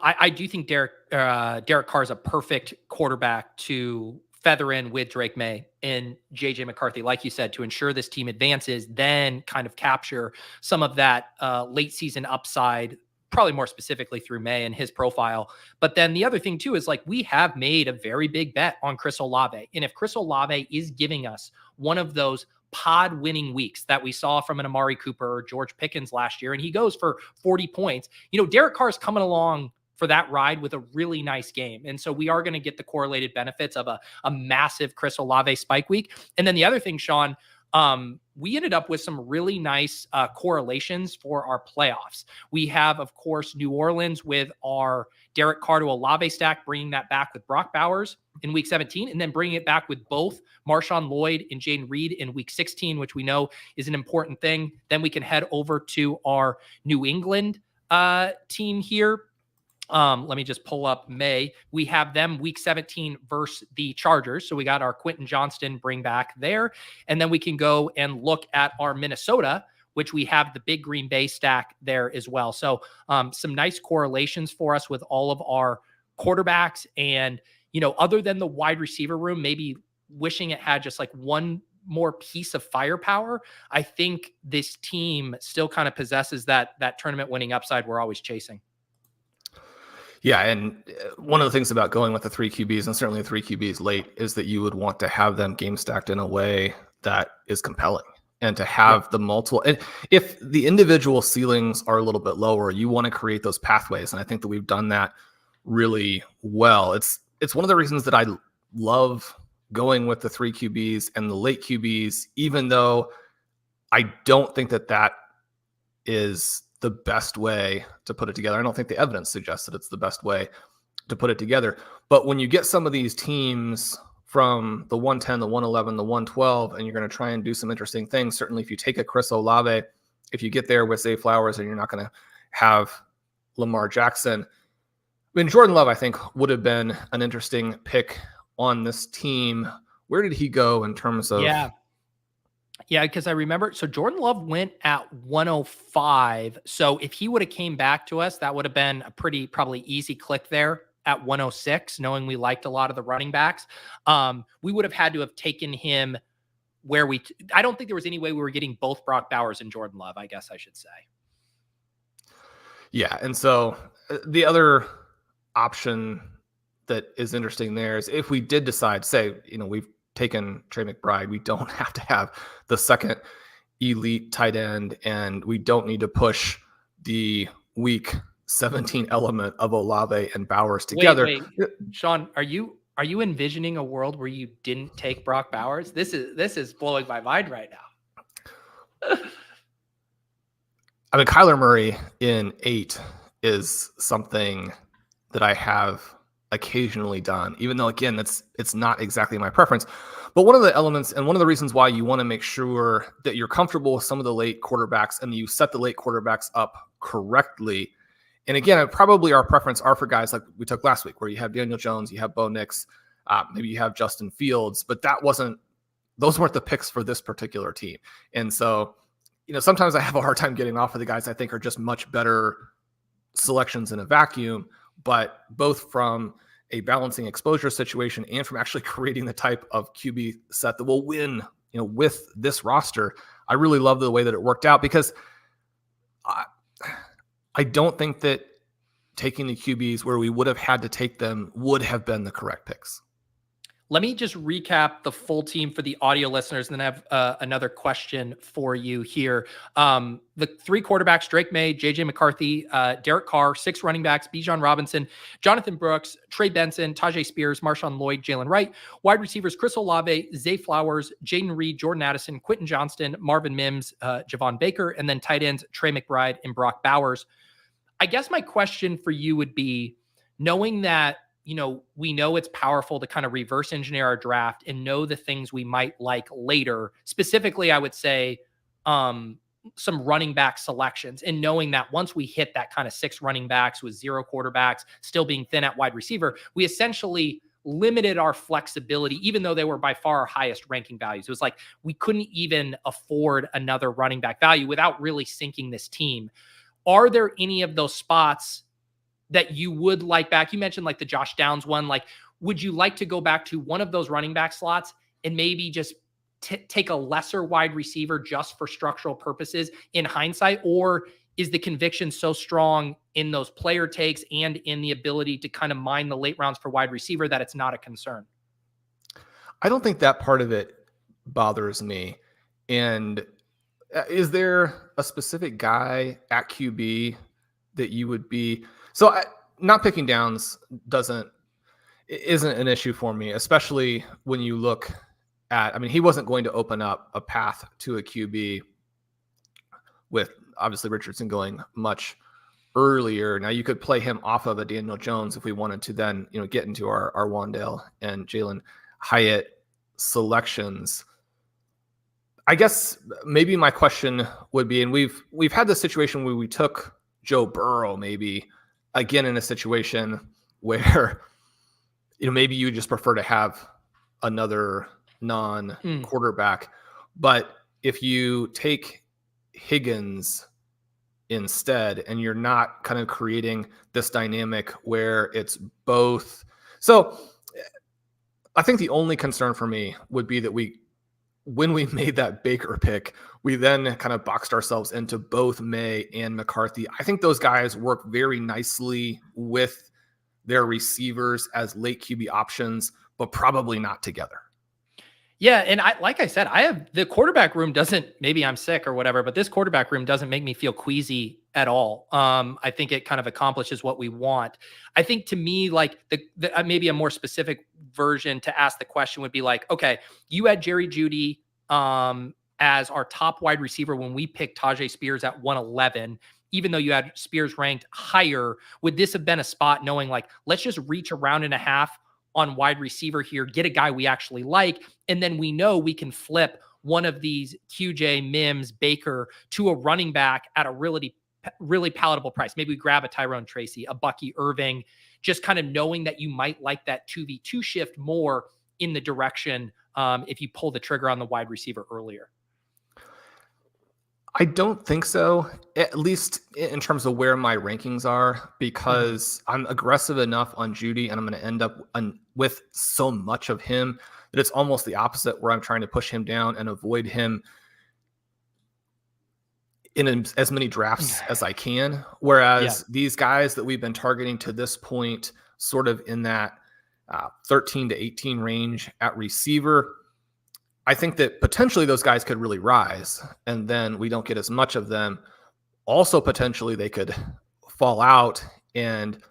I do think Derek Carr is a perfect quarterback to feather in with Drake May and JJ McCarthy, like you said, to ensure this team advances, then kind of capture some of that late season upside, probably more specifically through May and his profile. But then the other thing too is like we have made a very big bet on Chris Olave. And if Chris Olave is giving us one of those pod winning weeks that we saw from an Amari Cooper or George Pickens last year, and he goes for 40 points, Derek Carr is coming along for that ride with a really nice game. And so we are going to get the correlated benefits of a massive Chris Olave spike week. And then the other thing, Shawn, we ended up with some really nice correlations for our playoffs. We have, of course, New Orleans with our Derek Carr to Olave stack, bringing that back with Brock Bowers in week 17, and then bringing it back with both Marshawn Lloyd and Jaden Reed in week 16, which we know is an important thing. Then we can head over to our New England team here. Let me just pull up May. We have them week 17 versus the Chargers. So we got our Quentin Johnston bring back there. And then we can go and look at our Minnesota, which we have the big Green Bay stack there as well. So some nice correlations for us with all of our quarterbacks. And, other than the wide receiver room, maybe wishing it had just like one more piece of firepower, I think this team still kind of possesses that tournament winning upside we're always chasing. Yeah, and one of the things about going with the 3 QBs, and certainly the 3 QBs late, is that you would want to have them game stacked in a way that is compelling and to have the multiple. And if the individual ceilings are a little bit lower, you want to create those pathways. And I think that we've done that really well. It's one of the reasons that I love going with the 3 QBs and the late QBs, even though I don't think that is the best way to put it together. I don't think the evidence suggests that it's the best way to put it together. But when you get some of these teams from the 110, the 111, the 112, and you're going to try and do some interesting things, certainly if you take a Chris Olave, if you get there with Zay Flowers and you're not going to have Lamar Jackson, I mean, Jordan Love, I think, would have been an interesting pick on this team. Where did he go in terms of... Yeah, because I remember, so Jordan Love went at 105. So if he would have came back to us, that would have been a pretty probably easy click there at 106, knowing we liked a lot of the running backs. We would have had to have taken him where I don't think there was any way we were getting both Brock Bowers and Jordan Love, I guess I should say. Yeah, and so the other option that is interesting there is if we did decide, say, we've taken Trey McBride, we don't have to have the second elite tight end, and we don't need to push the week 17 element of Olave and Bowers together. Wait. Shawn, are you envisioning a world where you didn't take Brock Bowers? This is blowing my mind right now. I mean, Kyler Murray in 8 is something that I have occasionally done, even though, again, it's not exactly my preference. But one of the elements and one of the reasons why you want to make sure that you're comfortable with some of the late quarterbacks and you set the late quarterbacks up correctly. And again, probably our preference are for guys like we took last week, where you have Daniel Jones, you have Bo Nix, maybe you have Justin Fields, but those weren't the picks for this particular team. And so, sometimes I have a hard time getting off of the guys I think are just much better selections in a vacuum, but both from a balancing exposure situation and from actually creating the type of QB set that will win, with this roster, I really love the way that it worked out, because I don't think that taking the QBs where we would have had to take them would have been the correct picks. Let me just recap the full team for the audio listeners, and then I have another question for you here. The 3 quarterbacks, Drake May, JJ McCarthy, Derek Carr, 6 running backs, Bijan Robinson, Jonathan Brooks, Trey Benson, Tyjae Spears, Marshawn Lloyd, Jalen Wright. Wide receivers, Chris Olave, Zay Flowers, Jaden Reed, Jordan Addison, Quentin Johnston, Marvin Mims, Javon Baker, and then tight ends, Trey McBride and Brock Bowers. I guess my question for you would be, knowing that, we know it's powerful to kind of reverse engineer our draft and know the things we might like later. Specifically, I would say some running back selections, and knowing that once we hit that kind of 6 running backs with 0 quarterbacks, still being thin at wide receiver, we essentially limited our flexibility, even though they were by far our highest ranking values. It was like we couldn't even afford another running back value without really sinking this team. Are there any of those spots that you would like back? You mentioned like the Josh Downs one. Like, would you like to go back to one of those running back slots and maybe just take a lesser wide receiver just for structural purposes in hindsight? Or is the conviction so strong in those player takes and in the ability to kind of mine the late rounds for wide receiver that it's not a concern? I don't think that part of it bothers me. And is there a specific guy at QB that you would be... So not picking Downs isn't an issue for me, especially when you look at, he wasn't going to open up a path to a QB with obviously Richardson going much earlier. Now you could play him off of a Daniel Jones if we wanted to then, get into our Wandale and Jalin Hyatt selections. I guess maybe my question would be, and we've had this situation where we took Joe Burrow maybe, again, in a situation where, maybe you just prefer to have another non-quarterback. But if you take Higgins instead, and you're not kind of creating this dynamic where it's both. So I think the only concern for me would be that when we made that Baker pick, we then kind of boxed ourselves into both May and McCarthy. I think those guys work very nicely with their receivers as late QB options, but probably not together. Yeah, and like I said, I have the quarterback room doesn't, maybe I'm sick or whatever, but this quarterback room doesn't make me feel queasy at all. I think it kind of accomplishes what we want. I think to me, like the maybe a more specific version to ask the question would be like, okay, you had Jerry Jeudy as our top wide receiver when we picked Tyjae Spears at 111. Even though you had Spears ranked higher, would this have been a spot knowing like, let's just reach a round and a half on wide receiver here, get a guy we actually like, and then we know we can flip one of these QJ, Mims, Baker to a running back at a really, really palatable price. Maybe we grab a Tyrone Tracy, a Bucky Irving, just kind of knowing that you might like that 2v2 shift more in the direction if you pull the trigger on the wide receiver earlier. I don't think so, at least in terms of where my rankings are, because I'm aggressive enough on Jeudy and I'm going to end up with so much of him that it's almost the opposite, where I'm trying to push him down and avoid him in as many drafts as I can. Whereas these guys that we've been targeting to this point, sort of in that 13 to 18 range at receiver, I think that potentially those guys could really rise, and then we don't get as much of them. Also, potentially they could fall out and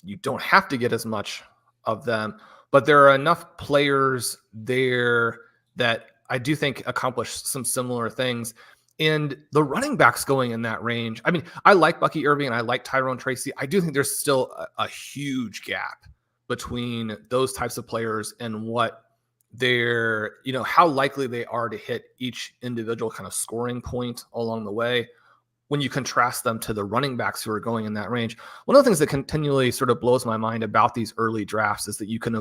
you don't have to get as much of them, but there are enough players there that I do think accomplish some similar things. And the running backs going in that range, I mean, I like Bucky Irving and I like Tyrone Tracy. I do think there's still a huge gap between those types of players and what they're, how likely they are to hit each individual kind of scoring point along the way when you contrast them to the running backs who are going in that range. One of the things that continually sort of blows my mind about these early drafts is that you can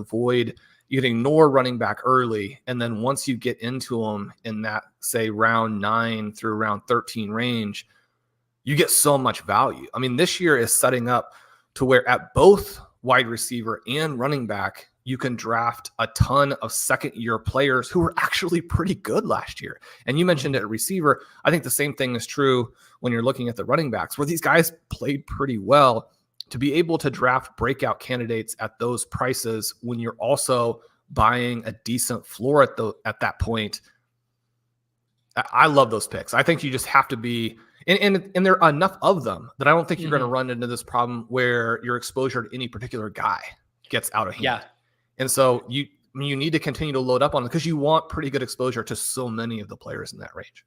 ignore running back early, and then once you get into them in that, say, round 9 through round 13 range, you get so much value. I mean, this year is setting up to where at both wide receiver and running back, you can draft a ton of second-year players who were actually pretty good last year. And you mentioned it at receiver. I think the same thing is true when you're looking at the running backs, where these guys played pretty well. To be able to draft breakout candidates at those prices when you're also buying a decent floor at that point, I love those picks. I think you just have to be, and there are enough of them that I don't think you're going to run into this problem where your exposure to any particular guy gets out of hand. Yeah. And so you need to continue to load up on it because you want pretty good exposure to so many of the players in that range.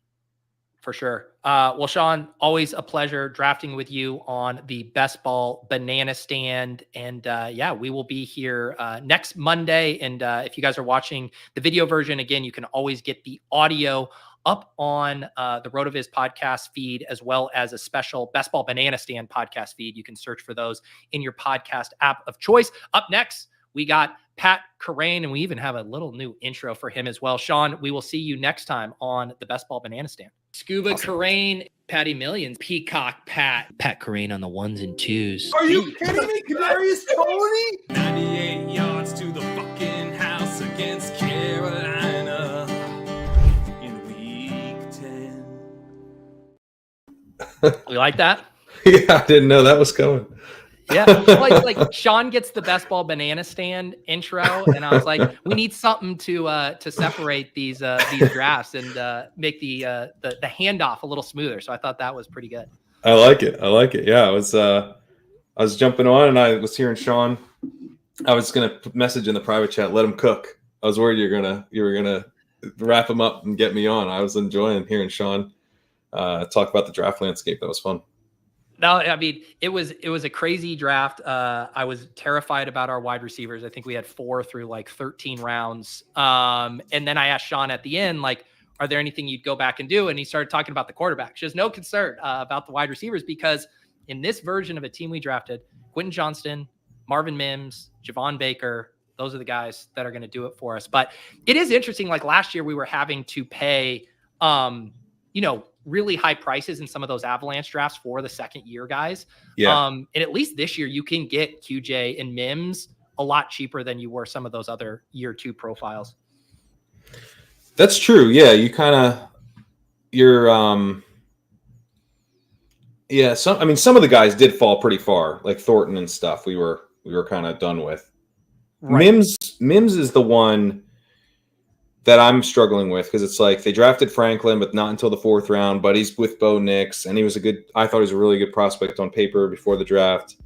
For sure. Well, Shawn, always a pleasure drafting with you on the Best Ball Banana Stand. And we will be here next Monday. And if you guys are watching the video version, again, you can always get the audio up on the RotoViz podcast feed, as well as a special Best Ball Banana Stand podcast feed. You can search for those in your podcast app of choice. Up next, we got Pat Kerrane, and we even have a little new intro for him as well. Shawn, we will see you next time on the Best Ball Banana Stand. Scuba Kerrane, Patty Millions, Peacock Pat Kerrane on the 1s and 2s. Are you kidding me? Darius Tony? 98 yards to the fucking house against Carolina in week 10. You like that? Yeah, I didn't know that was coming. Yeah, like Shawn gets the Best Ball Banana Stand intro, and I was like, we need something to separate these drafts and make the handoff a little smoother. So I thought that was pretty good. I like it. Yeah, I was jumping on, and I was hearing Shawn. I was gonna message in the private chat, let him cook. I was worried you were gonna wrap him up and get me on. I was enjoying hearing Shawn talk about the draft landscape. That was fun. No, I mean, it was a crazy draft. I was terrified about our wide receivers. I think we had 4 through like 13 rounds. And then I asked Shawn at the end, like, are there anything you'd go back and do? And he started talking about the quarterbacks. There's no concern about the wide receivers, because in this version of a team we drafted, Quentin Johnston, Marvin Mims, Javon Baker, those are the guys that are going to do it for us. But it is interesting. Like last year, we were having to pay, really high prices in some of those avalanche drafts for the second year guys. Yeah. And at least this year you can get QJ and Mims a lot cheaper than you were some of those other year 2 profiles. That's true. Yeah. Some of the guys did fall pretty far, like Thornton and stuff. We were kind of done with. Right. Mims is the one that I'm struggling with, because it's like they drafted Franklin, but not until the 4th round. But he's with Bo Nix, and I thought he was a really good prospect on paper before the draft.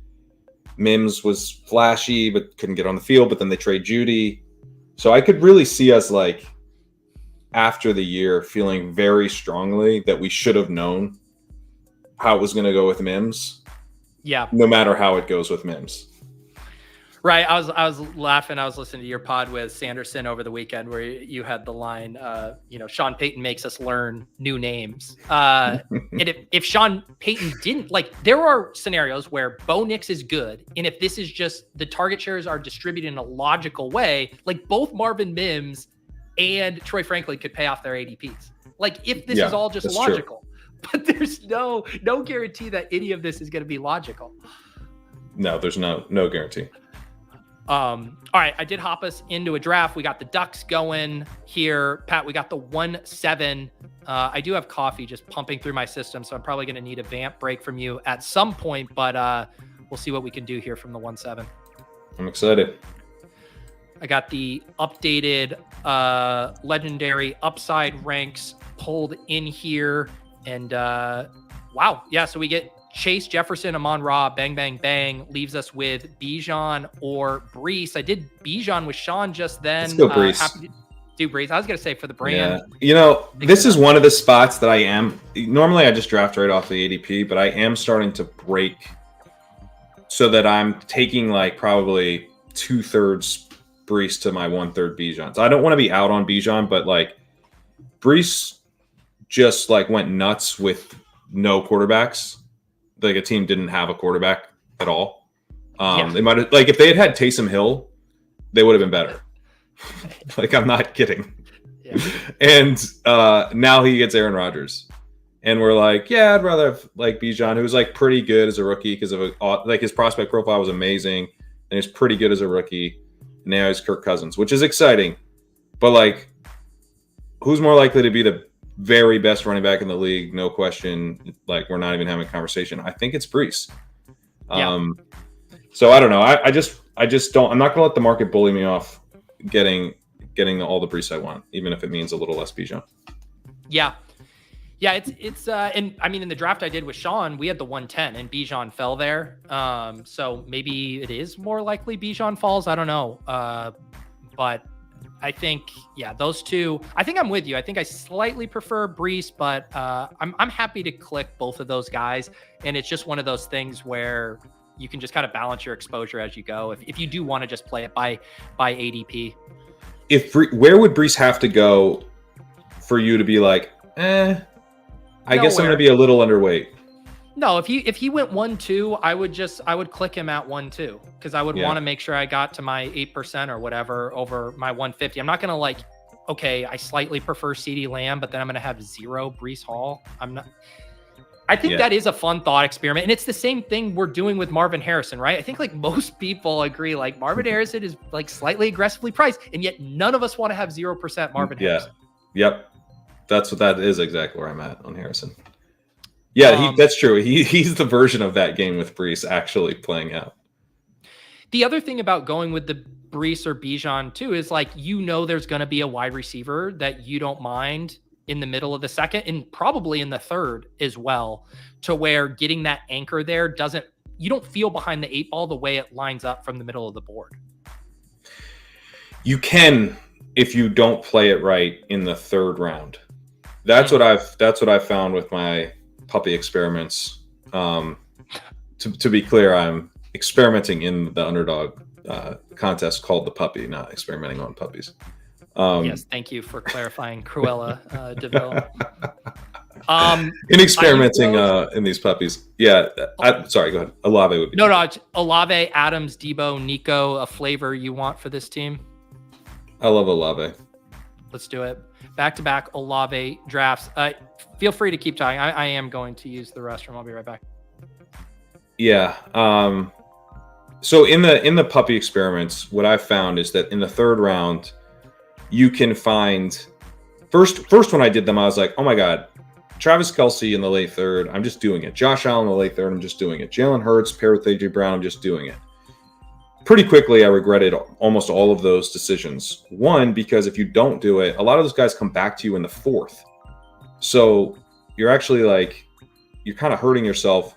Mims was flashy, but couldn't get on the field. But then they trade Judy, so I could really see us like after the year feeling very strongly that we should have known how it was going to go with Mims. Yeah. No matter how it goes with Mims. Right. I was laughing. I was listening to your pod with Sanderson over the weekend where you had the line, Sean Payton makes us learn new names. And if Sean Payton didn't, like, there are scenarios where Bo Nix is good. And if this is just the target shares are distributed in a logical way, like both Marvin Mims and Troy Franklin could pay off their ADPs. Like if this is all just logical, but there's no guarantee that any of this is going to be logical. No, there's no guarantee. All right, I did hop us into a draft. We got the Ducks going here. Pat, we got the 1-7. I do have coffee just pumping through my system, so I'm probably going to need a vamp break from you at some point, but we'll see what we can do here from the 1-7. I'm excited. I got the updated legendary upside ranks pulled in here. And wow, yeah, so we get Chase, Jefferson, Amon-Ra, bang, bang, bang, leaves us with Bijan or Breece. I did Bijan with Shawn just then. Let's go Breece. Happy to do Breece. I was going to say for the brand. Yeah. This is one of the spots that I am. Normally, I just draft right off the ADP, but I am starting to break so that I'm taking like probably 2/3 Breece to my 1/3 Bijan. So I don't want to be out on Bijan, but like Breece just like went nuts with no quarterbacks. Like a team didn't have a quarterback at all. They might have, like, if they had Taysom Hill, they would have been better. Like, I'm not kidding. Yeah. And now he gets Aaron Rodgers, and we're like, yeah, I'd rather have like Bijan, who's like pretty good as a rookie because of like his prospect profile was amazing, and he's pretty good as a rookie. Now he's Kirk Cousins, which is exciting, but like, who's more likely to be the very best running back in the league? No question. Like, we're not even having a conversation. I think it's Breece. So I don't know. I just don't. I'm not going to let the market bully me off getting all the Breece I want, even if it means a little less Bijan. Yeah. It's and I mean, in the draft I did with Shawn, we had the 110 and Bijan fell there. So maybe it is more likely Bijan falls. I don't know. But I think, those two, I think I'm with you. I think I slightly prefer Breece, but I'm happy to click both of those guys. And it's just one of those things where you can just kind of balance your exposure as you go. If you do want to just play it by ADP. Where would Breece have to go for you to be like, I guess I'm going to be a little underweight? No, if he went 1-2, I would click him at 1-2 because I would want to make sure I got to my 8% or whatever over my 150. I'm not going to like, okay, I slightly prefer CeeDee Lamb, but then I'm going to have 0 Breece Hall. I think that is a fun thought experiment. And it's the same thing we're doing with Marvin Harrison, right? I think like most people agree, like Marvin Harrison is like slightly aggressively priced, and yet none of us want to have 0% Marvin Harrison. Yep. That is exactly where I'm at on Harrison. Yeah, that's true. He's the version of that game with Breece actually playing out. The other thing about going with the Breece or Bijan too is like, there's going to be a wide receiver that you don't mind in the middle of the second and probably in the third as well, to where getting that anchor there you don't feel behind the 8 ball the way it lines up from the middle of the board. You can, if you don't play it right in the third round. That's what I've found with my puppy experiments. To be clear, I'm experimenting in the Underdog contest called the Puppy, not experimenting on puppies. Yes, thank you for clarifying, Cruella DeVille. In experimenting in these puppies. Yeah, sorry, go ahead. Olave would be. No, it's Olave, Adams, Debo, Nico, a flavor you want for this team? I love Olave. Let's do it. Back-to-back Olave drafts. Feel free to keep talking. I am going to use the restroom. I'll be right back. Yeah. So in the puppy experiments, what I've found is that in the third round, you can find first when I did them, I was like, oh my God, Travis Kelce in the late third, I'm just doing it. Josh Allen in the late third, I'm just doing it. Jalen Hurts paired with AJ Brown, I'm just doing it. pretty quickly, I regretted almost all of those decisions. One, because if you don't do it, a lot of those guys come back to you in the 4th. So you're actually you're kind of hurting yourself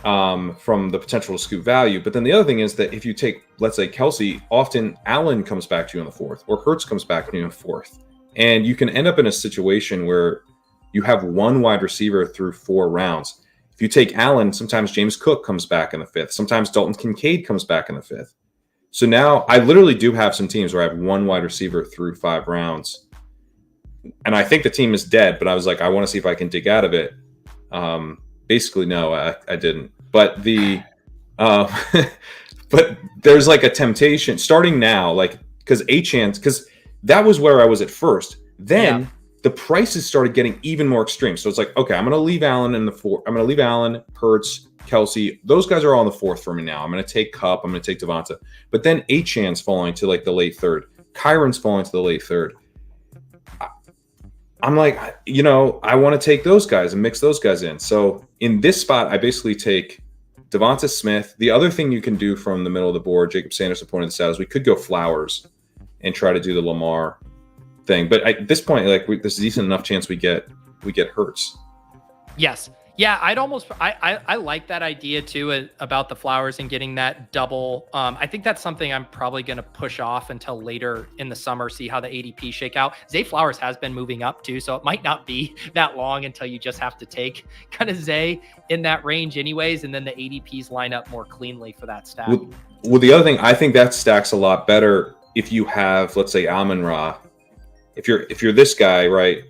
from the potential to scoop value. But then the other thing is that if you take, let's say, Kelce, often Allen comes back to you in the 4th, or Hurts comes back to you in the 4th. And you can end up in a situation where you have one wide receiver through 4 rounds. If you take Allen, sometimes James Cook comes back in the 5th. Sometimes Dalton Kincaid comes back in the 5th. So now I literally do have some teams where I have one wide receiver through 5 rounds. And I think the team is dead, but I was like, I want to see if I can dig out of it. Basically, no, I didn't. But but there's a temptation starting now, because that was where I was at first. Then the prices started getting even more extreme. So it's okay, I'm going to leave Allen in the 4th. I'm going to leave Allen, Hurts, Kelce. Those guys are all in the 4th for me now. I'm going to take Kupp. I'm going to take Devonta. But then Achan's falling to the late 3rd. Kyron's falling to the late 3rd. I'm I want to take those guys and mix those guys in. So in this spot, I basically take Devonta Smith. The other thing you can do from the middle of the board, Jacob Sanderson pointed this out, is we could go Flowers and try to do the Lamar thing. But at this point, there's a decent enough chance we get Hurts. Yes. Yeah, I like that idea too about the Flowers and getting that double. I think that's something I'm probably going to push off until later in the summer, see how the ADP shake out. Zay Flowers has been moving up too, so it might not be that long until you just have to take kind of Zay in that range anyways, and then the ADPs line up more cleanly for that stack. Well, the other thing, I think that stacks a lot better if you have, let's say, Amon-Ra. If you're this guy, right?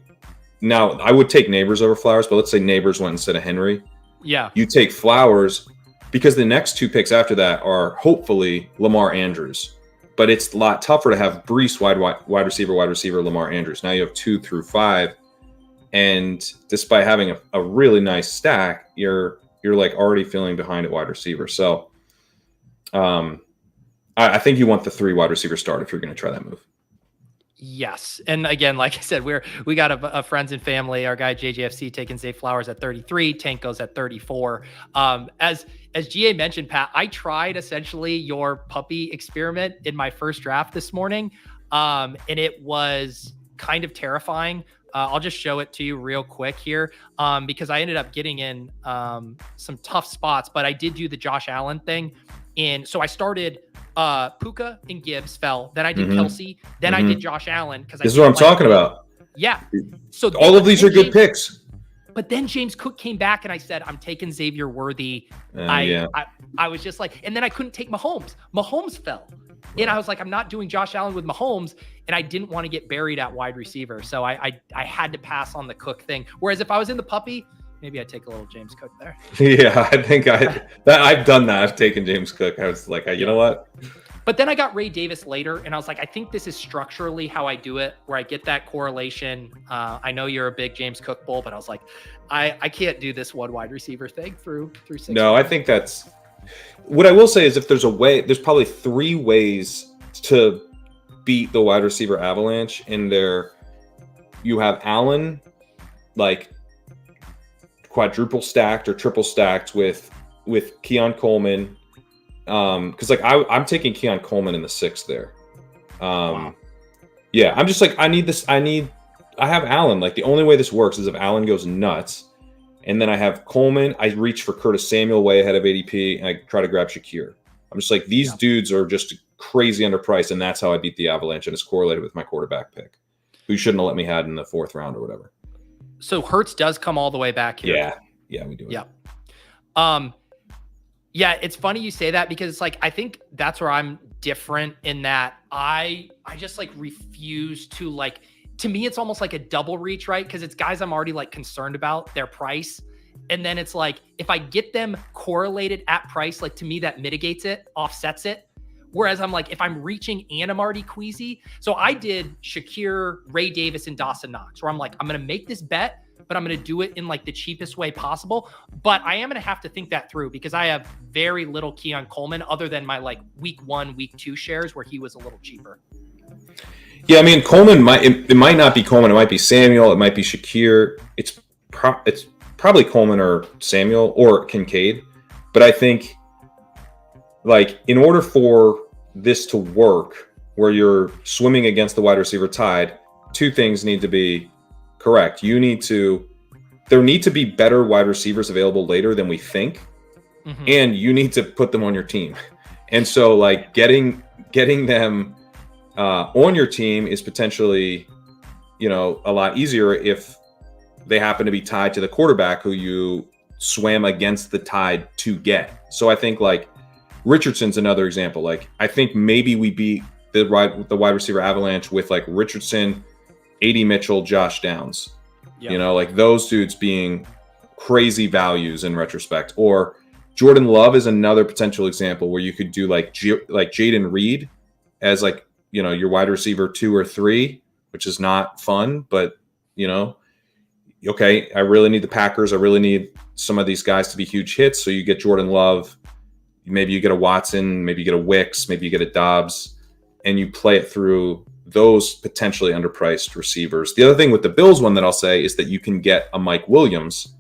Now, I would take Neighbors over Flowers, but let's say Neighbors went instead of Henry. Yeah. You take Flowers because the next 2 picks after that are hopefully Lamar Andrews. But it's a lot tougher to have Breece wide receiver, Lamar Andrews. Now you have 2 through 5. And despite having a really nice stack, you're already feeling behind at wide receiver. So I think you want the 3 wide receiver start if you're going to try that move. Yes. And again, like I said, we got a friends and family, our guy JJFC taking Zay Flowers at 33, Tank goes at 34. As GA mentioned, Pat, I tried essentially your puppy experiment in my first draft this morning. And it was kind of terrifying. I'll just show it to you real quick here because I ended up getting in some tough spots, but I did do the Josh Allen thing. So I started Puka and Gibbs fell. Then I did Kelce. Then I did Josh Allen. This is what I'm talking about. Yeah. So all of these are good picks. But then James Cook came back and I said, I'm taking Xavier Worthy. I was just and then I couldn't take Mahomes. Mahomes fell. And I was like, I'm not doing Josh Allen with Mahomes. And I didn't want to get buried at wide receiver. So I had to pass on the Cook thing. Whereas if I was in the puppy, maybe I'd take a little James Cook there. Yeah, I think I've done that. I've taken James Cook. I was like, you know what? But then I got Ray Davis later, and I was like, I think this is structurally how I do it, where I get that correlation. I know you're a big James Cook bull, but I was like, I can't do this one wide receiver thing through 6. No, I think that's what I will say is if there's a way, there's probably 3 ways to beat the wide receiver avalanche. In there, you have Allen, quadruple stacked or triple stacked with Keon Coleman. Because I'm taking Keon Coleman in the 6th there. Wow. Yeah, I'm just I have Allen. The only way this works is if Allen goes nuts, and then I have Coleman. I reach for Curtis Samuel way ahead of ADP, and I try to grab Shakir. I'm just these dudes are just crazy underpriced, and that's how I beat the avalanche, and it's correlated with my quarterback pick, who you shouldn't have let me had in the 4th round or whatever. So Hurts does come all the way back here. Yeah, we do. Yeah. Yeah, it's funny you say that because it's I think that's where I'm different in that I just refuse to to me, it's almost like a double reach, right? Because it's guys I'm already concerned about their price. And then it's if I get them correlated at price, to me, that mitigates it, offsets it. Whereas I'm if I'm reaching and I'm already queasy. So I did Shakir, Ray Davis, and Dawson Knox, where I'm I'm going to make this bet, but I'm going to do it in the cheapest way possible. But I am going to have to think that through because I have very little Keon Coleman other than my week 1, week 2 shares where he was a little cheaper. Yeah, I mean, Coleman it might not be Coleman. It might be Samuel. It might be Shakir. It's probably Coleman or Samuel or Kincaid. But I think like in order for this to work, where you're swimming against the wide receiver tide, two things need to be correct. There need to be better wide receivers available later than we think, and you need to put them on your team. And so like getting them on your team is potentially, a lot easier if they happen to be tied to the quarterback who you swam against the tide to get. So I think like Richardson's another example. Like I think maybe we beat the wide receiver avalanche with like Richardson, AD Mitchell, Josh Downs. Yep. Like those dudes being crazy values in retrospect. Or Jordan Love is another potential example where you could do like Jaden Reed as like, your wide receiver 2 or 3, which is not fun, but okay, I really need the Packers. I really need some of these guys to be huge hits. So you get Jordan Love, maybe you get a Watson, maybe you get a Wicks, maybe you get a Dobbs, and you play it through those potentially underpriced receivers. The other thing with the Bills one that I'll say is that you can get a Mike Williams.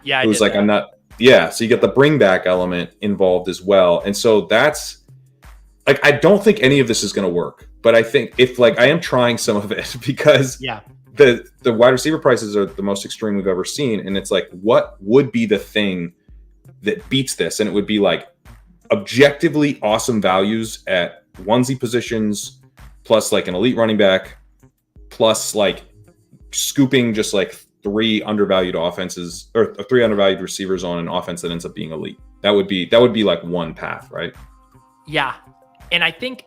Yeah, who's like, that. So you get the bring back element involved as well. And so that's like, I don't think any of this is going to work, but I think if like, I am trying some of it because the wide receiver prices are the most extreme we've ever seen. And it's like, what would be the thing that beats this? And it would be like objectively awesome values at onesie positions, plus like an elite running back, plus like scooping just like 3 undervalued offenses or 3 undervalued receivers on an offense that ends up being elite. That would be like one path, right? Yeah. And I think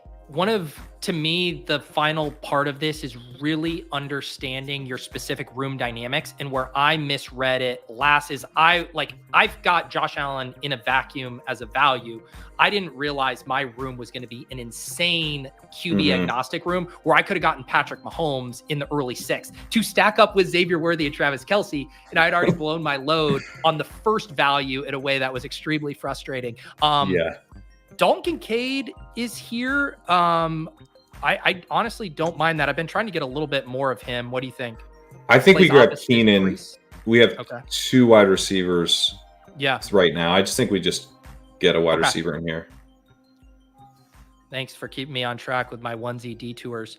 to me, the final part of this is really understanding your specific room dynamics. And where I misread it last is I've got Josh Allen in a vacuum as a value. I didn't realize my room was going to be an insane QB agnostic room where I could have gotten Patrick Mahomes in the early 6th to stack up with Xavier Worthy and Travis Kelce. And I had already blown my load on the first value in a way that was extremely frustrating. Dalton Kincaid is here. I honestly don't mind that. I've been trying to get a little bit more of him. What do you think? I think we grab Keenan. We have 2 wide receivers right now. I just think we just get a wide receiver in here. Thanks for keeping me on track with my onesie detours.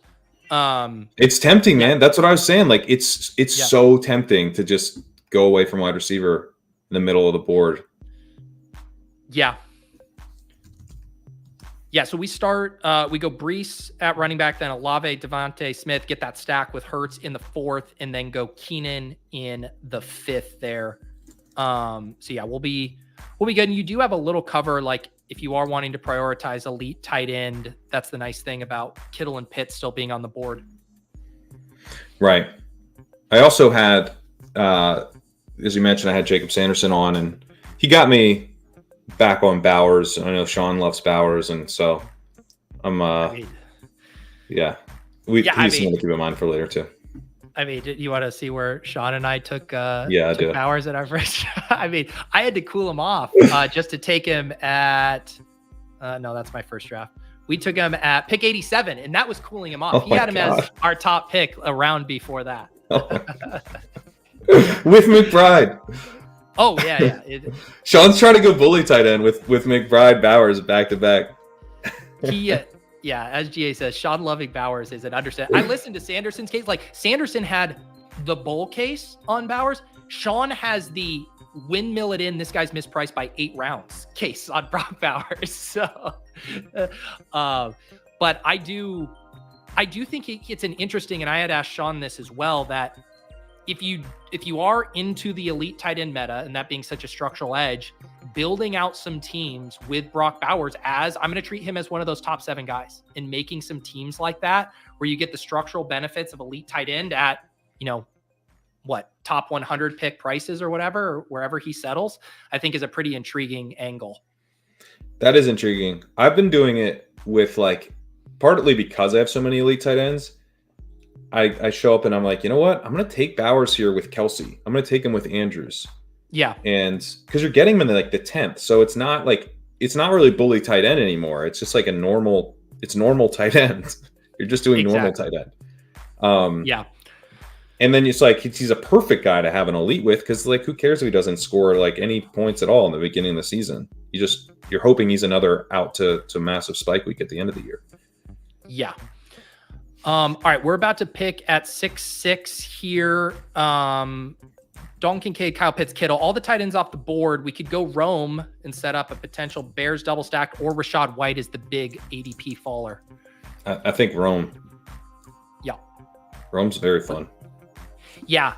It's tempting, man. That's what I was saying. Like it's so tempting to just go away from wide receiver in the middle of the board. Yeah. Yeah, so we start, we go Brees at running back, then Olave, Devontae Smith, get that stack with Hurts in the 4th, and then go Keenan in the 5th there. So yeah, we'll be good. And you do have a little cover, like if you are wanting to prioritize elite tight end, that's the nice thing about Kittle and Pitt still being on the board. Right. I also had, as you mentioned, I had Jacob Sanderson on, and he got me back on Bowers. I know Sean loves Bowers, and so I'm he's someone to keep in mind for later too. I mean, you want to see where Sean and I took took Bowers at our first? I mean, I had to cool him off just to take him at no, that's my first draft. We took him at pick 87, and that was cooling him off. He had him as our top pick a round before that. With McBride. Oh yeah. Sean's trying to go bully tight end with McBride Bowers back to back. As GA says, Sean loving Bowers is an understatement. I listened to Sanderson's case. Like Sanderson had the bull case on Bowers. Sean has the windmill it in. This guy's mispriced by 8 rounds case on Brock Bowers. So, but I do think it's an interesting, and I had asked Sean this as well, that if you are into the elite tight end meta, and that being such a structural edge, building out some teams with Brock Bowers, as I'm going to treat him as one of those top 7 guys, and making some teams like that where you get the structural benefits of elite tight end at, top 100 pick prices or whatever, or wherever he settles, I think is a pretty intriguing angle. That is intriguing. I've been doing it with partly because I have so many elite tight ends. I show up and I'm like, you know what? I'm going to take Bowers here with Kelce. I'm going to take him with Andrews. Yeah. And because you're getting him in the 10th. So it's not really bully tight end anymore. It's just like normal tight end. You're just doing normal tight end. And then it's like, he's a perfect guy to have an elite with, because who cares if he doesn't score any points at all in the beginning of the season? He you're hoping he's another out to massive spike week at the end of the year. Yeah. All right, we're about to pick at 6-6 here. Dalton Kincaid, Kyle Pitts, Kittle, all the tight ends off the board. We could go Rome and set up a potential Bears double stack, or Rachaad White is the big ADP faller. I think Rome. Yeah. Rome's very fun. Yeah.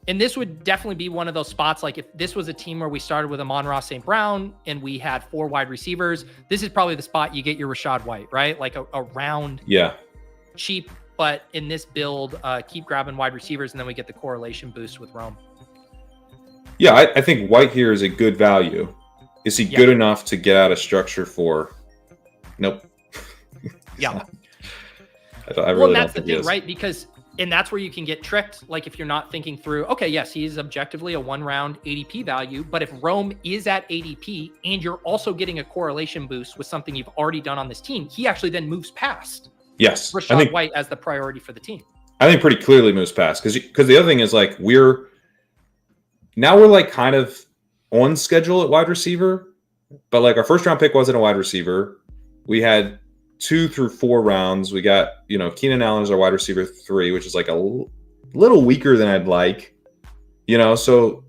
And this would definitely be one of those spots. Like if this was a team where we started with Amon-Ra St. Brown and we had 4 wide receivers, this is probably the spot you get your Rachaad White, right? Like a round, cheap, but in this build, keep grabbing wide receivers, and then we get the correlation boost with Rome. Yeah, I think White here is a good value. Is he good enough to get out of structure for? Nope. Yeah. I really that's don't the think thing, right? Because, and that's where you can get tricked. Like if you're not thinking through, okay, yes, he's objectively a 1-round ADP value, but if Rome is at ADP and you're also getting a correlation boost with something you've already done on this team, he actually then moves past Rachaad White as the priority for the team. I think pretty clearly moves past because the other thing is like we're like kind of on schedule at wide receiver, but like our first round pick wasn't a wide receiver. We had 2 through 4 rounds. We got, Keenan Allen is our wide receiver 3, which is like a little weaker than I'd like, so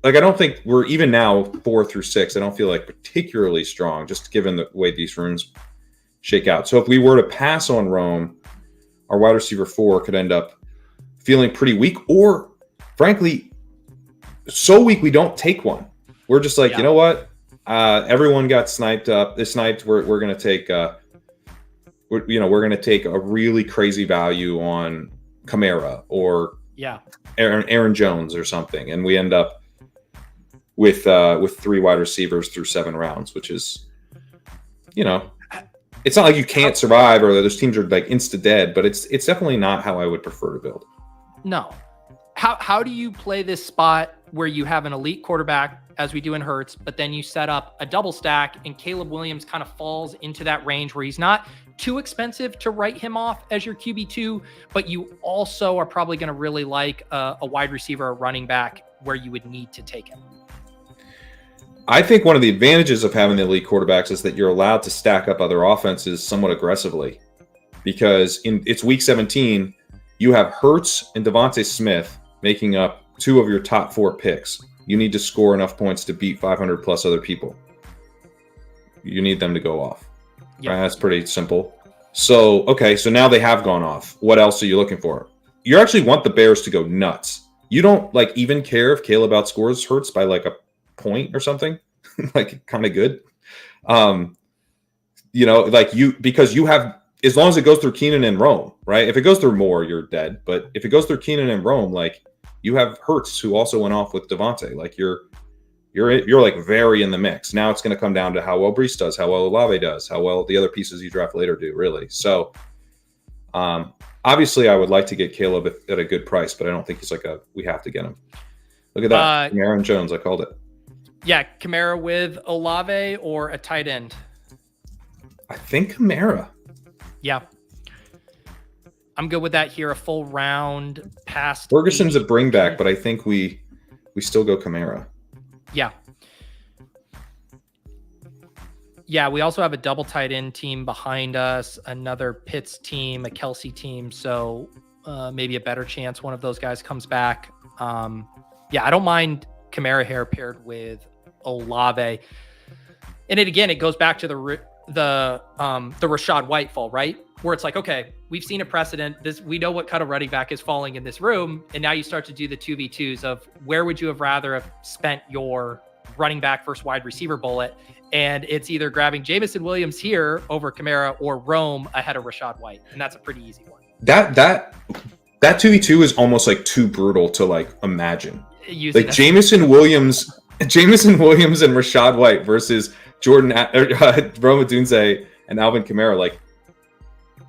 like, I don't think we're even now 4 through 6. I don't feel like particularly strong, just given the way these rooms shake out. So if we were to pass on Rome, our wide receiver 4 could end up feeling pretty weak, or frankly, so weak we don't take one. We're just like, you know what? Everyone got sniped up. This night we're going to take, we're going to take a really crazy value on Kamara or Aaron Jones or something, and we end up with 3 wide receivers through 7 rounds, which is, it's not like you can't survive or those teams are like insta dead, but it's definitely not how I would prefer to build. No. How do you play this spot where you have an elite quarterback, as we do in Hurts, but then you set up a double stack and Caleb Williams kind of falls into that range where he's not too expensive to write him off as your QB2, but you also are probably going to really like a wide receiver or running back where you would need to take him? I think one of the advantages of having the elite quarterbacks is that you're allowed to stack up other offenses somewhat aggressively, because it's week 17, you have Hurts and Devontae Smith making up 2 of your top 4 picks. You need to score enough points to beat 500 plus other people. You need them to go off. Yeah. Right? That's pretty simple. So, okay, so now they have gone off. What else are you looking for? You actually want the Bears to go nuts. You don't like even care if Caleb outscores Hurts by like a point or something. Like kind of good. Because you have, as long as it goes through Keenan and Rome, right? If it goes through Moore, you're dead. But if it goes through Keenan and Rome, like you have Hurts, who also went off with Devontae. Like you're like very in the mix. Now it's going to come down to how well Brees does, how well Olave does, how well the other pieces you draft later do, really. So obviously I would like to get Caleb at a good price, but I don't think he's like we have to get him. Look at that. Aaron Jones, I called it. Yeah, Kamara with Olave or a tight end? I think Kamara. Yeah. I'm good with that here. A full round past. Ferguson's a bring back, but I think we still go Kamara. Yeah. Yeah, we also have a double tight end team behind us, another Pitts team, a Kelce team. So maybe a better chance one of those guys comes back. I don't mind Kamara here paired with Olave. And it goes back to the Rachaad White fall, right? Where it's like, okay, we've seen a precedent. We know what kind of running back is falling in this room. And now you start to do the 2v2s of where would you have rather have spent your running back versus wide receiver bullet. And it's either grabbing Jameson Williams here over Kamara or Rome ahead of Rachaad White. And that's a pretty easy one. That 2v2 is almost like too brutal to like imagine. Like Jameson Williams and Rachaad White versus Rome Odunze and Alvin Kamara. Like,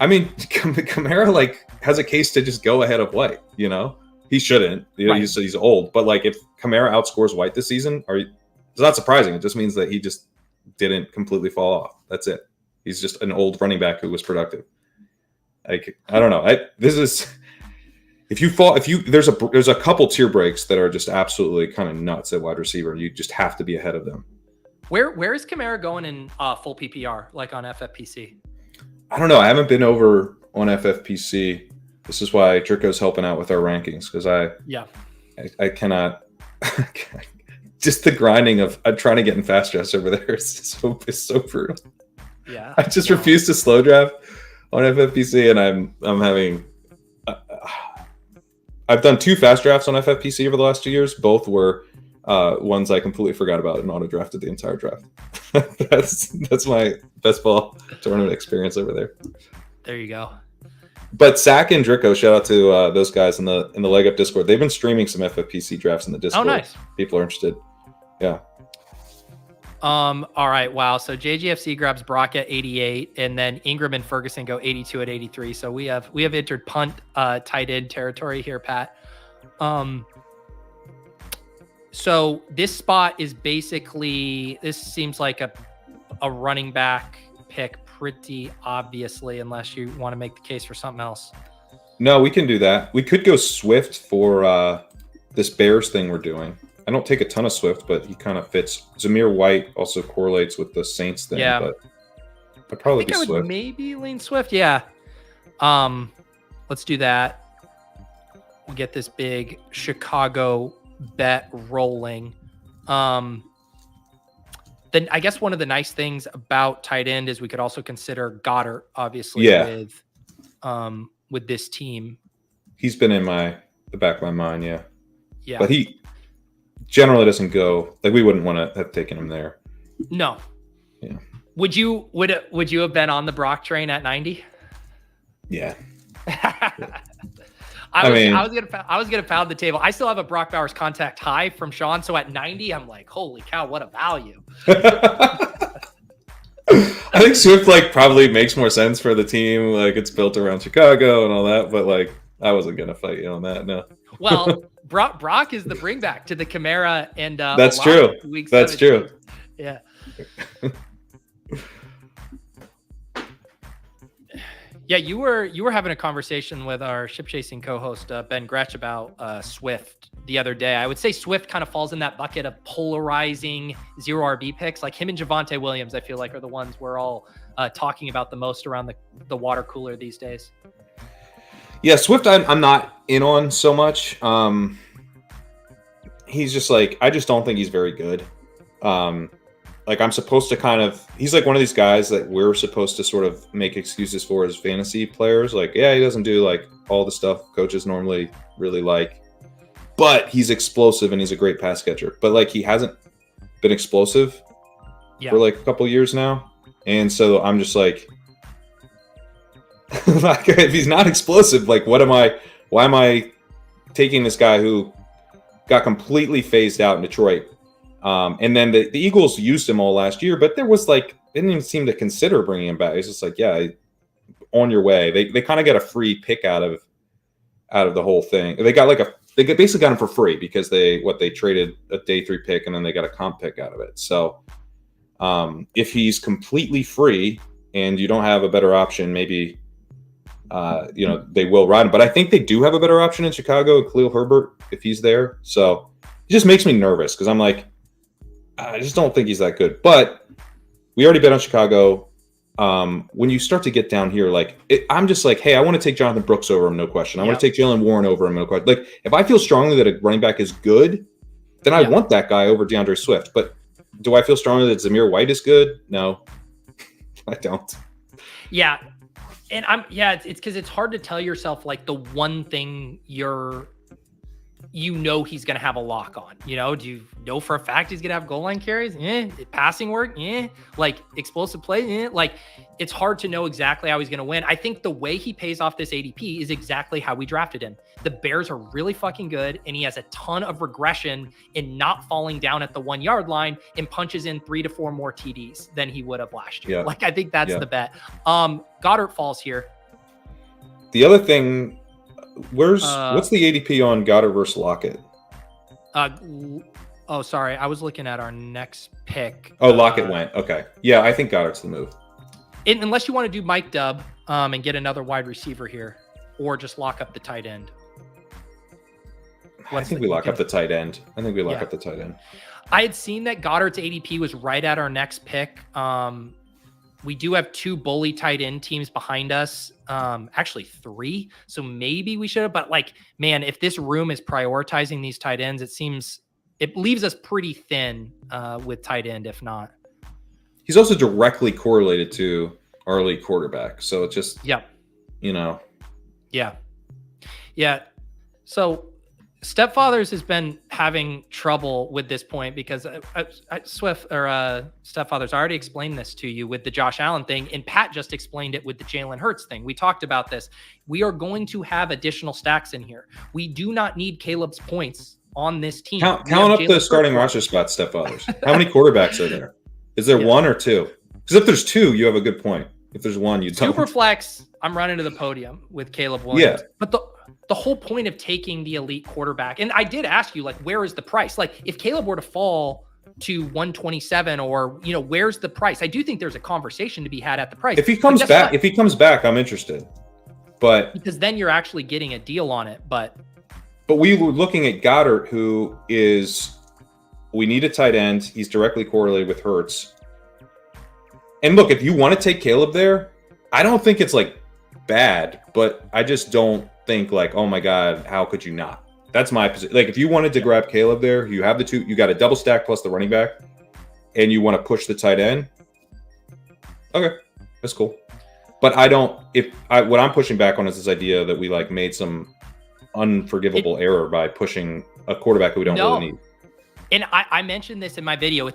I mean, Kamara like has a case to just go ahead of White. He shouldn't. Right. He's old, but like if Kamara outscores White this season, it's not surprising. It just means that he just didn't completely fall off. That's it. He's just an old running back who was productive. Like I don't know. There's a couple tier breaks that are just absolutely kind of nuts at wide receiver. You just have to be ahead of them. Where is Kamara going in full PPR, like on FFPC? I don't know. I haven't been over on FFPC. This is why Drico's helping out with our rankings, because I cannot. Just the grinding of I'm trying to get in fast drafts over there is so brutal. Yeah, I just refuse to slow draft on FFPC, and I'm having. I've done 2 fast drafts on FFPC over the last 2 years. Both were ones I completely forgot about and auto drafted the entire draft. that's my best ball tournament experience over there. There you go. But Zach and Drico, shout out to those guys in the Leg Up Discord. They've been streaming some FFPC drafts in the Discord. Oh, nice. People are interested. Yeah. All right. Wow. So JGFC grabs Brock at 88, and then Ingram and Ferguson go 82 at 83. So we have entered punt tight end territory here, Pat. So this spot is basically, this seems like a running back pick pretty obviously, unless you want to make the case for something else. No, we can do that. We could go Swift for this Bears thing we're doing. I don't take a ton of Swift, but he kind of fits. Zamir White also correlates with the Saints thing. Yeah. But I'd probably be I would Swift. maybe lean Swift. Yeah. Let's do that. We'll get this big Chicago bet rolling. Then I guess one of the nice things about tight end is we could also consider Goedert, obviously, with this team. He's been in the back of my mind, yeah. Yeah. But he generally doesn't go, like, we wouldn't want to have taken him there. No. Yeah. Would you have been on the Brock train at 90? Yeah. I was gonna pound the table. I still have a Brock Bowers contact high from Shawn, so at 90, I'm like, holy cow, what a value. I think Swift probably makes more sense for the team. Like, it's built around Chicago and all that, but I wasn't gonna fight you on that. No. Well, Brock is the bring back to the Kamara and that's Olave true. That's 17. true. Yeah. Yeah, you were having a conversation with our ship chasing co-host Ben Gretsch about Swift the other day. I would say Swift kind of falls in that bucket of polarizing 0 RB picks. Like him and Javonte Williams, I feel like are the ones we're all talking about the most around the water cooler these days. Yeah, Swift, I'm not in on so much. He's just I just don't think he's very good. I'm supposed to he's one of these guys that we're supposed to sort of make excuses for as fantasy players. He doesn't do all the stuff coaches normally really like, but he's explosive and he's a great pass catcher. But he hasn't been explosive for a couple years now. And so I'm just if he's not explosive, why am I taking this guy who got completely phased out in Detroit? And then the Eagles used him all last year, but there was they didn't even seem to consider bringing him back. It's just on your way. They kind of got a free pick out of the whole thing. They got they basically got him for free because they traded a day 3 pick and then they got a comp pick out of it. So if he's completely free and you don't have a better option, maybe they will ride him. But I think they do have a better option in Chicago, Khalil Herbert, if he's there. So it just makes me nervous because I'm I just don't think he's that good. But we already bet on Chicago. When you start to get down here, I'm just hey, I want to take Jonathan Brooks over him, no question. I want to take Jalen Warren over him, no question. If I feel strongly that a running back is good, then I want that guy over DeAndre Swift. But do I feel strongly that Zamir White is good? No, I don't. Yeah. And it's because it's hard to tell yourself the one thing he's going to have a lock on. Do you know for a fact he's going to have goal line carries? Passing work? Explosive play? It's hard to know exactly how he's going to win. I think the way he pays off this ADP is exactly how we drafted him. The Bears are really fucking good, and he has a ton of regression in not falling down at the 1 yard line and punches in 3 to 4 more TDs than he would have last year. Yeah. I think that's the bet. Goedert falls here. The other thing, what's the ADP on Goedert versus Lockett? Sorry. I was looking at our next pick. Lockett went. Okay. Yeah, I think Goddard's the move. Unless you want to do Mike Dub and get another wide receiver here, or just lock up the tight end. I think we lock up the tight end. I think we lock up the tight end. I had seen that Goddard's ADP was right at our next pick. We do have 2 bully tight end teams behind us. Actually 3. So maybe we should have, but like, man, if this room is prioritizing these tight ends, it leaves us pretty thin with tight end, if not. He's also directly correlated to our elite quarterback. So it's just, you know. Yeah. So Stepfathers has been having trouble with this point because Stepfathers, I already explained this to you with the Josh Allen thing, and Pat just explained it with the Jalen Hurts thing. We talked about this. We are going to have additional stacks in here. We do not need Caleb's points on this team. Count up the starting roster spots, Stepfathers. How many quarterbacks are there? Is there 1 or 2? Because if there's 2, you have a good point. If there's 1, you don't. Superflex, I'm running to the podium with Caleb Williams. Yeah. But the whole point of taking the elite quarterback, and I did ask you, like, where is the price? Like, if Caleb were to fall to 127, or, you know, where's the price? I do think there's a conversation to be had at the price. If he comes back, I'm interested. But because then you're actually getting a deal on it. But we were looking at Goddard, who is, we need a tight end. He's directly correlated with Hurts. And look, if you want to take Caleb there, I don't think it's like bad, but I just don't think like, oh my God, how could you not? That's my position. Like, if you wanted to grab Caleb there, you have the 2, you got a double stack plus the running back, and you want to push the tight end. Okay, that's cool. But what I'm pushing back on is this idea that we like made some unforgivable error by pushing a quarterback who we don't really need. And I mentioned this in my video.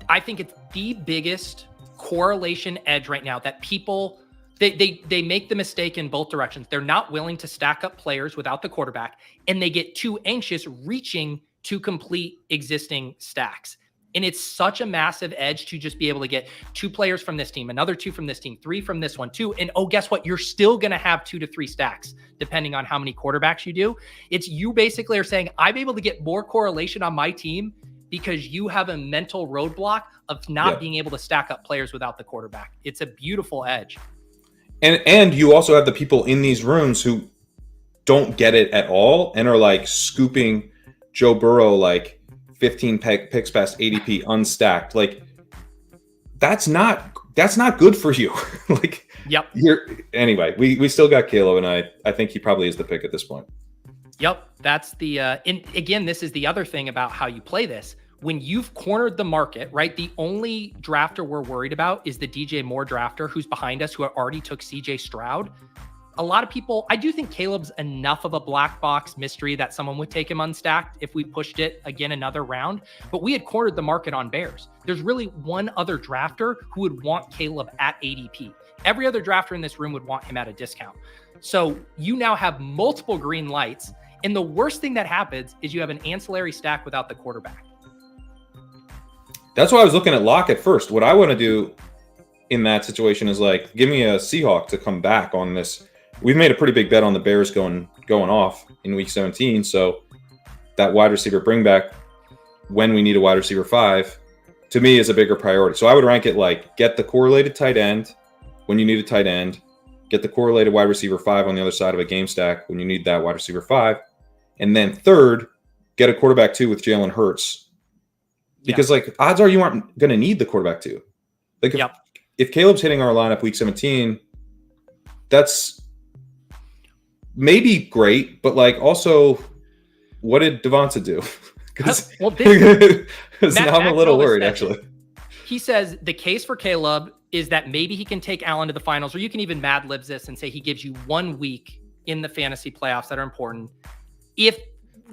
I think it's the biggest correlation edge right now that people they make the mistake in both directions. They're not willing to stack up players without the quarterback, and they get too anxious reaching to complete existing stacks. And it's such a massive edge to just be able to get 2 players from this team, another 2 from this team, 3 from this one, 2. And guess what? You're still going to have 2 to 3 stacks, depending on how many quarterbacks you do. It's you basically are saying, I'm able to get more correlation on my team because you have a mental roadblock of not being able to stack up players without the quarterback. It's a beautiful edge. And you also have the people in these rooms who don't get it at all and are like scooping Joe Burrow like 15 picks past ADP unstacked. Like, that's not good for you. Like, anyway, we still got Caleb, and I think he probably is the pick at this point. Yep. That's the, and again, this is the other thing about how you play this. When you've cornered the market, right? The only drafter we're worried about is the DJ Moore drafter who's behind us, who already took CJ Stroud. A lot of people, I do think Caleb's enough of a black box mystery that someone would take him unstacked if we pushed it again another round. But we had cornered the market on Bears. There's really one other drafter who would want Caleb at ADP. Every other drafter in this room would want him at a discount. So you now have multiple green lights. And the worst thing that happens is you have an ancillary stack without the quarterback. That's why I was looking at lock at first. What I want to do in that situation is like, give me a Seahawk to come back on this. We've made a pretty big bet on the Bears going off in week 17. So that wide receiver bring back when we need a wide receiver 5, to me, is a bigger priority. So I would rank it like, get the correlated tight end when you need a tight end, get the correlated wide receiver 5 on the other side of a game stack when you need that wide receiver 5. And then third, get a quarterback 2 with Jalen Hurts. Because like, odds are you aren't going to need the quarterback 2. Like if Caleb's hitting our lineup week 17, that's maybe great, but like also, what did Devontez do? Because now I'm a little worried, actually. He says the case for Caleb is that maybe he can take Allen to the finals, or you can even Mad Libs this and say he gives you 1 week in the fantasy playoffs that are important. If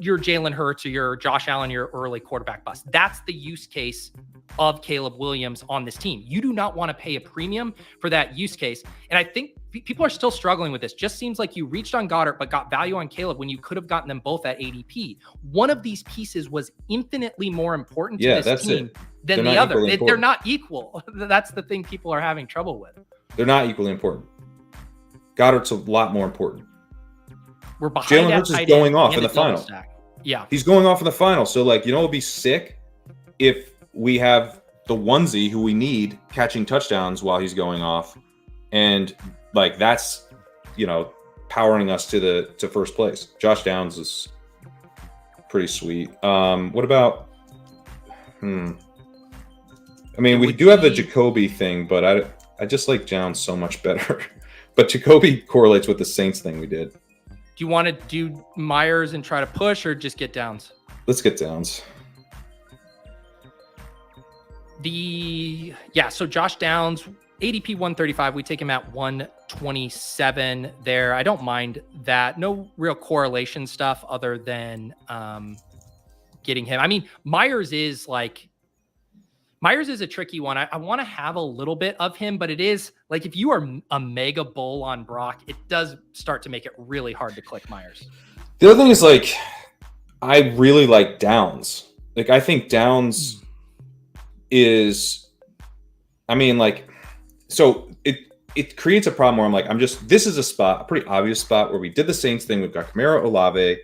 you're Jalen Hurts or you're Josh Allen, your early quarterback bust. That's the use case of Caleb Williams on this team. You do not want to pay a premium for that use case. And I think people are still struggling with this. Just seems like you reached on Goddard, but got value on Caleb when you could have gotten them both at ADP. One of these pieces was infinitely more important to this team than the other. They're not equal. That's the thing people are having trouble with. They're not equally important. Goddard's a lot more important. We're behind. Jalen Hurts is going off in the final. Yeah. He's going off in the final. So, like, you know, it would be sick if we have the onesie who we need catching touchdowns while he's going off. And, like, that's, you know, powering us to first place. Josh Downs is pretty sweet. What about? I mean, we do have the Jacoby thing, but I just like Jones so much better. But Jacoby correlates with the Saints thing we did. Do you want to do Myers and try to push, or just get Downs? Let's get Downs. So Josh Downs, ADP 135. We take him at 127 there. I don't mind that. No real correlation stuff other than getting him. I mean, Myers is a tricky one. I want to have a little bit of him, but it is like if you are a mega bull on Brock, it does start to make it really hard to click Myers. The other thing is like, I really like Downs. Like, I think Downs is, I mean, like, so it creates a problem where I'm like, this is a pretty obvious spot where we did the Saints thing. We've got Kamara, Olave.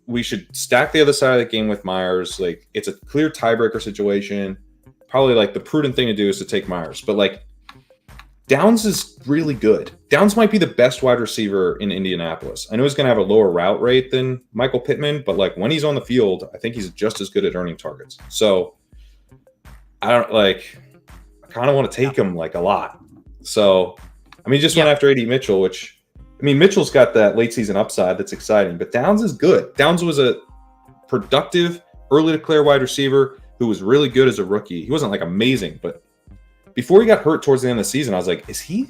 We should stack the other side of the game with Myers. Like, it's a clear tiebreaker situation. Probably like the prudent thing to do is to take Myers, but like Downs is really good. Downs might be the best wide receiver in Indianapolis. I know he's going to have a lower route rate than Michael Pittman, but like when he's on the field, I think he's just as good at earning targets. So I kind of want to take him like a lot. So, I mean, just went after AD Mitchell, which, I mean, Mitchell's got that late season upside that's exciting, but Downs is good. Downs was a productive, early declare wide receiver who was really good as a rookie. He wasn't like amazing, but before he got hurt towards the end of the season, I was like, is he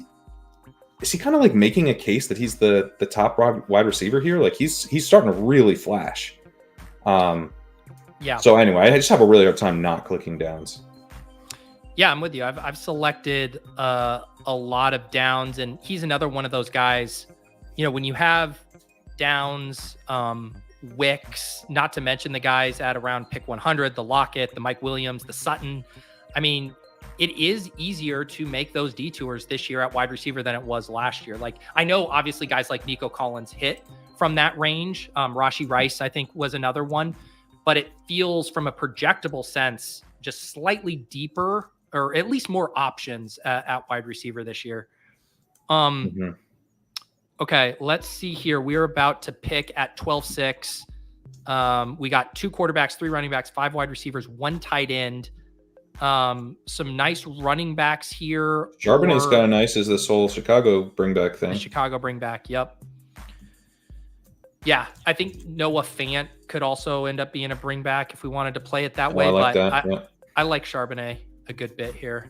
kind of like making a case that he's the top wide receiver here? Like he's starting to really flash. So anyway, I just have a really hard time not clicking Downs. Yeah, I'm with you. I've selected a lot of Downs, and he's another one of those guys. You know, when you have Downs, Wicks, not to mention the guys at around pick 100, the Lockett, the Mike Williams, the Sutton. I mean, it is easier to make those detours this year at wide receiver than it was last year. Like, I know obviously guys like Nico Collins hit from that range. Rashee Rice, I think, was another one, but it feels from a projectable sense just slightly deeper, or at least more options at wide receiver this year. Okay, let's see here. We're about to pick at 12-6. We got 2 quarterbacks, 3 running backs, 5 wide receivers, 1 tight end. Some nice running backs here. Charbonnet's kind of nice as this whole Chicago bring back thing. Chicago bring back, yep. Yeah, I think Noah Fant could also end up being a bring back if we wanted to play it that way. I like but that. Yeah. I like Charbonnet a good bit here.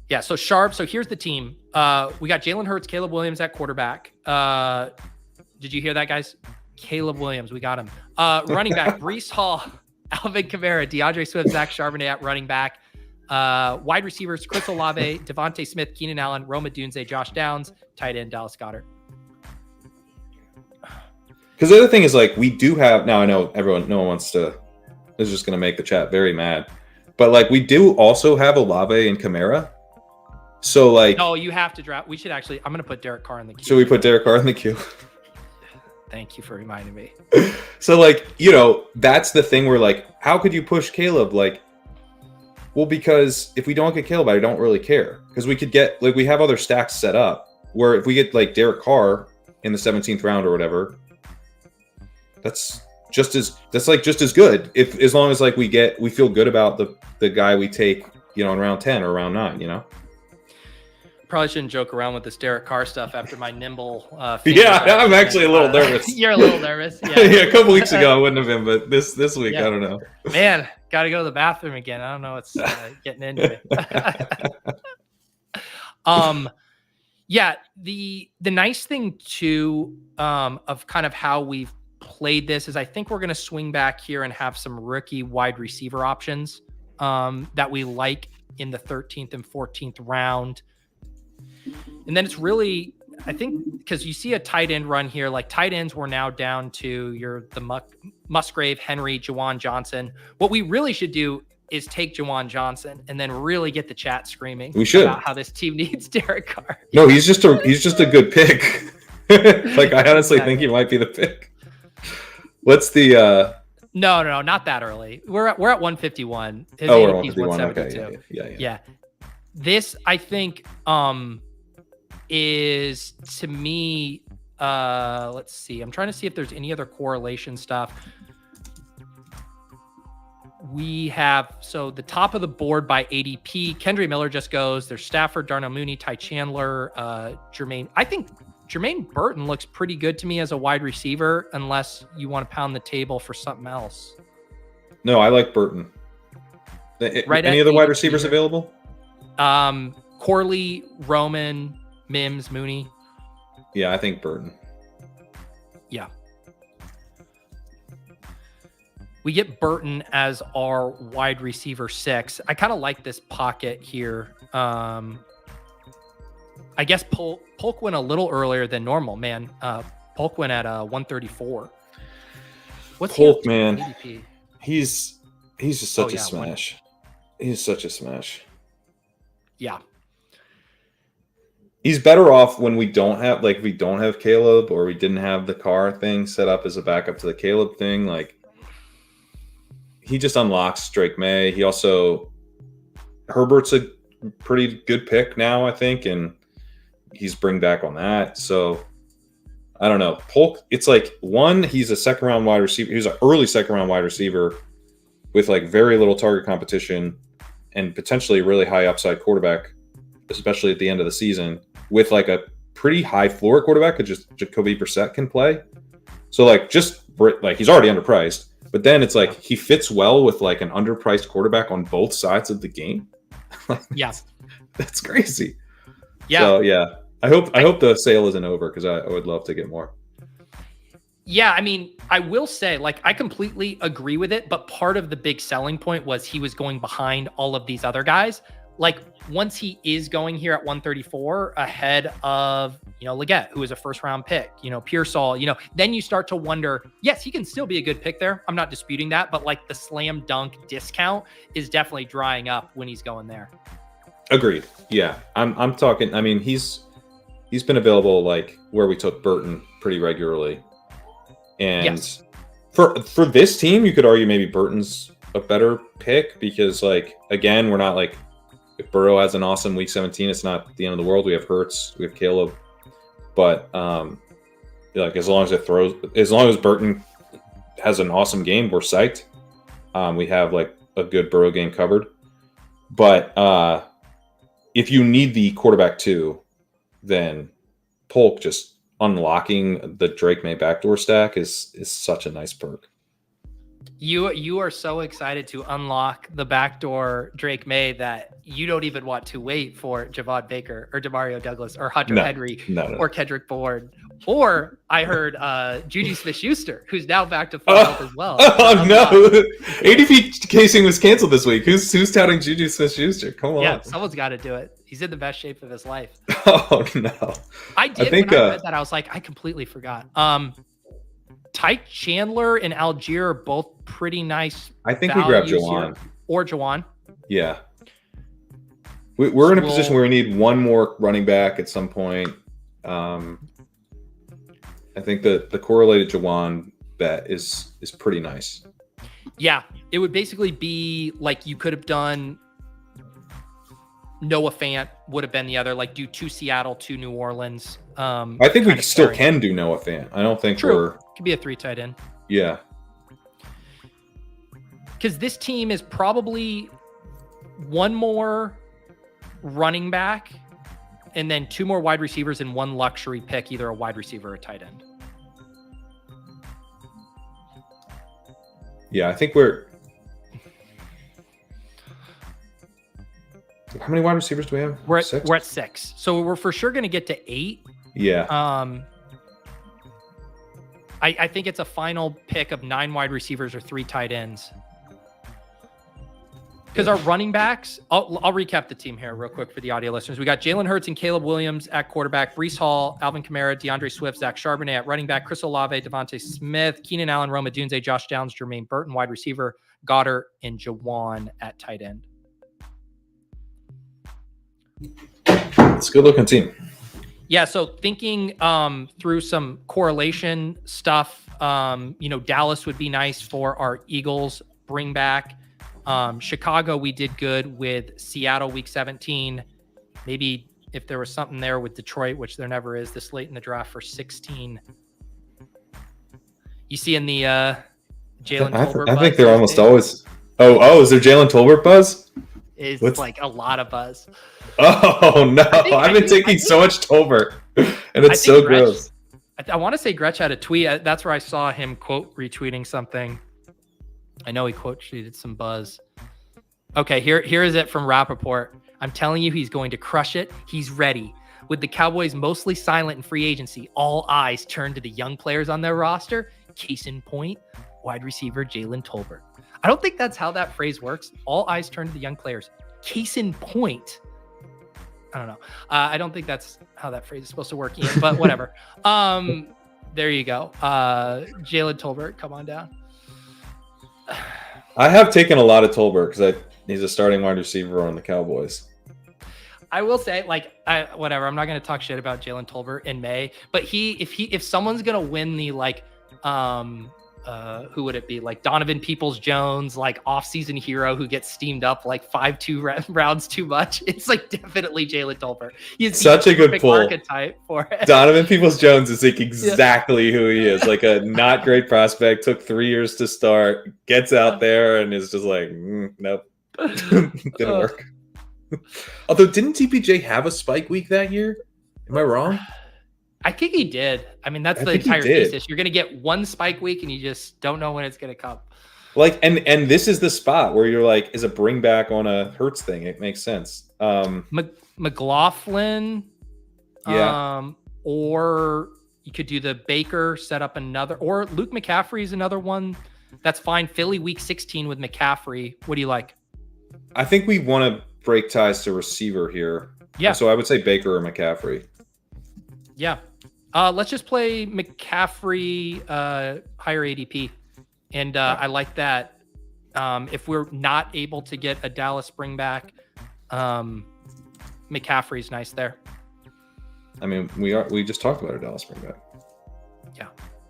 Yeah, so Sharp. So here's the team. We got Jalen Hurts, Caleb Williams at quarterback. Did you hear that, guys? Caleb Williams, we got him. Running back, Breece Hall, Alvin Kamara, DeAndre Swift, Zach Charbonnet at running back. Wide receivers, Chris Olave, Devontae Smith, Keenan Allen, Rome Odunze, Josh Downs. Tight end, Dallas Goedert. Because the other thing is, like, we do have, now I know no one wants to, this is just going to make the chat very mad. But, like, we do also have Olave and Kamara. So, like. No, you have to draft. We should actually, I'm going to put Derek Carr in the queue. So we put Derek Carr in the queue. Thank you for reminding me. So, like, you know, that's the thing where, like, how could you push Caleb? Like, well, because if we don't get Caleb, I don't really care. Because we could get, like, we have other stacks set up where if we get, like, Derek Carr in the 17th round or whatever, that's just as good. If, as long as, like, we feel good about the guy we take, you know, in round 10 or round 9, you know? Probably shouldn't joke around with this Derek Carr stuff after my nimble. Yeah, I'm actually a little nervous. You're a little nervous. Yeah, yeah, a couple weeks ago I wouldn't have been, but this week, yeah. I don't know. Man, got to go to the bathroom again. I don't know what's getting into it. Yeah, the nice thing too of kind of how we've played this is I think we're going to swing back here and have some rookie wide receiver options that we like in the 13th and 14th round. And then it's really, I think, because you see a tight end run here, like tight ends we're now down to the Musgrave, Henry, Juwan Johnson. What we really should do is take Juwan Johnson and then really get the chat screaming. We should. About how this team needs Derek Carr. No, he's just a good pick. Like, I honestly think he might be the pick. What's the No, not that early. We're at 151. His we're ADP is 172. Okay, yeah. This, I think, is, to me, Let's see. I'm trying to see if there's any other correlation stuff. We have, so the top of the board by ADP, Kendre Miller just goes. There's Stafford, Darnell Mooney, Ty Chandler, Jermaine. I think Jermaine Burton looks pretty good to me as a wide receiver, unless you want to pound the table for something else. No, I like Burton. Right, any other wide receivers available? Corley, Roman, Mims, Mooney. Yeah, I think Burton. Yeah. We get Burton as our wide receiver 6. I kind of like this pocket here. I guess Polk went a little earlier than normal, man. Polk went at 134. What's Polk, man? ADP? He's just such a smash. He's such a smash. Yeah. He's better off when we don't have Caleb, or we didn't have the Carr thing set up as a backup to the Caleb thing. Like, he just unlocks Drake May. He also, Herbert's a pretty good pick now, I think, and he's bring back on that. So I don't know. Polk, it's like, one, he's a second round wide receiver. He's an early second round wide receiver with like very little target competition and potentially a really high upside quarterback, especially at the end of the season, with like a pretty high floor quarterback that just Jacoby Brissett can play. So like, just like, he's already underpriced, but then it's like he fits well with like an underpriced quarterback on both sides of the game. Yeah, that's crazy. Yeah. So yeah, I hope the sale isn't over, because I would love to get more. Yeah, I mean, I will say, like, I completely agree with it, but part of the big selling point was he was going behind all of these other guys. Like, once he is going here at 134 ahead of, Leggett, who is a first round pick, Pearsall, then you start to wonder, yes, he can still be a good pick there. I'm not disputing that, but like the slam dunk discount is definitely drying up when he's going there. Agreed. Yeah. I'm talking, I mean, he's been available like where we took Burton pretty regularly. And yes, for this team, you could argue maybe Burton's a better pick, because like, again, we're not like, if Burrow has an awesome week 17, it's not the end of the world. We have Hurts, we have Caleb, but like as long as Burton has an awesome game, we're psyched. We have like a good Burrow game covered. But if you need the quarterback too, then Polk just unlocking the Drake May backdoor stack is such a nice perk. You are so excited to unlock the backdoor Drake May that you don't even want to wait for Javon Baker or Demario Douglas or Hunter Henry or Kendrick Bourne. Or I heard Juju Smith-Schuster, who's now back to full health as well. Oh no! ADP casing was canceled this week. Who's touting Juju Smith-Schuster? Come on. Yeah, someone's got to do it. He's in the best shape of his life. Oh no! I think when I read that, I was like, I completely forgot. Ty Chandler and Algier are both pretty nice. I think we grabbed Jawan. Or Jawan. Yeah. We're in a position where we need one more running back at some point. I think that the correlated Jawan bet is pretty nice. Yeah. It would basically be like you could have done Noah Fant would have been the other, like do 2 Seattle, 2 New Orleans. I think we still can do Noah Fant. I don't think could be a 3 tight end. Yeah. Because this team is probably one more running back and then 2 more wide receivers and 1 luxury pick, either a wide receiver or a tight end. Yeah, I think we're... How many wide receivers do we have? We're at 6. So we're for sure going to get to 8. Yeah. I think it's a final pick of 9 wide receivers or 3 tight ends. Because our running backs, I'll recap the team here real quick for the audio listeners. We got Jalen Hurts and Caleb Williams at quarterback, Breece Hall, Alvin Kamara, DeAndre Swift, Zach Charbonnet at running back, Chris Olave, Devontez Smith, Keenan Allen, Rome Odunze, Josh Downs, Jermaine Burton, wide receiver, Goddard, and Jawan at tight end. It's a good looking team. Yeah, so thinking through some correlation stuff, Dallas would be nice for our Eagles bring back. Chicago, we did good with Seattle week 17. Maybe if there was something there with Detroit, which there never is this late in the draft for 16. You see in the Jalen Tolbert I think buzz they're these almost days? always. Oh, is there Jalen Tolbert buzz? It's What's- like a lot of buzz. Oh no! I've been taking so much Tolbert, and it's so gross. I want to say Gretsch had a tweet. That's where I saw him quote retweeting something. I know he quote tweeted some buzz. Okay, here is it from Rappaport. I'm telling you, he's going to crush it. He's ready. With the Cowboys mostly silent in free agency, all eyes turn to the young players on their roster. Case in point, wide receiver Jalen Tolbert. I don't think that's how that phrase works. All eyes turn to the young players. Case in point. I don't know. I don't think that's how that phrase is supposed to work, Ian, but whatever. There you go. Jalen Tolbert, come on down. I have taken a lot of Tolbert because he's a starting wide receiver on the Cowboys. I will say, whatever. I'm not going to talk shit about Jalen Tolbert in May, but if someone's going to win the who would it be? Like Donovan Peoples-Jones, like off-season hero who gets steamed up like 5-2 rounds too much. It's like definitely Jalen Tolbert. He's Such a good pull. Archetype for it. Donovan Peoples-Jones is like exactly who he is. Like a not great prospect, took 3 years to start, gets out there and is just like, nope, didn't work. Although, didn't TPJ have a spike week that year? Am I wrong? I think he did. I mean, that's the entire thesis. You're going to get one spike week and you just don't know when it's going to come. Like, and this is the spot where you're like, is a bring back on a Hurts thing? It makes sense. McLaughlin. Yeah. Or you could do the Baker, set up another, or Luke McCaffrey is another one. That's fine. Philly week 16 with McCaffrey. What do you like? I think we want to break ties to receiver here. Yeah. So I would say Baker or McCaffrey. Yeah. Let's just play McCaffrey higher ADP. And I like that. If we're not able to get a Dallas bring back, McCaffrey's nice there. I mean, we just talked about a Dallas bring back. Yeah.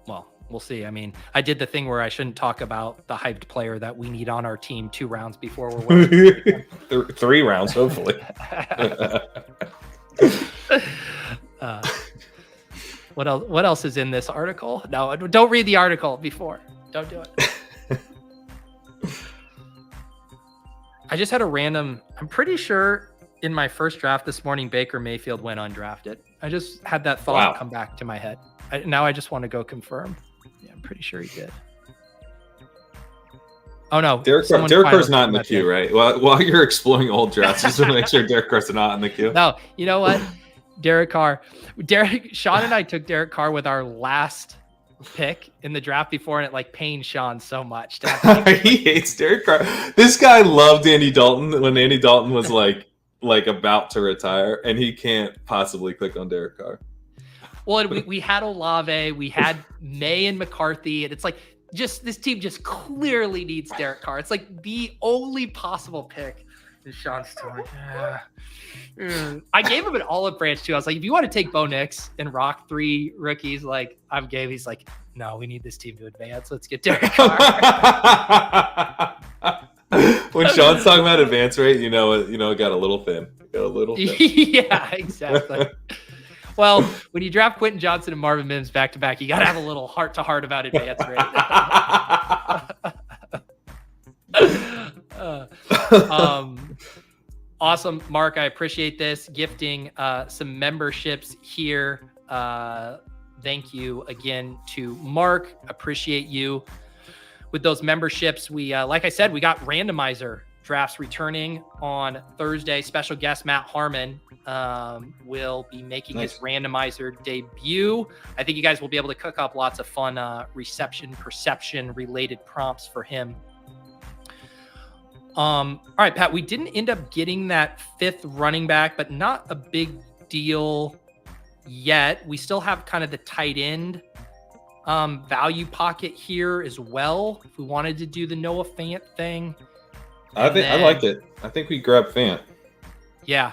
Well, we'll see. I mean, I did the thing where I shouldn't talk about the hyped player that we need on our team 2 rounds before we're winning. 3 rounds, hopefully. What else is in this article? No, don't read the article before. Don't do it. I just had a random, I'm pretty sure in my first draft this morning, Baker Mayfield went undrafted. I just had that thought come back to my head. Now I just want to go confirm. Yeah, I'm pretty sure he did. Oh no, Derek Carr's not in the queue, right? While you're exploring old drafts, just to make sure Derek Carr's not in the queue. No, you know what? Sean and I took Derek Carr with our last pick in the draft before, and it like pained Sean so much. He hates Derek Carr. This guy loved Andy Dalton when Andy Dalton was like about to retire, and he can't possibly click on Derek Carr. Well, we had Olave, we had May and McCarthy, and it's like just this team just clearly needs Derek Carr. It's like the only possible pick. And Sean's still like, I gave him an olive branch too. I was like, if you want to take Bo Nix and rock 3 rookies, like I'm game. He's like, no, we need this team to advance. Let's get Derek Carr. When Sean's talking about advance rate, it got a little thin. Yeah, exactly. Well, when you draft Quentin Johnson and Marvin Mims back to back, you got to have a little heart to heart about advance rate. Awesome, Mark. I appreciate this gifting some memberships here. Thank you again to Mark. Appreciate you with those memberships. We, like I said, we got randomizer drafts returning on Thursday. Special guest Matt Harmon will be making his randomizer debut. I think you guys will be able to cook up lots of fun reception perception related prompts for him. All right, Pat, we didn't end up getting that 5th running back, but not a big deal yet. We still have kind of the tight end value pocket here as well. If we wanted to do the Noah Fant thing. I liked it. I think we grabbed Fant. Yeah.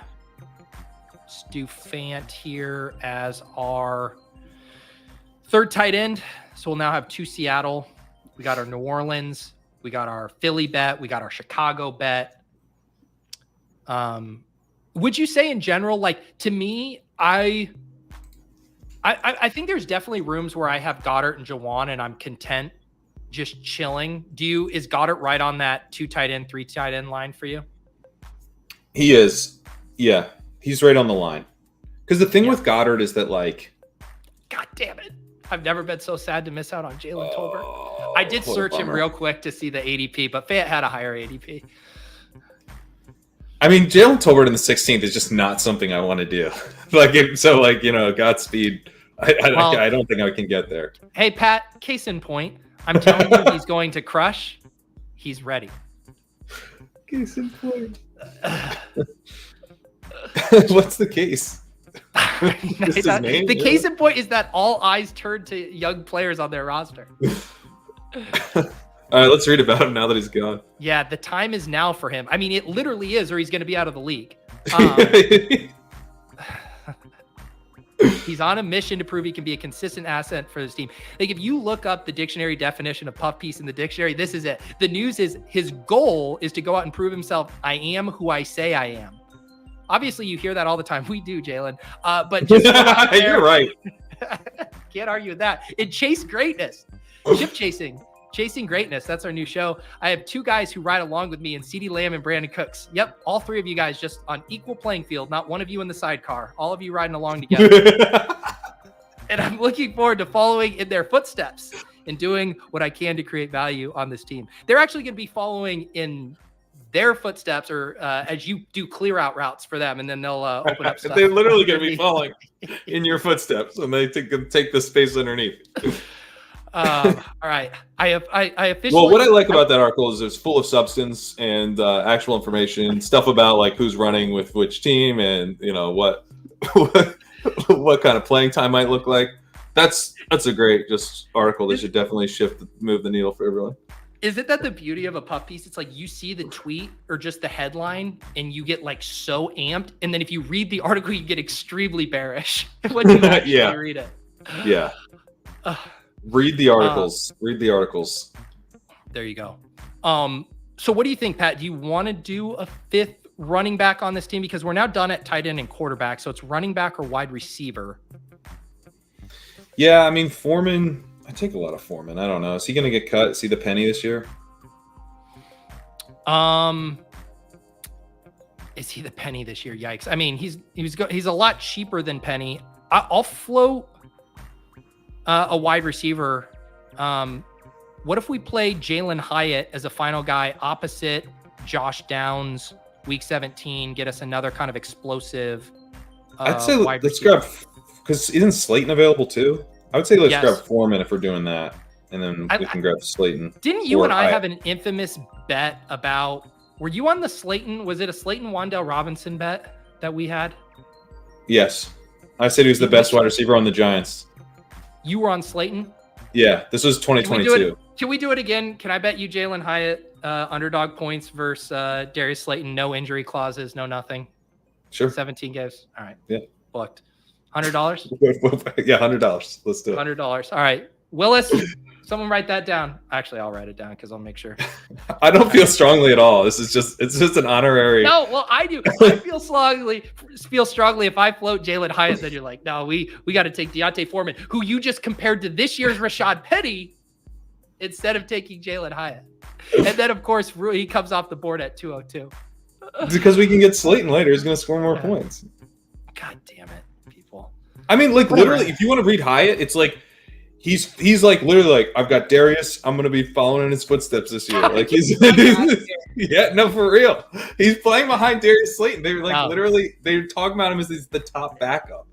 Let's do Fant here as our 3rd tight end. So we'll now have 2 Seattle. We got our New Orleans. We got our Philly bet. We got our Chicago bet. Would you say in general, like to me, I think there's definitely rooms where I have Goedert and Jawan and I'm content just chilling. Is Goedert right on that 2 tight end, 3 tight end line for you? He is. Yeah, he's right on the line. Because the thing with Goedert is that, like, God damn it. I've never been so sad to miss out on Jalen Tolbert. I did search him real quick to see the ADP, but Fayette had a higher ADP. I mean, Jalen Tolbert in the 16th is just not something I want to do. Godspeed. I don't think I can get there. Hey, Pat, case in point. I'm telling you, he's going to crush. He's ready. Case in point. What's the case? The case in point is that all eyes turn to young players on their roster. All right, let's read about him now that he's gone. Yeah, the time is now for him. I mean, it literally is, or he's going to be out of the league. He's on a mission to prove he can be a consistent asset for this team. Like, if you look up the dictionary definition of puff piece in the dictionary, this is it. The news is his goal is to go out and prove himself. I am who I say I am. Obviously, you hear that all the time. We do, Jalen. But just you're right. Can't argue with that. And chase greatness. Chip chasing greatness. That's our new show. I have 2 guys who ride along with me, and CeeDee Lamb and Brandon Cooks. Yep, all 3 of you guys just on equal playing field. Not one of you in the sidecar. All of you riding along together. And I'm looking forward to following in their footsteps and doing what I can to create value on this team. They're actually going to be following in their footsteps, or as you do clear out routes for them, and then they'll open up stuff. They're literally going to be following in your footsteps, and they take the space underneath. All right, I officially. Well, what I like about that article is it's full of substance and actual information, stuff about like who's running with which team, and what kind of playing time might look like. That's a great just article that should definitely move the needle for everyone. Is it that the beauty of a puff piece? It's like you see the tweet or just the headline and you get like so amped. And then if you read the article, you get extremely bearish when you actually read it. Yeah. Read the articles. Read the articles. There you go. So what do you think, Pat? Do you want to do a 5th running back on this team? Because we're now done at tight end and quarterback. So it's running back or wide receiver. Yeah, I mean, Foreman... I take a lot of Foreman. I don't know. Is he going to get cut? Is he the penny this year? Is he the penny this year? Yikes! I mean, he's a lot cheaper than Penny. I'll float a wide receiver. What if we play Jalin Hyatt as a final guy opposite Josh Downs, week 17? Get us another kind of explosive. I'd say let's grab, because isn't Slayton available too? I would say let's grab Foreman if we're doing that, and then we can grab Slayton. Didn't you and I have an infamous bet about? Were you on the Slayton? Was it a Slayton Wan'Dale Robinson bet that we had? Yes, I said he was the best wide receiver on the Giants. You were on Slayton? Yeah, this was 2022. Can we do it again? Can I bet you Jalin Hyatt underdog points versus Darius Slayton? No injury clauses, no nothing. Sure. 17 games. All right. Yeah. Booked. $100? Yeah, $100. Let's do it. $100. All right. Willis, someone write that down. Actually, I'll write it down because I'll make sure. I don't feel strongly at all. It's just an honorary. No, well, I do. I feel strongly if I float Jalin Hyatt, then you're like, no, we got to take Deontay Foreman, who you just compared to this year's Rashad Penny instead of taking Jalin Hyatt. And then, of course, he comes off the board at 202. Because we can get Slayton later. He's going to score more points. God damn it, people. I mean, like, literally, if you want to read Hyatt, it's like he's like literally like, I've got Darius. I'm going to be following in his footsteps this year. Like yeah, no, for real. He's playing behind Darius Slayton. They're like literally, they're talking about him as the top backup.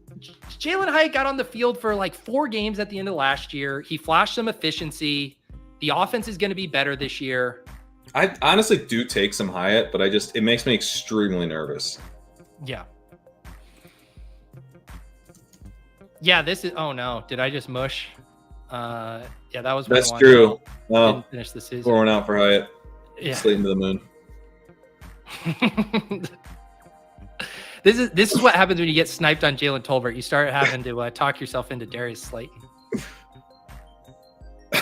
Jalin Hyatt got on the field for like 4 games at the end of last year. He flashed some efficiency. The offense is going to be better this year. I honestly do take some Hyatt, but it makes me extremely nervous. Yeah. Yeah, this is. Oh no! Did I just mush? Yeah, that was. That's true. No, didn't finish the season. Pouring out for Hyatt. Yeah. Slayton to the moon. This is what happens when you get sniped on Jalen Tolbert. You start having to talk yourself into Darius Slayton.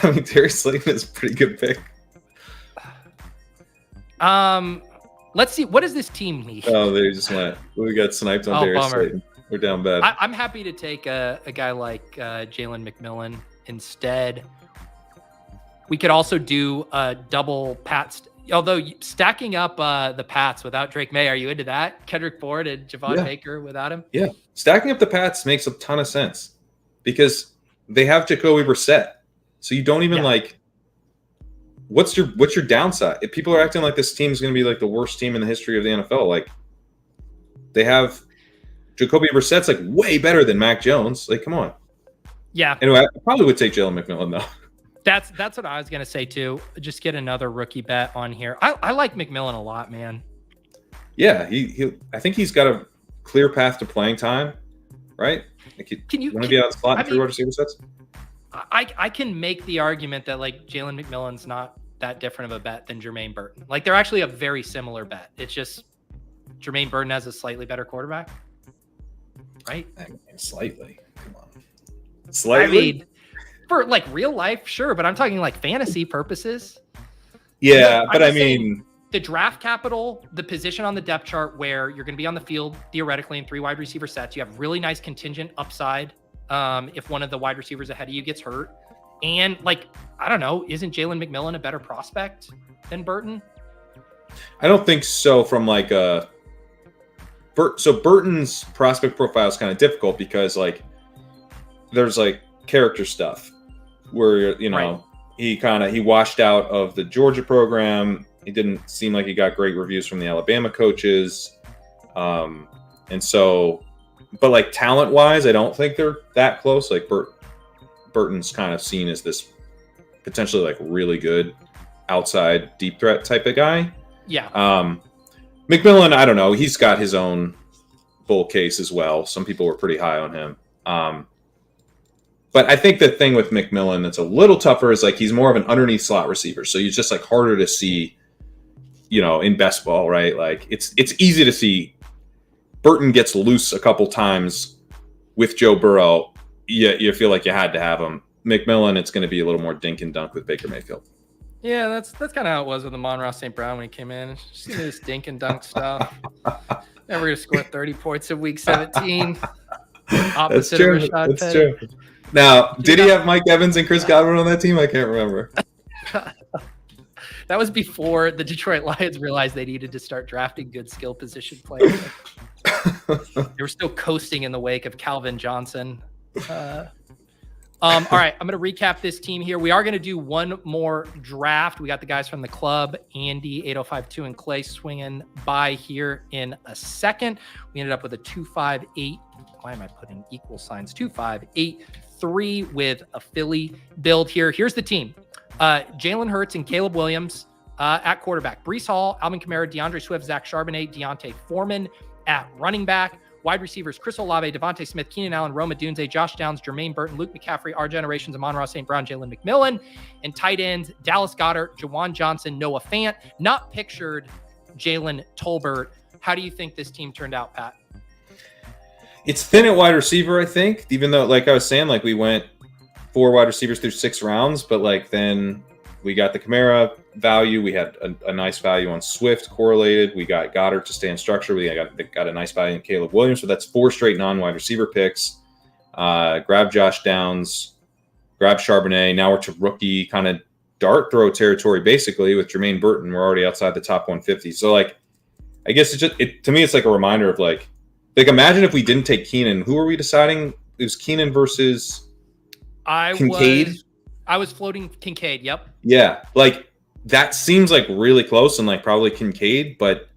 I mean, Darius Slayton is a pretty good pick. Let's see. What does this team need? Oh, they just went. We got sniped on Darius bummer. Slayton. We're down bad. I'm happy to take a guy like Jalen McMillan instead. We could also do a double Pats. Although stacking up the Pats without Drake May, are you into that? Kendrick Bourne and Javon Baker without him? Yeah. Stacking up the Pats makes a ton of sense because they have Jacoby Brissett. So you don't even what's your downside? If people are acting like this team is going to be like the worst team in the history of the NFL, like they have Jacoby Brissett's like way better than Mac Jones. Like, come on. Yeah. Anyway, I probably would take Jalen McMillan though. That's what I was gonna say too. Just get another rookie bet on here. I like McMillan a lot, man. Yeah, he I think he's got a clear path to playing time, right? Like Can you want to be out of slot in 3 wide receiver sets? I can make the argument that like Jalen McMillan's not that different of a bet than Jermaine Burton. Like they're actually a very similar bet. It's just Jermaine Burton has a slightly better quarterback, right? I mean, slightly. Come on, slightly. I mean, for like real life, sure, but I'm talking like fantasy purposes. Yeah, but I I'm saying mean, the draft capital, the position on the depth chart where you're going to be on the field theoretically in 3 wide receiver sets. You have really nice contingent upside if one of the wide receivers ahead of you gets hurt. And like, I don't know, isn't Jalen McMillan a better prospect than Burton? I don't think so. From like so Burton's prospect profile is kind of difficult because like there's like character stuff where Right. he washed out of the Georgia program. He didn't seem like he got great reviews from the Alabama coaches. And so, but like talent wise, I don't think they're that close. Like Burton's kind of seen as this potentially like really good outside deep threat type of guy. Yeah. McMillan, I don't know. He's got his own bull case as well. Some people were pretty high on him. But I think the thing with McMillan that's a little tougher is like he's more of an underneath slot receiver. So he's just like harder to see, in best ball, right? Like it's easy to see Burton gets loose a couple times with Joe Burrow. You feel like you had to have him. McMillan, it's going to be a little more dink and dunk with Baker Mayfield. Yeah, that's kind of how it was with Amon-Ra St. Brown when he came in. Just this dink and dunk stuff. Never going to score 30 points in week 17. Opposite of Rashad That's Penny. true. Now, did he have Mike Evans and Chris Godwin on that team? I can't remember. That was before the Detroit Lions realized they needed to start drafting good skill position players. They were still coasting in the wake of Calvin Johnson. All right, I'm going to recap this team here. We are going to do one more draft. We got the guys from the club, Andy, 8052, and Clay swinging by here in a second. We ended up with a 258. Why am I putting equal signs? 2583 with a Philly build here. Here's the team. Jalen Hurts and Caleb Williams at quarterback. Breece Hall, Alvin Kamara, DeAndre Swift, Zach Charbonnet, Deontay Foreman at running back. Wide receivers, Chris Olave, Devontae Smith, Keenan Allen, Rome Odunze, Josh Downs, Jermaine Burton, Luke McCaffrey, our generations, Amon-Ra St. Brown, Jalen McMillan. And tight ends, Dallas Goedert, Jawan Johnson, Noah Fant. Not pictured Jalen Tolbert. How do you think this team turned out, Pat? It's thin at wide receiver, I think, even though, like I was saying, like we went 4 wide receivers through 6 rounds, but like then we got the Kamara value. We had a nice value on Swift correlated. We got Goddard to stay in structure. We got a nice value in Caleb Williams. So that's 4 straight non-wide receiver picks. Grab Josh Downs, grab Charbonnet. Now we're to rookie kind of dart throw territory, basically, with Jermaine Burton. We're already outside the top 150. So like, I guess to me, it's like a reminder of like imagine if we didn't take Keenan. Who are we deciding? It was Keenan versus Kincaid. I was floating Kincaid. Yep. Yeah. Like that seems like really close and like probably Kincaid, but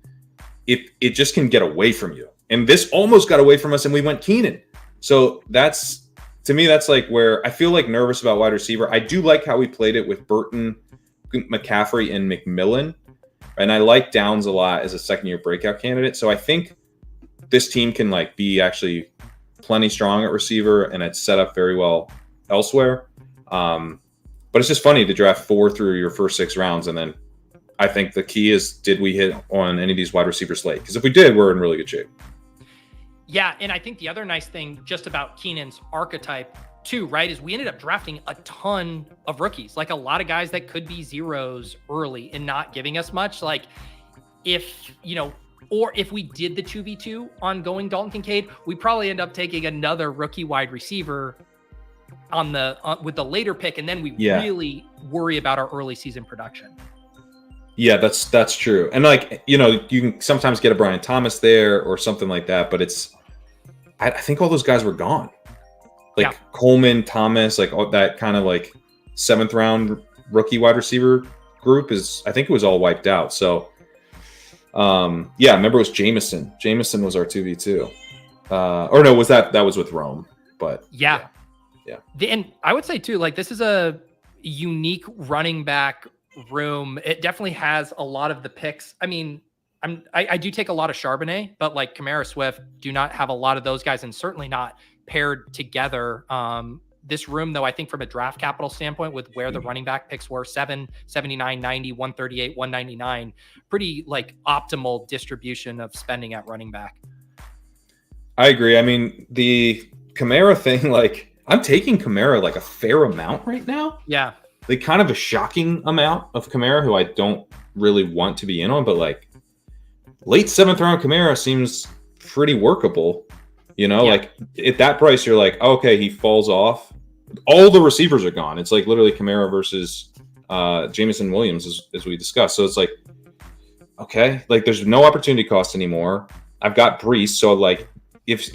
it just can get away from you. And this almost got away from us and we went Keenan. So that's, to me, that's like where I feel like nervous about wide receiver. I do like how we played it with Burton, McCaffrey, and McMillan. And I like Downs a lot as a second-year breakout candidate. So I think this team can like be actually plenty strong at receiver and it's set up very well elsewhere. But it's just funny to draft 4 through your first 6 rounds. And then I think the key is, did we hit on any of these wide receivers late? Because if we did, we're in really good shape. Yeah. And I think the other nice thing just about Keenan's archetype too, right, is we ended up drafting a ton of rookies, like a lot of guys that could be zeros early and not giving us much. Like if, or if we did the 2v2 on going Dalton Kincaid, we probably end up taking another rookie wide receiver with the later pick. And then we really worry about our early season production. Yeah, that's true. And like, you can sometimes get a Brian Thomas there or something like that, but I think all those guys were gone. Like Coleman, Thomas, like all that kind of like 7th round rookie wide receiver group I think it was all wiped out. So, remember it was Jameson. Jameson was our 2v2. Or no, that was with Rome, but yeah. And I would say too, like this is a unique running back room. It definitely has a lot of the picks. I mean, I do take a lot of Charbonnet, but like Kamara, Swift do not have a lot of those guys, and certainly not paired together. This room, though, I think from a draft capital standpoint, with where the running back picks were 7, 79, 90, 138, 199, pretty like optimal distribution of spending at running back. I agree. I mean, the Kamara thing, like I'm taking Kamara like a fair amount right now. Yeah. Like kind of a shocking amount of Kamara, who I don't really want to be in on, but like late 7th round Kamara seems pretty workable. Like at that price, you're like, okay, he falls off. All the receivers are gone. It's like literally Kamara versus Jameson Williams, as we discussed. So it's like, okay, like there's no opportunity cost anymore. I've got Brees, so like, if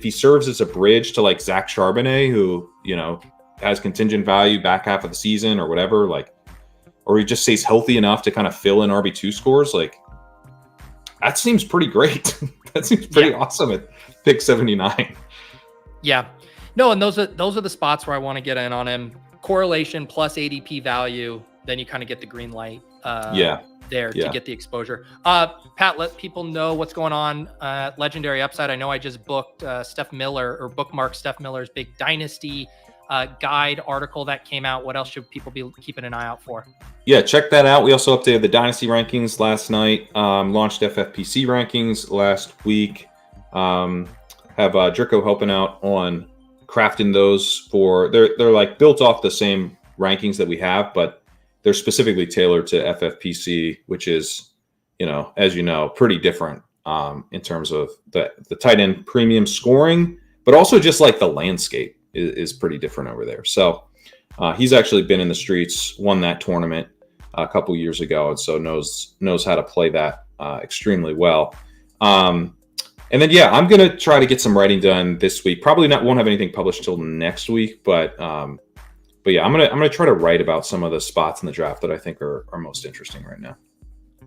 he serves as a bridge to like Zach Charbonnet, who has contingent value back half of the season or whatever, like, or he just stays healthy enough to kind of fill in RB2 scores, like that seems pretty great. That seems pretty awesome at pick 79. Yeah. No, and those are the spots where I want to get in on him. Correlation plus ADP value, then you kind of get the green light there to get the exposure. Pat, let people know what's going on at Legendary Upside. I know I just booked bookmarked Steph Miller's big Dynasty guide article that came out. What else should people be keeping an eye out for? Yeah, check that out. We also updated the Dynasty rankings last night, launched FFPC rankings last week. Have Drico helping out on crafting those they're like built off the same rankings that we have, but they're specifically tailored to FFPC, which is, as pretty different in terms of the tight end premium scoring, but also just like the landscape is pretty different over there. So he's actually been in the streets, won that tournament a couple years ago, and so knows how to play that extremely well. And then I'm gonna try to get some writing done this week. Probably won't have anything published till next week, but I'm gonna try to write about some of the spots in the draft that I think are most interesting right now.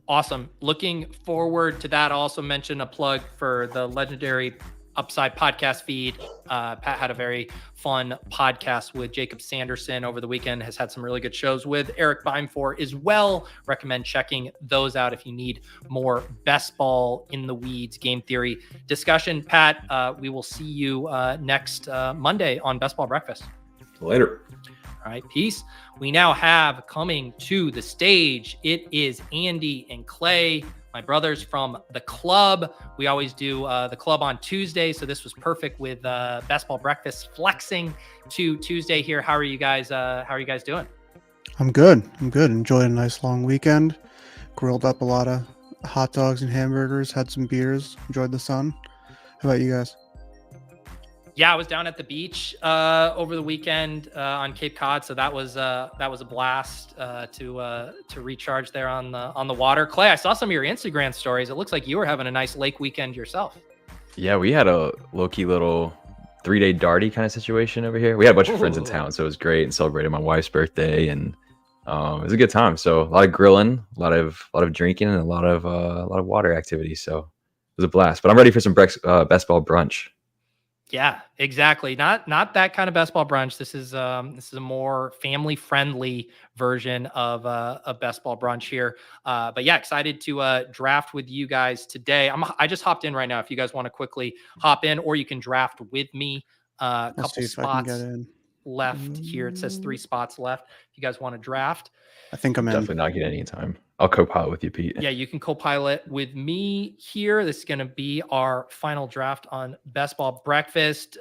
Awesome. Looking forward to that. I'll also mention a plug for the Legendary Upside podcast feed. Pat had a very fun podcast with Jacob Sanderson over the weekend, has had some really good shows with Eric Bimefor as well. Recommend checking those out if you need more best ball in the weeds game theory discussion. Pat, we will see you next Monday on Best Ball Breakfast. Later. All right, peace. We now have coming to the stage, it is Andy and Clay, my brothers from the club. We always do the club on Tuesday, so this was perfect with Best Ball Breakfast flexing to Tuesday here. How are you guys doing? I'm good. Enjoyed a nice long weekend. Grilled up a lot of hot dogs and hamburgers, had some beers, enjoyed the sun. How about you guys? Yeah, I was down at the beach over the weekend on Cape Cod, so that was a blast to recharge there on the water. Clay, I saw some of your Instagram stories. It looks like you were having a nice lake weekend yourself. Yeah, we had a low-key little 3-day darty kind of situation over here. We had a bunch of friends in town, so it was great, and celebrated my wife's birthday, and it was a good time. So a lot of grilling, a lot of drinking, and a lot of water activities. So it was a blast. But I'm ready for some best ball brunch. Yeah, exactly. Not that kind of best ball brunch. This is a more family friendly version of a best ball brunch here. But yeah, excited to draft with you guys today. I just hopped in right now. If you guys want to quickly hop in, or you can draft with me. A couple spots left here. It says 3 spots left. If you guys want to draft, I think I'm in. Definitely not getting any time. I'll co-pilot with you, Pete. Yeah, you can co-pilot with me here. This is going to be our final draft on Best Ball Breakfast.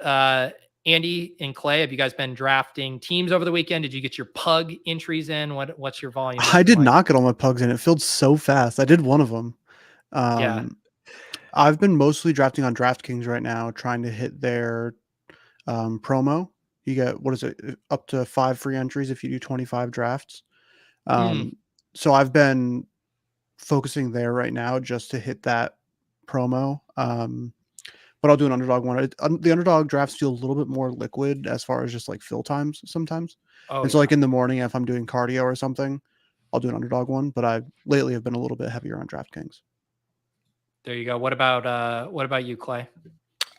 Andy and Clay, have you guys been drafting teams over the weekend? Did you get your pug entries in? What's your volume? I did not get all my pugs in. It filled so fast. I did one of them. Yeah. I've been mostly drafting on DraftKings right now, trying to hit their promo. You get, what is it, up to 5 free entries if you do 25 drafts. So I've been focusing there right now just to hit that promo. But I'll do an underdog one. The underdog drafts feel a little bit more liquid as far as just like fill times sometimes. So like in the morning, if I'm doing cardio or something, I'll do an underdog one. But I lately have been a little bit heavier on DraftKings. There you go. What about you, Clay?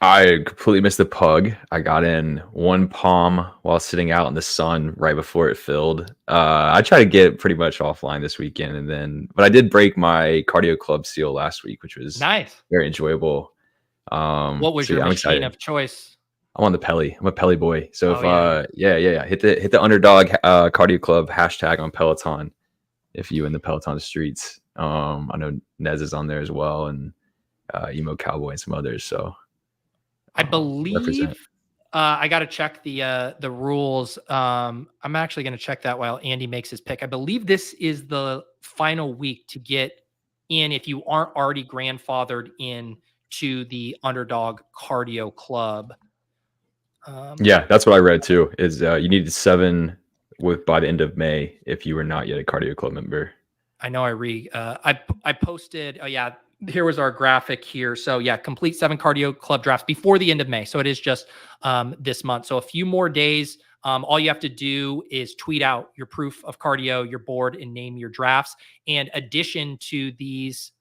I completely missed the pug. I got in one palm while sitting out in the sun right before it filled. I tried to get pretty much offline this weekend, but I did break my cardio club seal last week, which was nice, very enjoyable. What was your machine of choice? I'm on the Pelly. I'm a Pelly boy. So hit the underdog cardio club hashtag on Peloton if you in the Peloton streets. I know Nez is on there as well, and Emo Cowboy and some others. So I believe I got to check the rules. I'm actually going to check that while Andy makes his pick. I believe this is the final week to get in if you aren't already grandfathered in to the Underdog Cardio Club. Yeah, that's what I read too. Is you needed 7 by the end of May if you were not yet a Cardio Club member. I know I posted. Oh yeah, here was our graphic here. So yeah, complete 7 Cardio Club drafts before the end of May. So it is just this month. So a few more days. All you have to do is tweet out your proof of cardio, your board, and name your drafts. And addition to these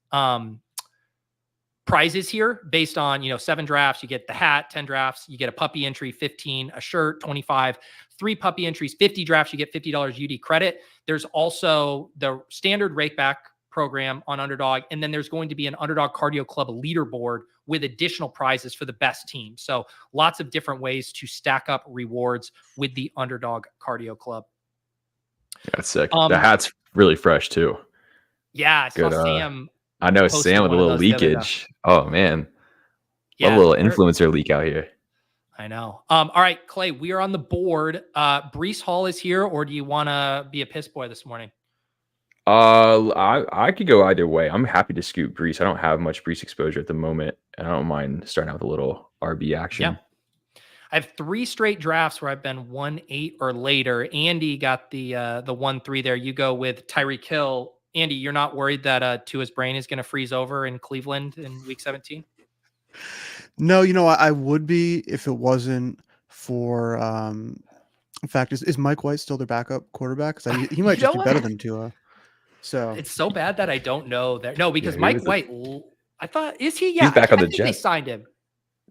prizes here, based on 7 drafts, you get the hat. 10 drafts, you get a puppy entry. 15, a shirt. 25, 3 puppy entries. 50 drafts, you get $50 UD credit. There's also the standard rakeback program on Underdog, and then there's going to be an Underdog Cardio Club leaderboard with additional prizes for the best team. So lots of different ways to stack up rewards with the Underdog Cardio Club. That's sick. The hat's really fresh too. Yeah, I saw Sam. I know Sam with a little leakage. Oh man, a little influencer leak out here. I know. All right, Clay, we are on the board. Breece Hall is here, or do you want to be a piss boy this morning? I could go either way. I'm happy to scoop Breece. I don't have much Breece exposure at the moment, and I don't mind starting out with a little RB action. Yeah. I have 3 straight drafts where I've been 1-8 or later. Andy got the 1-3 there. You go with Tyreek Hill. Andy, you're not worried that Tua's brain is going to freeze over in Cleveland in week 17? No, I would be if it wasn't for in fact, is Mike White still their backup quarterback? Because he might just be better than Tua. So it's so bad that I don't know that. No, because Mike White, I thought, is he? Yeah, he's back on the Jets. They signed him.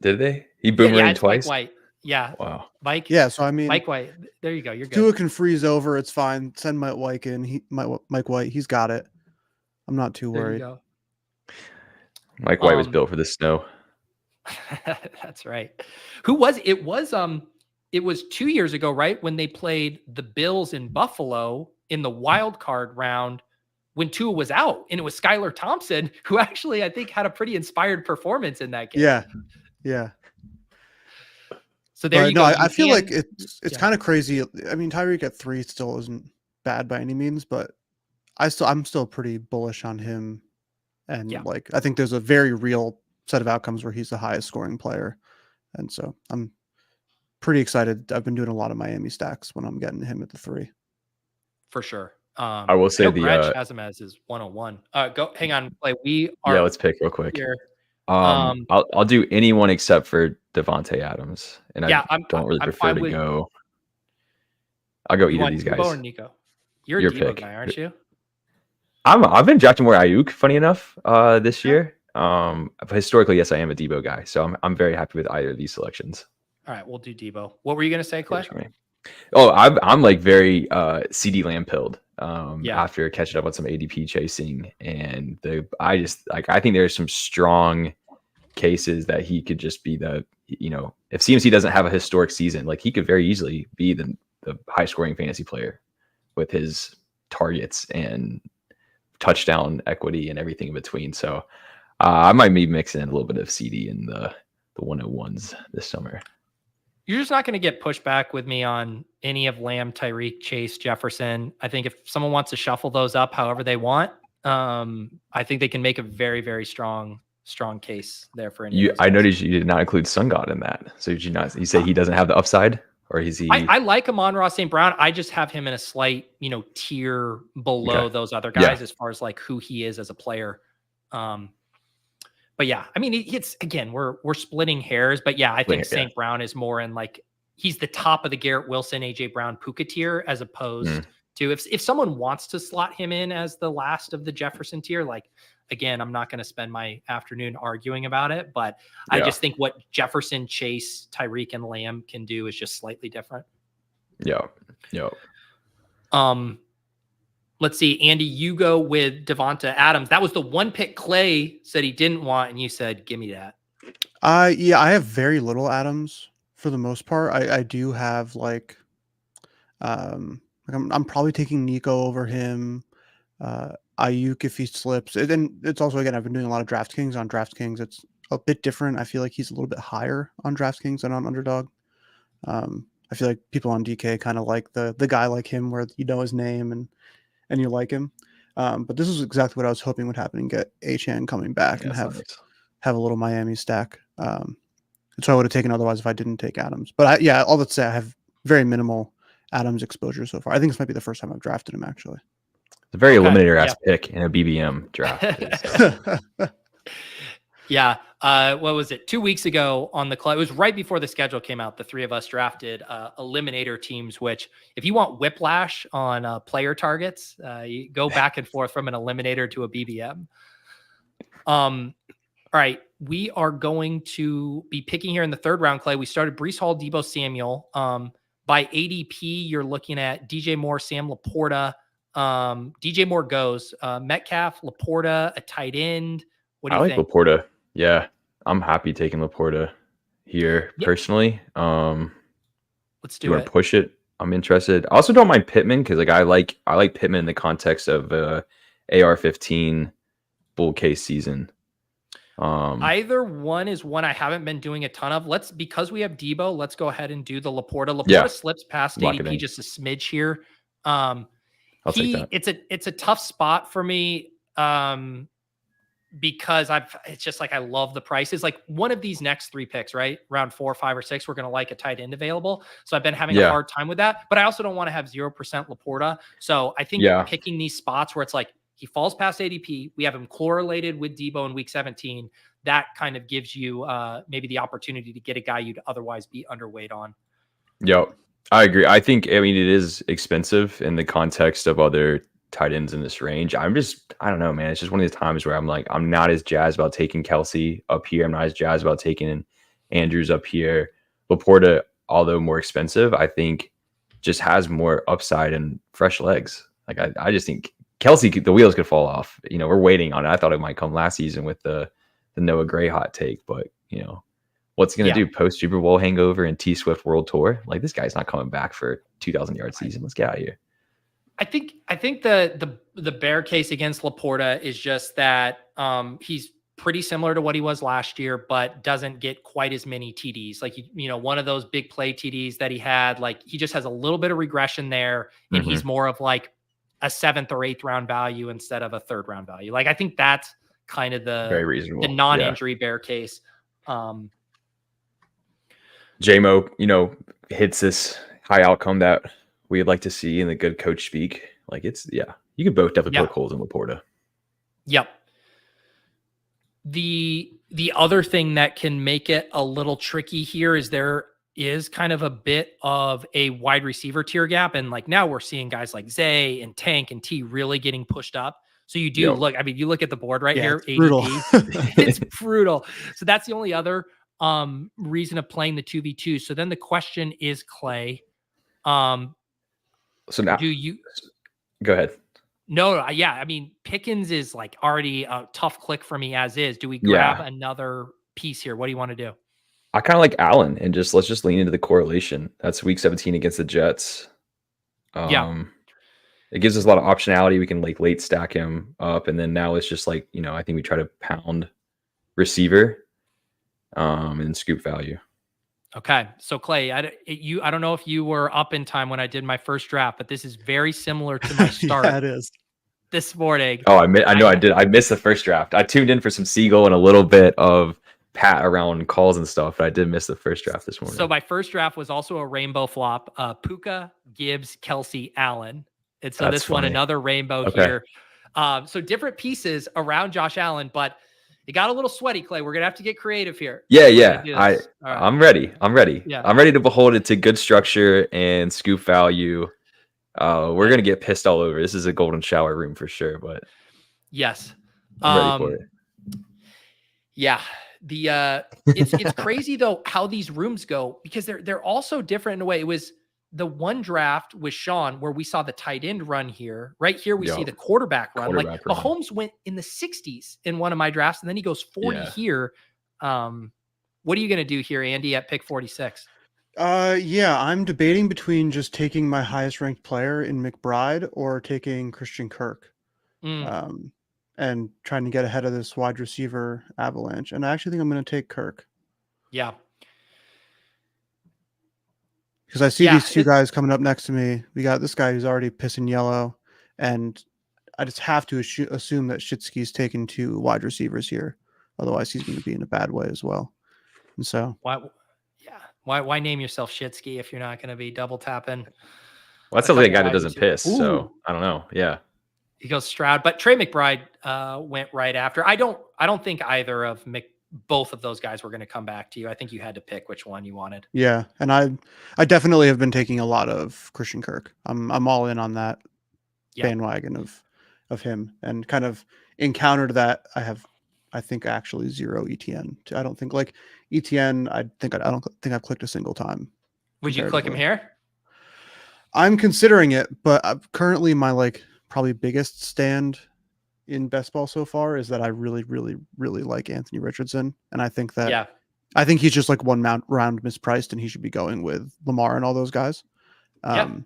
Did they? He boomeranged twice. Mike White. Yeah. Wow. Mike. Yeah. So I mean, Mike White. There you go. You're good. Tua can freeze over. It's fine. Send Mike White in. Mike White. He's got it. I'm not too worried. There you go. Mike White was built for the snow. That's right. It was 2 years ago, right? When they played the Bills in Buffalo in the wild card round when Tua was out, and it was Skylar Thompson, who actually, I think, had a pretty inspired performance in that game. Yeah. Yeah. So there you go. I feel like it's kind of crazy. I mean, Tyreek at 3 still isn't bad by any means, but I'm still pretty bullish on him. And I think there's a very real set of outcomes where he's the highest scoring player. And so I'm pretty excited. I've been doing a lot of Miami stacks when I'm getting him at the 3. For sure. I will say Gretsch has him as his 101. Go hang on. We are. Yeah, let's pick real quick. Here. I'll do anyone except for Devontae Adams, and I don't really prefer to go. I'll go either of these guys. Debo or Nico? You're a Debo guy, aren't you? I've been drafting more Ayuk, funny enough, this year. But historically, yes, I am a Debo guy, so I'm very happy with either of these selections. All right, we'll do Debo. What were you gonna say, Clay? Oh, I'm like very CD Lamb pilled after catching up on some ADP chasing, and I think there's some strong cases that he could just be if CMC doesn't have a historic season, like he could very easily be the high scoring fantasy player with his targets and touchdown equity and everything in between. So I might be mixing in a little bit of CD in the 101s this summer. You're just not going to get pushback with me on any of Lamb, Tyreek, Chase, Jefferson. I think if someone wants to shuffle those up however they want, I think they can make a very, very strong case there for any. I noticed you did not include Sun God in that. So did you not? You say he doesn't have the upside, or is he? I like Amon-Ra St. Brown. I just have him in a slight, tier below those other guys as far as like who he is as a player. But yeah, I mean, it's again, we're splitting hairs, but yeah, I think St. Brown is more in like, he's the top of the Garrett Wilson, AJ Brown, Puka tier, as opposed to if someone wants to slot him in as the last of the Jefferson tier, like, again, I'm not going to spend my afternoon arguing about it, but I just think what Jefferson, Chase, Tyreek, and Lamb can do is just slightly different. Yeah. Let's see, Andy, you go with Devonta Adams. That was the one pick Clay said he didn't want, and you said, give me that. Yeah, I have very little Adams for the most part. I do have like I'm probably taking Nico over him. Ayuk if he slips. And then it's also, again, I've been doing a lot of DraftKings. On DraftKings, it's a bit different. I feel like he's a little bit higher on DraftKings than on Underdog. I feel like people on DK kind of like the guy like him where you know his name and you like him. But this is exactly what I was hoping would happen and get Achane coming back and have a little Miami stack. So I would have taken otherwise if I didn't take Adams. But all that said, I have very minimal Adams exposure so far. I think this might be the first time I've drafted him, actually. It's a very eliminator ass pick in a BBM draft. Yeah. What was it? 2 weeks ago on the club. It was right before the schedule came out. The three of us drafted eliminator teams, which if you want whiplash on player targets, you go back and forth from an eliminator to a BBM. All right. We are going to be picking here in the third round, Clay. We started Breece Hall, Deebo Samuel. By ADP, you're looking at DJ Moore, Sam Laporta. DJ Moore goes. Metcalf, Laporta, a tight end. What do you think? Laporta. Yeah, I'm happy taking Laporta here personally. Let's do it. Push it. I'm interested. I also don't mind Pittman because I like Pittman in the context of AR-15 bull case season. Either one is one I haven't been doing a ton of. Because we have Deebo, let's go ahead and do the Laporta. Laporta slips past ADP just a smidge here. I'll take that. It's a tough spot for me. Because it's just like I love the prices. Like one of these next three picks, right? Round 4, 5, or 6, we're going to like a tight end available. So I've been having a hard time with that. But I also don't want to have 0% Laporta. So I think picking these spots where it's like he falls past ADP, we have him correlated with Deebo in week 17. That kind of gives you maybe the opportunity to get a guy you'd otherwise be underweight on. Yep, I agree. I mean, it is expensive in the context of other tight ends in this range. I don't know, man. It's just one of these times where I'm like, I'm not as jazzed about taking Kelce up here. I'm not as jazzed about taking Andrews up here. Laporta, although more expensive, I think just has more upside and fresh legs. Like I just think Kelce, the wheels could fall off. We're waiting on it. I thought it might come last season with the Noah Gray hot take, but what's he going to do post Super Bowl hangover and T Swift World Tour? Like this guy's not coming back for 2,000 yard season. Let's get out of here. I think the bear case against Laporta is just that he's pretty similar to what he was last year, but doesn't get quite as many TDs. Like, one of those big play TDs that he had, like he just has a little bit of regression there, and he's more of like a 7th or 8th round value instead of a 3rd round value. Like I think that's kind of very reasonable, the non-injury bear case. JMO, hits this high outcome that we'd like to see in the good coach speak. Like you could both definitely poke holes in Laporta. Yep. The other thing that can make it a little tricky here is there is kind of a bit of a wide receiver tier gap. And like now we're seeing guys like Zay and Tank and T really getting pushed up. So you do look, I mean, you look at the board right here. It's brutal. It's brutal. So that's the only other reason of playing the 2v2. So then the question is, Clay, so now do you go ahead? No, yeah. I mean, Pickens is like already a tough click for me as is. Do we grab another piece here? What do you want to do? I kind of like Allen and let's just lean into the correlation. That's week 17 against the Jets. It gives us a lot of optionality. We can like late stack him up. And then now it's just like, I think we try to pound receiver and scoop value. Okay, so Clay, I don't know if you were up in time when I did my first draft, but this is very similar to my start Yeah, it is. this morning. Oh, I know I did. I missed the first draft. I tuned in for some Siegele and a little bit of Pat around calls and stuff, but I did miss the first draft this morning. So my first draft was also a rainbow flop. Puka, Gibbs, Kelce, Allen. And so That's this one, funny. another rainbow Okay. here. So different pieces around Josh Allen, but it got a little sweaty, Clay. We're going to have to get creative here. Yeah. We're gonna do this. All right. I'm ready. Yeah. I'm ready to behold it to good structure and scoop value. We're gonna get pissed all over. This is a golden shower room for sure, but Yes. I'm ready for it. Yeah. It's crazy though how these rooms go, because they're also different in a way. It was the one draft with Shawn where we saw the tight end run here. Right here we see the quarterback run. Quarterback run. Mahomes went in the 60s in one of my drafts, and then he goes 40 here. What are you going to do here, Andy, at pick 46? Yeah, I'm debating between just taking my highest ranked player in McBride or taking Christian Kirk. And trying to get ahead of this wide receiver avalanche. And I actually think I'm going to take Kirk. Yeah. Because I see these two guys coming up next to me. We got this guy who's already pissing yellow. And I just have to assume that Shitsky's taking 2 wide receivers here. Otherwise, he's going to be in a bad way as well. And so... Why name yourself Shitsky if you're not going to be double tapping? Well, that's something a guy that doesn't piss. Ooh. So I don't know. Yeah. He goes Stroud, but Trey McBride went right after. I don't think either of both of those guys were going to come back to you. I think you had to pick which one you wanted. Yeah, and I definitely have been taking a lot of Christian Kirk. I'm all in on that bandwagon of him, and kind of encountered that. I think actually 0 ETN. I don't think like ETN. I don't think I've clicked a single time. Would you click him here? I'm considering it, but currently my probably biggest stand in best ball so far is that I really, really, really like Anthony Richardson. And I think that, I think he's just like one round mispriced, and he should be going with Lamar and all those guys. And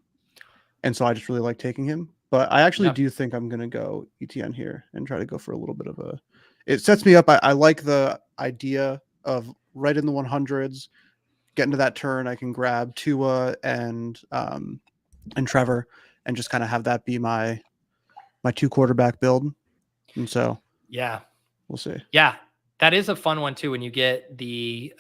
so I just really like taking him, but I actually do think I'm going to go ETN here and try to go for a little bit of it sets me up. I like the idea of right in the 100s, getting to that turn. I can grab Tua and Trevor and just kind of have that be my 2 quarterback build. And so, we'll see. Yeah, that is a fun one too. When you get the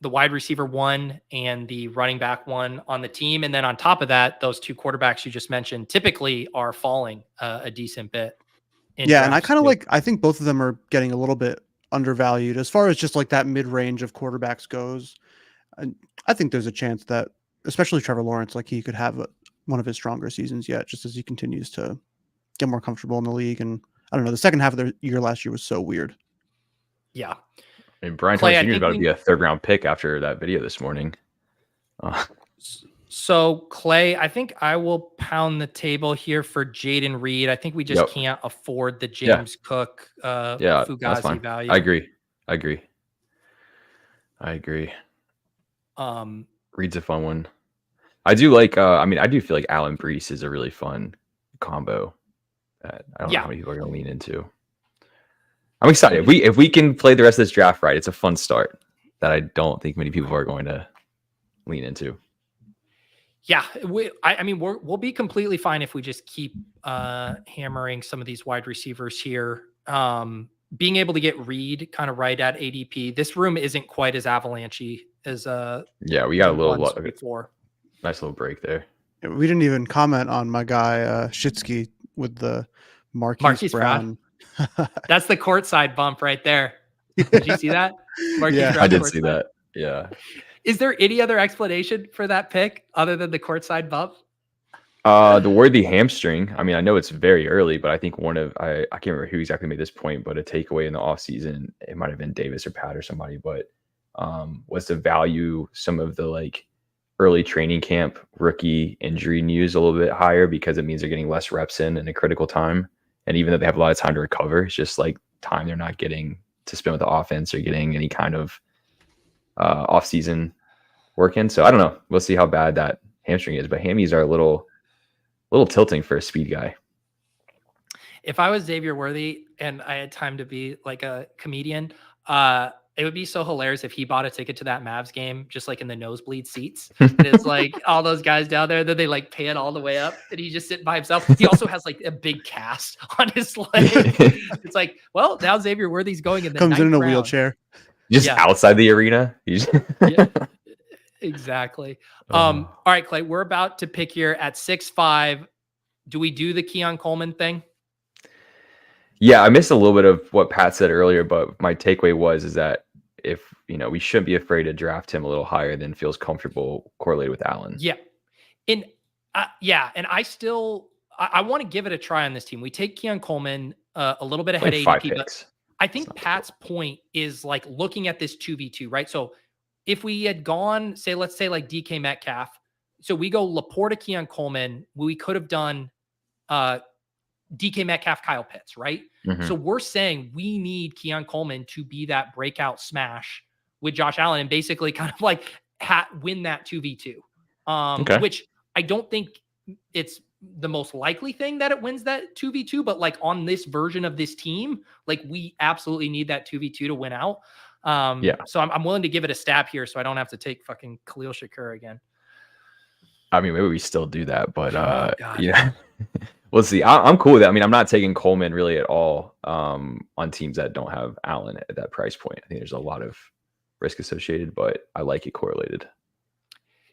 wide receiver 1 and the running back 1 on the team, and then on top of that, those 2 quarterbacks you just mentioned typically are falling a decent bit. Yeah, and I kind of I think both of them are getting a little bit undervalued as far as just like that mid range of quarterbacks goes. And I think there's a chance that, especially Trevor Lawrence, he could have one of his stronger seasons yet, just as he continues to get more comfortable in the league. And I don't know, the second half of the year last year was so weird. Yeah. And Brian Thomas Jr. is about to be a 3rd round pick after that video this morning. So Clay, I think I will pound the table here for Jaden Reed. I think we just can't afford the James Cook Fugazi value. I agree. Reed's a fun one. I do like. I do feel like Allen Brees is a really fun combo that I don't know how many people are going to lean into. I'm excited. If we can play the rest of this draft right, it's a fun start that I don't think many people are going to lean into. Yeah, we'll be completely fine if we just keep hammering some of these wide receivers here. Being able to get Reed kind of right at ADP. This room isn't quite as avalanche-y as we got a little before. Nice little break there. We didn't even comment on my guy Shitsky with the Marquise Brown. That's the courtside bump right there. Did you see that? Yeah, I did see that. Yeah. Is there any other explanation for that pick other than the courtside bump? The worthy hamstring. I mean, I know it's very early, but I think I can't remember who exactly made this point, but a takeaway in the offseason, it might have been Davis or Pat or somebody, but was to value some of the early training camp rookie injury news a little bit higher, because it means they're getting less reps in a critical time. And even though they have a lot of time to recover, it's just time they're not getting to spend with the offense or getting any kind of off-season work in. So I don't know. We'll see how bad that hamstring is, but hammies are a little tilting for a speed guy. If I was Xavier Worthy and I had time to be like a comedian, I it would be so hilarious if he bought a ticket to that Mavs game, just like in the nosebleed seats. And it's like all those guys down there, then they like pay it all the way up, and he's just sitting by himself. He also has like a big cast on his leg. It's like, well, now Xavier Worthy's going in the Comes in a round. wheelchair. Just outside the arena. Yeah, exactly. All right, Clay, we're about to pick here at 6'5". Do we do the Keon Coleman thing? Yeah, I missed a little bit of what Pat said earlier, but my takeaway is that if we shouldn't be afraid to draft him a little higher than feels comfortable correlated with Allen. Yeah. And and I want to give it a try on this team. We take Keon Coleman a little bit ahead of 5 ADP, picks. but I think Pat's point is like looking at this 2v2, right? So if we had gone, let's say like DK Metcalf, so we go Laporta, Keon Coleman, we could have done DK Metcalf, Kyle Pitts, right? Mm-hmm. So we're saying we need Keon Coleman to be that breakout smash with Josh Allen and basically kind of like win that 2v2. Which I don't think it's the most likely thing that it wins that 2v2, but like on this version of this team, like we absolutely need that 2v2 to win out. So I'm willing to give it a stab here so I don't have to take fucking Khalil Shakur again. I mean, maybe we still do that, but yeah. We'll see. I'm cool with that. I mean, I'm not taking Coleman really at all on teams that don't have Allen at that price point. I think there's a lot of risk associated, but I like it correlated.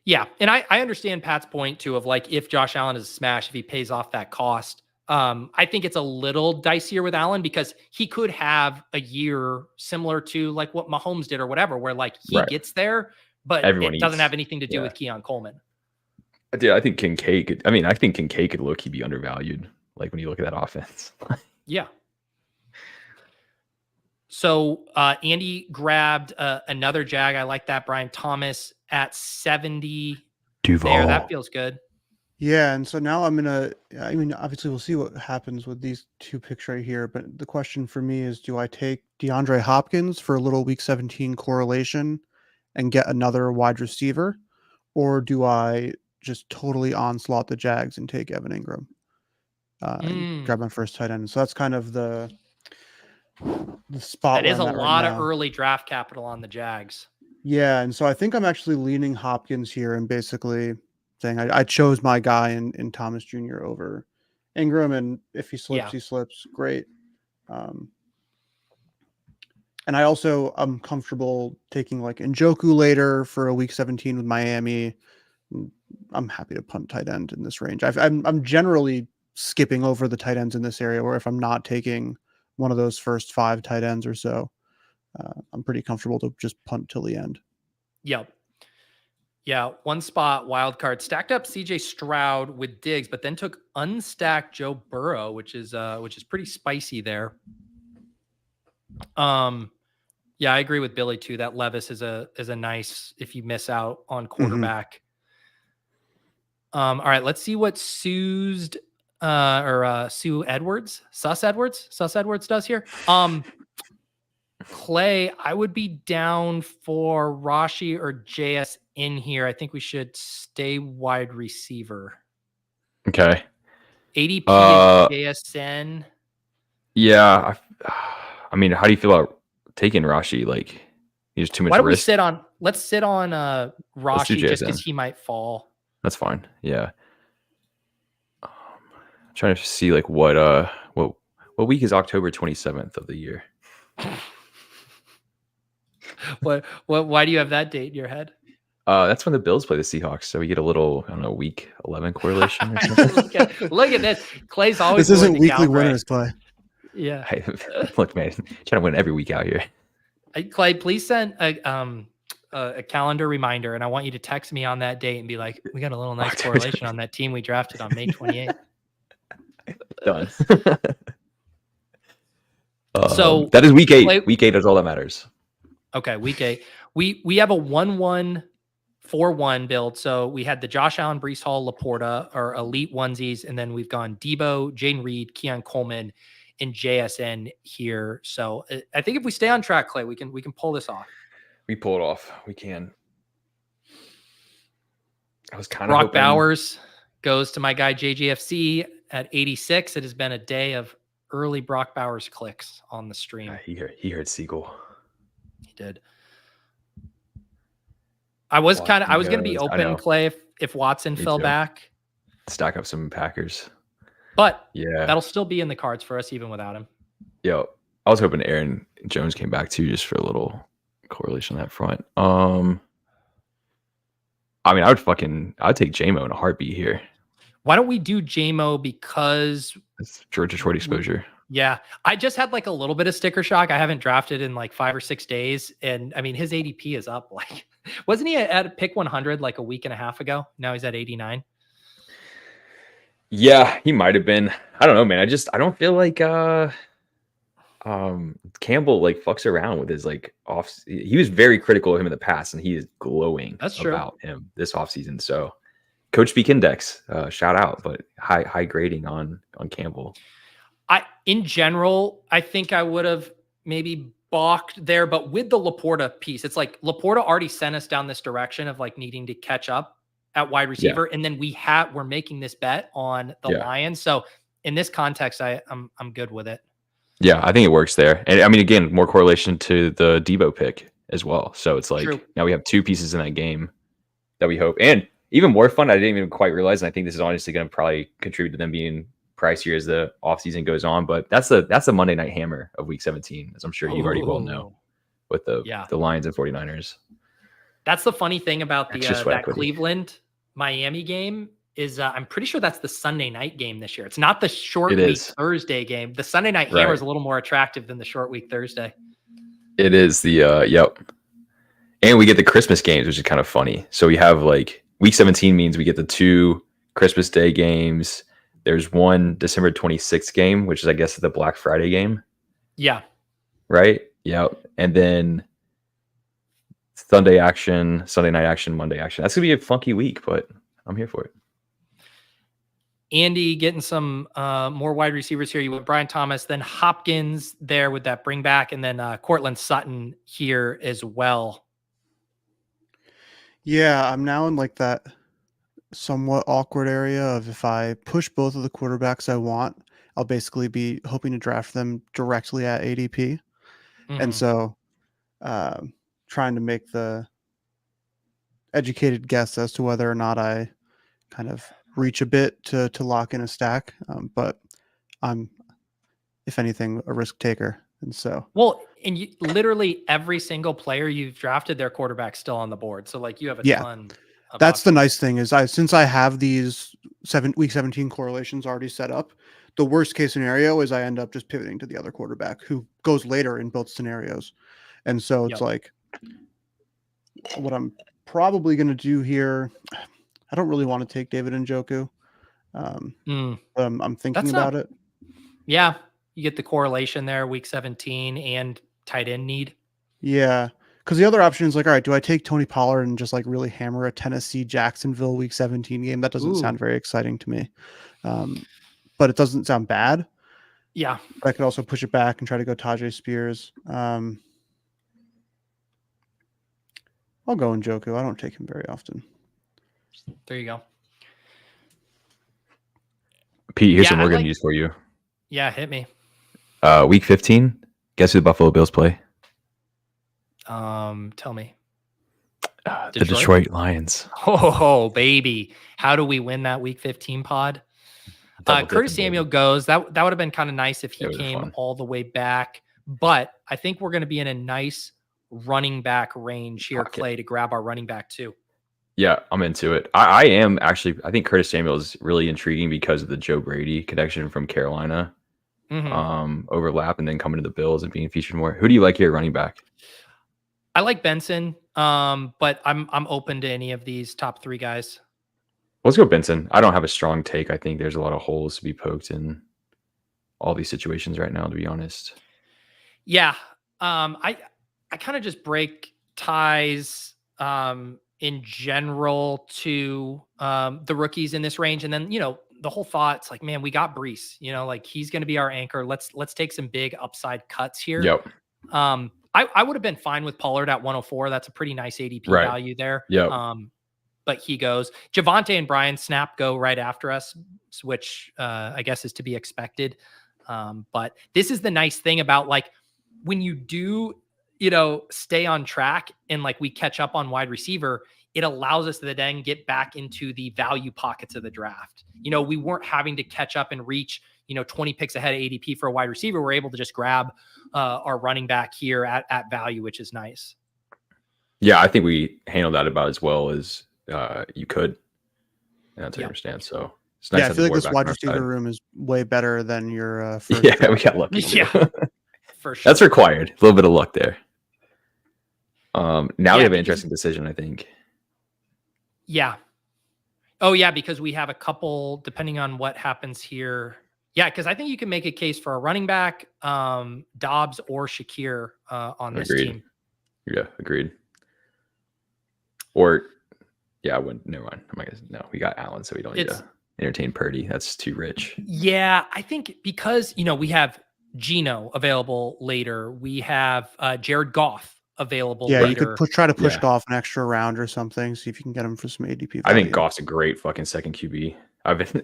Yeah, and I understand Pat's point too of like if Josh Allen is a smash, if he pays off that cost. I think it's a little dicier with Allen because he could have a year similar to like what Mahomes did or whatever, where like he gets there, but it doesn't have anything to do with Keon Coleman. Yeah, I think Kincaid could low-key be undervalued, like when you look at that offense. Yeah. So Andy grabbed another Jag. I like that. Brian Thomas at 70. Duval. There, that feels good. Yeah, and so now obviously we'll see what happens with these two picks right here, but the question for me is, do I take DeAndre Hopkins for a little week 17 correlation and get another wide receiver, or do I just totally onslaught the Jags and take Evan Ingram and grab my first tight end? So that's kind of the spot. That is a lot of early draft capital on the Jags. Yeah, and so I think I'm actually leaning Hopkins here and basically saying I chose my guy in Thomas Jr. over Ingram, and if he slips, he slips. Great. And I also I'm comfortable taking like Njoku later for a week 17 with Miami. I'm happy to punt tight end in this range. I'm generally skipping over the tight ends in this area, where if I'm not taking one of those first 5 tight ends or so, I'm pretty comfortable to just punt till the end. Yep. Yeah, one spot wild card stacked up CJ Stroud with Diggs, but then took unstacked Joe Burrow, which is pretty spicy there. Yeah, I agree with Billy too. That Levis is a nice if you miss out on quarterback. All right, let's see what Sue Edwards does here. Clay, I would be down for Rashi or JS in here. I think we should stay wide receiver. Okay. ADP and JSN. Yeah. I mean, how do you feel about taking Rashi? Like, he's too much risk. Let's sit on Rashi just because he might fall. That's fine. Yeah. I'm trying to see like what week is October 27th of the year? Why do you have that date in your head? That's when the Bills play the Seahawks, so we get a little, I don't know, week 11 correlation or something. look at this. Clay's always this isn't weekly winners, Clay. Yeah. Hey, look, man, trying to win every week out here. Clay, please send a calendar reminder, and I want you to text me on that date and be like, we got a little nice correlation on that team we drafted on May 28th. Done. So that is week 8. Clay, week 8 is all that matters. Okay, week 8. We have a 1-1-4-1 build. So we had the Josh Allen, Breece Hall, Laporta, our elite onesies, and then we've gone Debo, Jaden Reed, Keon Coleman, and JSN here. So I think if we stay on track, Clay, we can pull this off. We pull it off. We can. I was kind of hoping... Bowers goes to my guy JGFC at 86. It has been a day of early Brock Bowers clicks on the stream. He heard Siegele. did. I was going to be goes. I open, know. Clay, if Watson Me fell too. back, Stack up some Packers. but Yeah. that'll still be in the cards for us even without him. Yo, I was hoping Aaron Jones came back too, just for a little correlation on that front. I mean, I'd take JMO in a heartbeat here. Why don't we do JMO because It's Georgia short exposure. yeah, I just had like a little bit of sticker shock. I haven't drafted in like 5 or 6 days. And I mean, his ADP is up. Like, wasn't he at pick 100 like a week and a half ago? Now he's at 89. Yeah, he might have been. I don't know, man. I don't feel like Campbell like fucks around with his like off. He was very critical of him in the past, and he is glowing That's true. about him this offseason. So Coach Speak Index, shout out, but high grading on Campbell. In general, I think I would have maybe balked there, but with the Laporta piece, it's like Laporta already sent us down this direction of like needing to catch up at wide receiver. And then we're making this bet on the Lions. So in this context, I'm good with it. Yeah, I think it works there. And I mean, again, more correlation to the Debo pick as well. So it's like True. Now we have 2 pieces in that game that we hope. And even more fun, I didn't even quite realize, and I think this is honestly going to probably contribute to them being pricier as the offseason goes on. But that's the Monday night hammer of week 17, as I'm sure you already well know, with the Lions and 49ers. That's the funny thing about that equity. Cleveland Miami game is I'm pretty sure that's the Sunday night game this year. It's not the short It week is. Thursday game. The Sunday night hammer is a little more attractive than the short week Thursday. It is the yep. And we get the Christmas games, which is kind of funny. So we have like week 17 means we get the 2 Christmas Day games. There's one December 26th game, which is, I guess, the Black Friday game. Yeah. Right? Yeah. And then Sunday action, Sunday night action, Monday action. That's going to be a funky week, but I'm here for it. Andy getting some more wide receivers here. You went Brian Thomas, then Hopkins there with that bring back, and then Cortland Sutton here as well. Yeah, I'm now in like that somewhat awkward area of if I push both of the quarterbacks I want, I'll basically be hoping to draft them directly at ADP. And so trying to make the educated guess as to whether or not I kind of reach a bit to lock in a stack. But I'm, if anything, a risk taker. And so, well, and literally every single player you've drafted, their quarterback's still on the board. So like you have a ton. That's the nice thing is since I have these week 17 correlations already set up, the worst case scenario is I end up just pivoting to the other quarterback who goes later in both scenarios. And so it's like what I'm probably going to do here. I don't really want to take David Njoku. I'm thinking about it. Yeah. You get the correlation there, week 17 and tight end need. Yeah. Because the other option is like, all right, do I take Tony Pollard and just like really hammer a Tennessee Jacksonville week 17 game? That doesn't sound very exciting to me. But it doesn't sound bad. Yeah. But I could also push it back and try to go Tyjae Spears. I'll go Njoku. I don't take him very often. There you go. Pete, here's some more good news for you. Yeah, hit me. Week 15, guess who the Buffalo Bills play? Tell me. The Detroit Lions. Oh, baby. How do we win that week 15 pod? Curtis Samuel goes. That would have been kind of nice if he came all the way back. But I think we're going to be in a nice running back range here, Clay, to grab our running back too. Yeah, I'm into it. I am actually. I think Curtis Samuel is really intriguing because of the Joe Brady connection from Carolina overlap, and then coming to the Bills and being featured more. Who do you like here, running back? I like Benson, but I'm open to any of these top 3 guys. Let's go Benson. I don't have a strong take. I think there's a lot of holes to be poked in all these situations right now, to be honest. Yeah, I kind of just break ties. In general to the rookies in this range. And then, the whole thought, it's like, man, we got Brees, like he's going to be our anchor. Let's take some big upside cuts here. Yep. I would have been fine with Pollard at 104. That's a pretty nice ADP value there. Yep. But he goes. Javonte and Brian Snap go right after us, which I guess is to be expected. But this is the nice thing about like when you do stay on track and like we catch up on wide receiver, it allows us to then get back into the value pockets of the draft. We weren't having to catch up and reach, 20 picks ahead of ADP for a wide receiver. We're able to just grab our running back here at value, which is nice. Yeah, I think we handled that about as well as you could. And that's what I understand. So it's nice. Yeah, I feel like this wide receiver room is way better than your first Yeah, draft. we got lucky. Yeah, for sure. That's required. A little bit of luck there. Now we have an interesting decision, I think. Yeah. Oh, yeah, because we have a couple, depending on what happens here. Yeah, because I think you can make a case for a running back, Dobbs or Shakir on this team. Yeah, agreed. Or, yeah, I wouldn't. Never mind. No, we got Allen, so we don't need to entertain Purdy. That's too rich. Yeah, I think because, we have Geno available later. We have Jared Goff available later. You could try to push Goff an extra round or something, see if you can get him for some ADP value. I think Goff's a great fucking second QB. I've been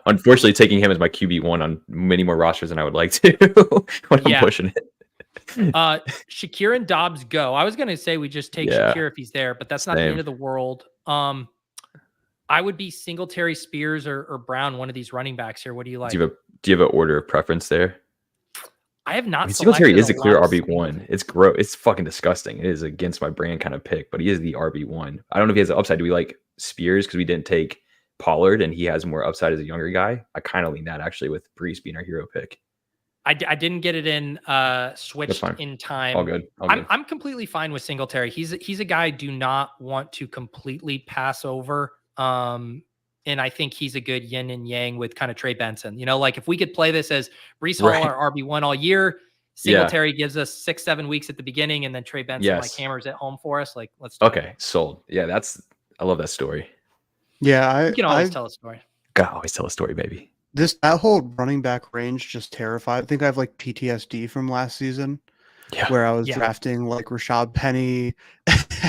unfortunately taking him as my QB1 on many more rosters than I would like to when I'm pushing it. Shakir and Dobbs go. I was going to say we just take Shakir if he's there, but that's not the end of the world. I would be Singletary, Spears, or Brown, one of these running backs here. What do you like? Do you have an order of preference there? I have not. Singletary is a clear RB1. It's gross. It's fucking disgusting. It is against my brand kind of pick, but he is the RB1. I don't know if he has the upside. Do we like Spears because we didn't take Pollard and he has more upside as a younger guy? I kind of lean that actually with Brees being our hero pick. I didn't get it in switched in time. All good. I'm completely fine with Singletary. He's a guy I do not want to completely pass over. And I think he's a good yin and yang with kind of Trey Benson. Like if we could play this as Brees Hall our RB1 all year, Singletary gives us 6-7 weeks at the beginning, and then Trey Benson like hammers it home for us. Like let's do it. Sold. Yeah, I love that story. Yeah, you can always tell a story. Gotta always tell a story, baby. That whole running back range just terrified. I think I have like PTSD from last season. Yeah. Where I was drafting like Rashad Penny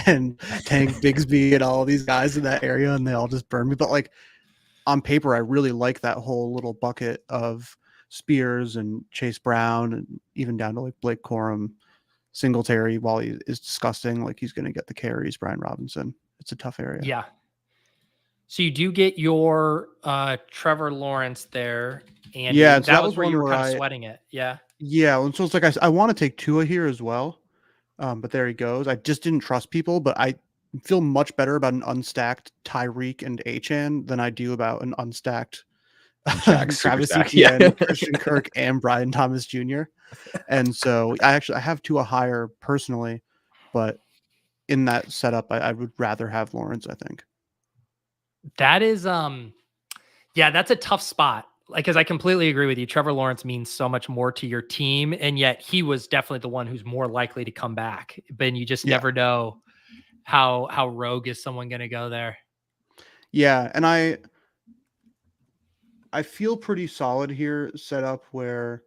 and Tank Bigsby and all these guys in that area, and they all just burned me. But like on paper, I really like that whole little bucket of Spears and Chase Brown, and even down to like Blake Corum, Singletary. While he is disgusting, like he's going to get the carries. Brian Robinson. It's a tough area. Yeah. So you do get your Trevor Lawrence there, and so that was where you were kind of sweating it. Yeah. Yeah, and so it's like I want to take Tua here as well, but there he goes. I just didn't trust people, but I feel much better about an unstacked Tyreek and Achane than I do about an unstacked Travis Etienne, Christian Kirk, and Brian Thomas Jr. And so I have Tua higher personally, but in that setup, I would rather have Lawrence, I think. That is, that's a tough spot. Because I completely agree with you. Trevor Lawrence means so much more to your team, and yet he was definitely the one who's more likely to come back. But you just never know how rogue is someone going to go there. Yeah, and I feel pretty solid here, set up where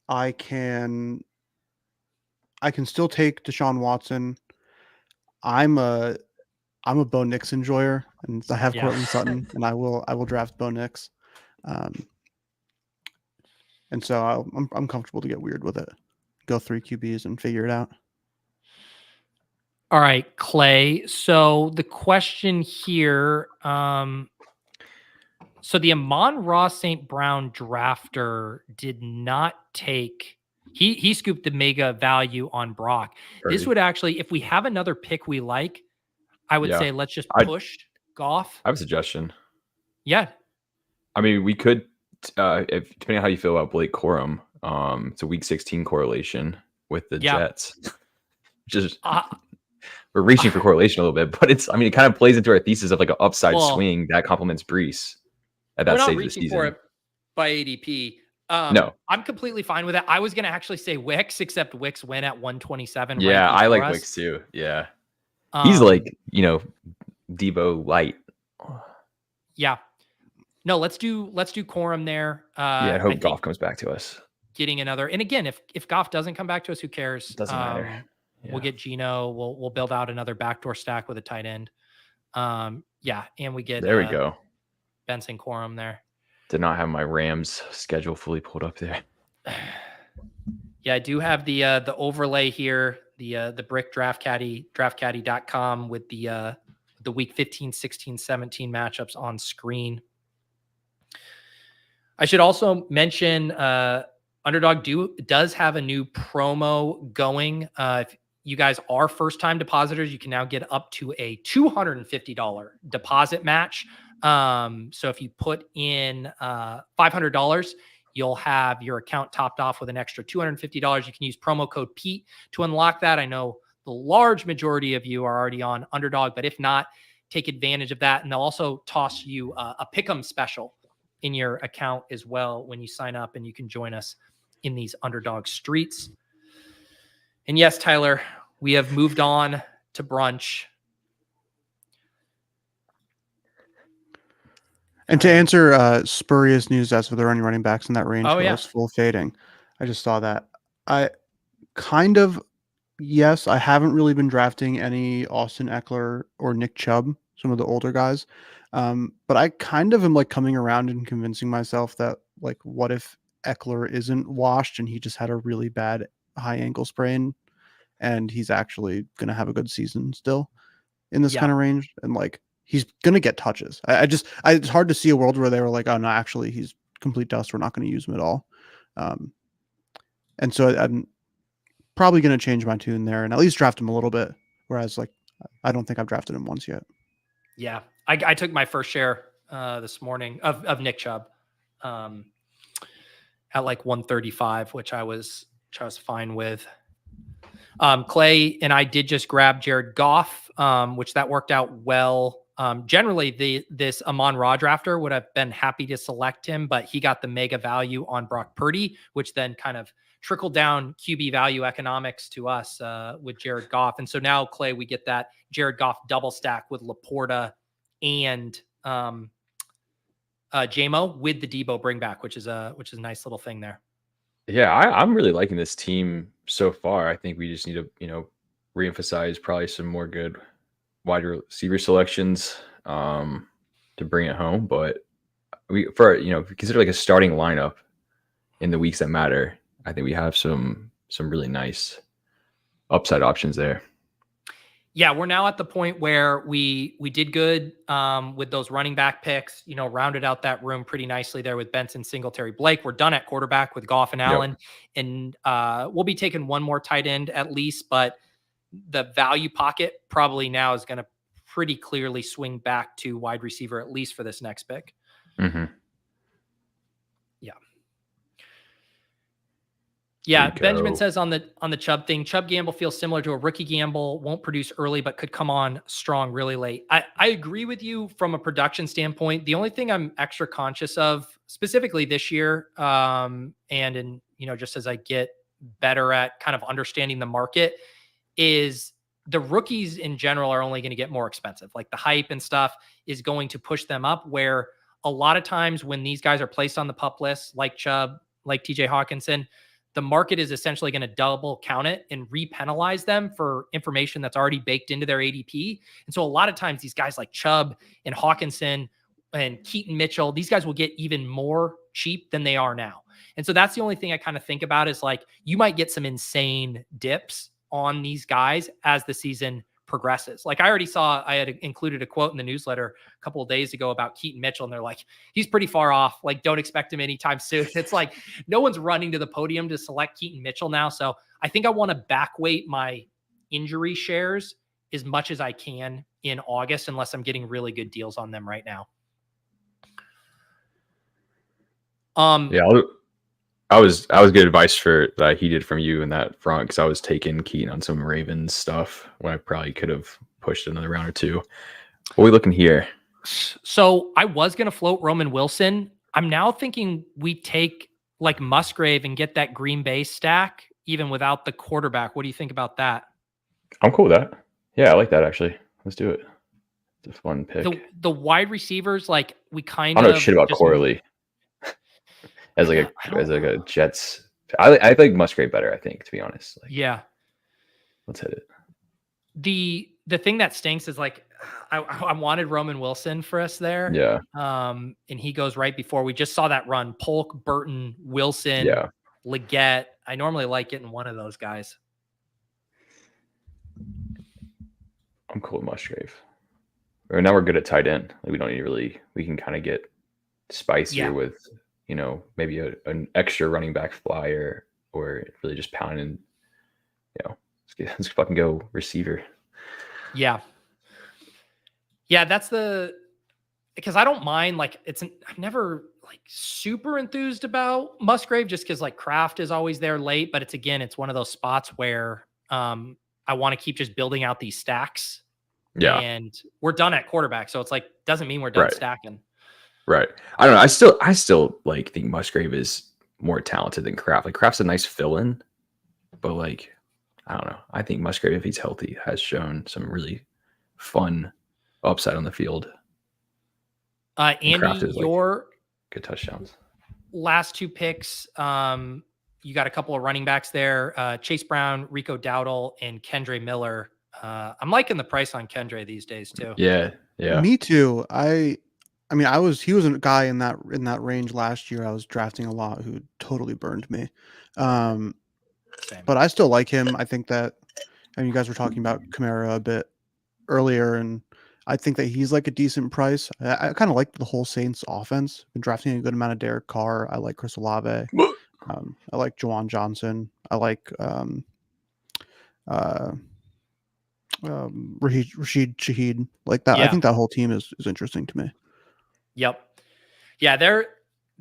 I can still take Deshaun Watson. I'm a Bo Nix enjoyer, and I have Courtland Sutton, and I will draft Bo Nix. And so I'm comfortable to get weird with it. Go 3 QBs and figure it out. All right, Clay. So the question here, so the Amon-Ra St. Brown drafter did not take, he scooped the mega value on Brock. Purdy. This would actually, if we have another pick we like, I would say let's just push Goff. I have a suggestion. Yeah. I mean, we could, depending on how you feel about Blake Corum, it's a week 16 correlation with the Jets. Just we're reaching for correlation a little bit, but it kind of plays into our thesis of like an upside swing that complements Brees at that stage of the season. For it by ADP. No, I'm completely fine with that. I was going to actually say Wicks, except Wicks win at 127. Yeah, I like Wicks too. Yeah, he's like Debo light. Yeah. No, let's do Corum there. I hope Goff comes back to us. Getting another, and again, if Goff doesn't come back to us, who cares? Doesn't matter. Yeah. We'll get Geno. We'll build out another backdoor stack with a tight end. And we get we go. Benson Corum there. Did not have my Rams schedule fully pulled up there. Yeah, I do have the overlay here. the brick draft caddy, draftcaddy.com with the week 15, 16, 17 matchups on screen. I should also mention Underdog does have a new promo going. If you guys are first-time depositors, you can now get up to a $250 deposit match. So if you put in $500, you'll have your account topped off with an extra $250. You can use promo code Pete to unlock that. I know the large majority of you are already on Underdog, but if not, take advantage of that. And they'll also toss you a pick'em special in your account as well when you sign up, and you can join us in these Underdog streets. And yes, Tyler, we have moved on to brunch. And to answer spurious news as for the running backs in that range, yes, full fading. I just saw that. I kind of, yes, I haven't really been drafting any Austin Eckler or Nick Chubb, some of the older guys. But I kind of am like coming around and convincing myself that like, what if Eckler isn't washed and he just had a really bad high ankle sprain and he's actually going to have a good season still in this kind of range? And like, he's going to get touches. It's hard to see a world where they were like, oh no, actually he's complete dust. We're not going to use him at all. And so I'm probably going to change my tune there and at least draft him a little bit. Whereas like, I don't think I've drafted him once yet. Yeah. I took my first share this morning of Nick Chubb at like 135, which I was fine with. Clay and I did just grab Jared Goff, which that worked out well. Generally, this Amon-Ra drafter would have been happy to select him, but he got the mega value on Brock Purdy, which then kind of trickled down QB value economics to us with Jared Goff. And so now, Clay, we get that Jared Goff double stack with Laporta and JMO with the Debo bring back, which is a nice little thing there. Yeah, I'm really liking this team so far. I think we just need to, reemphasize probably some more good wide receiver selections to bring it home. But if you consider like a starting lineup in the weeks that matter, I think we have some really nice upside options there. Yeah, we're now at the point where we did good with those running back picks, rounded out that room pretty nicely there with Benson, Singletary, Blake. We're done at quarterback with Goff and Allen. Yep. And we'll be taking one more tight end at least, but the value pocket probably now is going to pretty clearly swing back to wide receiver, at least for this next pick. Mm-hmm. Yeah, Benjamin says on the Chubb thing, Chubb gamble feels similar to a rookie gamble, won't produce early, but could come on strong really late. I agree with you from a production standpoint. The only thing I'm extra conscious of, specifically this year, and in, just as I get better at kind of understanding the market, is the rookies in general are only going to get more expensive. Like the hype and stuff is going to push them up, where a lot of times when these guys are placed on the PUP list, like Chubb, like TJ Hawkinson, the market is essentially going to double count it and repenalize them for information that's already baked into their ADP. And so a lot of times these guys like Chubb and Hawkinson and Keaton Mitchell, these guys will get even more cheap than they are now. And so that's the only thing I kind of think about is like, you might get some insane dips on these guys as the season progresses. Like I already saw, I had included a quote in the newsletter a couple of days ago about Keaton Mitchell, and they're like, he's pretty far off. Like, don't expect him anytime soon. It's like, no one's running to the podium to select Keaton Mitchell now. So I think I want to backweight my injury shares as much as I can in August, unless I'm getting really good deals on them right now. I was good advice for that I heeded from you in that front, because I was taking Keaton on some Ravens stuff when I probably could have pushed another round or two. What are we looking here? So I was going to float Roman Wilson. I'm now thinking we take like Musgrave and get that Green Bay stack even without the quarterback. What do you think about that? I'm cool with that. Yeah, I like that actually. Let's do it. It's a fun pick. The wide receivers, like we kind of. I don't know shit about Corley. As like a Jets, I like Musgrave better. I think, to be honest. Yeah, let's hit it. The thing that stinks is like I wanted Roman Wilson for us there. Yeah. And he goes right before we just saw that run. Polk, Burton, Wilson, Leggett. I normally like getting one of those guys. I'm cool with Musgrave. Or now we're good at tight end. Like we don't need we can kind of get spicier with, maybe an extra running back flyer or really just pounding, let's fucking go receiver. Yeah. Yeah, because I don't mind, I'm never super enthused about Musgrave just because Kraft is always there late, but it's one of those spots where I want to keep just building out these stacks. Yeah. And we're done at quarterback. So it's doesn't mean we're done stacking. Right. I don't know. I still think Musgrave is more talented than Kraft. Kraft's a nice fill-in, but I don't know. I think Musgrave, if he's healthy, has shown some really fun upside on the field. Andy, your good touchdowns. Last 2 picks, you got a couple of running backs there. Chase Brown, Rico Dowdle, and Kendre Miller. I'm liking the price on Kendre these days too. Yeah. Me too. He was a guy in that range last year. I was drafting a lot who totally burned me. But I still like him. I think that, you guys were talking about Kamara a bit earlier, and I think that he's a decent price. I kind of like the whole Saints offense. Been drafting a good amount of Derek Carr. I like Chris Olave. I like Juwan Johnson. I like Rashid Shaheed. Like that. Yeah. I think that whole team is interesting to me. Yep. Yeah, they're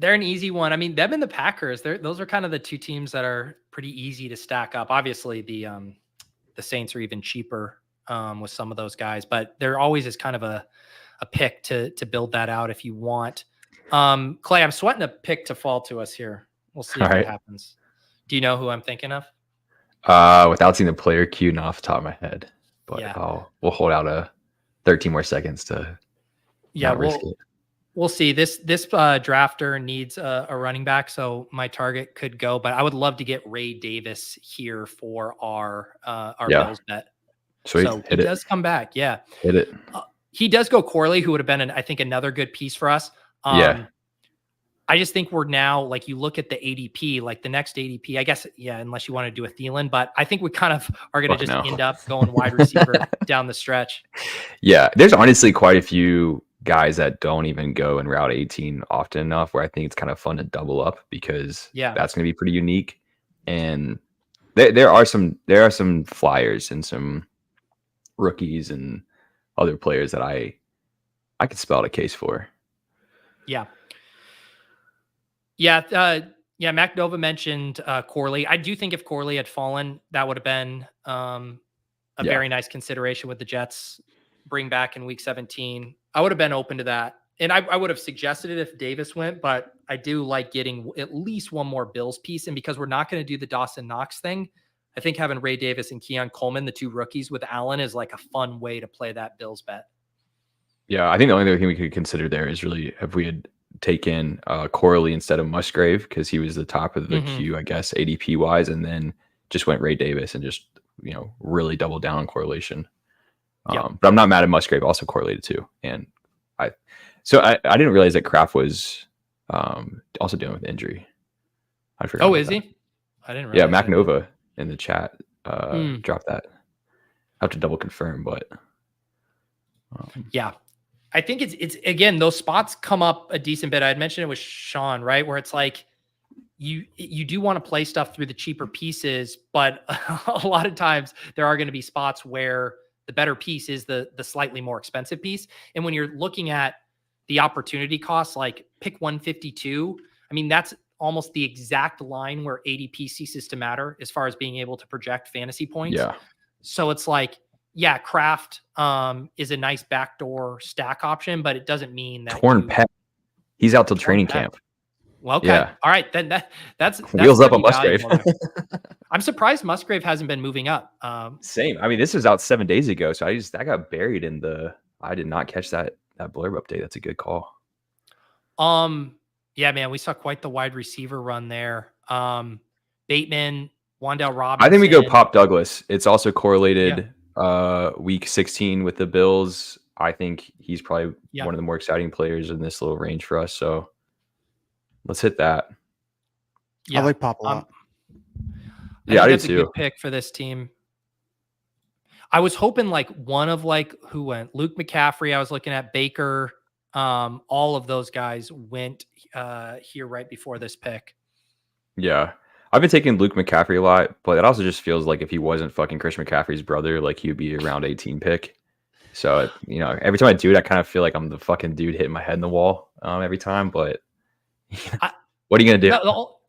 an easy one. I mean, them and the Packers, those are kind of the 2 teams that are pretty easy to stack up. Obviously, the Saints are even cheaper with some of those guys, but there always is kind of a pick to build that out if you want. Clay, I'm sweating a pick to fall to us here. We'll see if it happens. Do you know who I'm thinking of? Without seeing the player queue, not off the top of my head, but we'll hold out 13 more seconds to risk it. We'll see. This drafter needs a running back, so my target could go. But I would love to get Ray Davis here for our Bills bet. Sweet. So he does come back. Yeah, hit it. He does go Corley, who would have been, I think, another good piece for us. I just think we're now, you look at the ADP, the next ADP, I guess, unless you want to do a Thielen, but I think we kind of are going to just end up going wide receiver down the stretch. Yeah, there's honestly quite a few guys that don't even go in route 18 often enough where I think it's kind of fun to double up because that's going to be pretty unique. And there are some flyers and some rookies and other players that I could spell out a case for. Yeah. Yeah. Mac Nova mentioned Corley. I do think if Corley had fallen, that would have been a very nice consideration with the Jets bring back in week 17. I would have been open to that. And I would have suggested it if Davis went, but I do like getting at least one more Bills piece. And because we're not going to do the Dawson Knox thing, I think having Ray Davis and Keon Coleman, the 2 rookies with Allen, is a fun way to play that Bills bet. Yeah, I think the only other thing we could consider there is really if we had taken Corley instead of Musgrave because he was the top of the queue, I guess, ADP wise, and then just went Ray Davis and just really doubled down on correlation. But I'm not mad at Musgrave, also correlated too. And I didn't realize that Kraft was also dealing with injury. I forgot. Oh, is he? I didn't realize. Yeah, Mac Nova in the chat dropped that. I have to double confirm, but I think it's again, those spots come up a decent bit. I had mentioned it with Shawn, right? Where it's you do want to play stuff through the cheaper pieces, but a lot of times there are going to be spots where the better piece is the slightly more expensive piece. And when you're looking at the opportunity costs, pick 152, I mean, that's almost the exact line where ADP ceases to matter as far as being able to project fantasy points. Yeah. So it's Kraft is a nice backdoor stack option, but it doesn't mean that torn pec. He's out till training camp. Well, okay. Yeah. All right. Then that's wheels up on Musgrave. I'm surprised Musgrave hasn't been moving up. Same. I mean, this was out 7 days ago, so I got buried in I did not catch that blurb update. That's a good call. Yeah, man, we saw quite the wide receiver run there. Bateman, Wan'Dale Robinson. I think we go Pop Douglas. It's also correlated week 16 with the Bills. I think he's probably one of the more exciting players in this little range for us. So let's hit that. Yeah, I like Pop a lot. I do that's too. A good pick for this team. I was hoping like one of like who went Luke McCaffrey. I was looking at Baker. All of those guys went here right before this pick. Yeah. I've been taking Luke McCaffrey a lot, but it also just feels like if he wasn't fucking Christian McCaffrey's brother, like he'd be a round 18 pick. So, you know, every time I do it, I kind of feel like I'm the fucking dude hitting my head in the wall every time. But what are you going to do?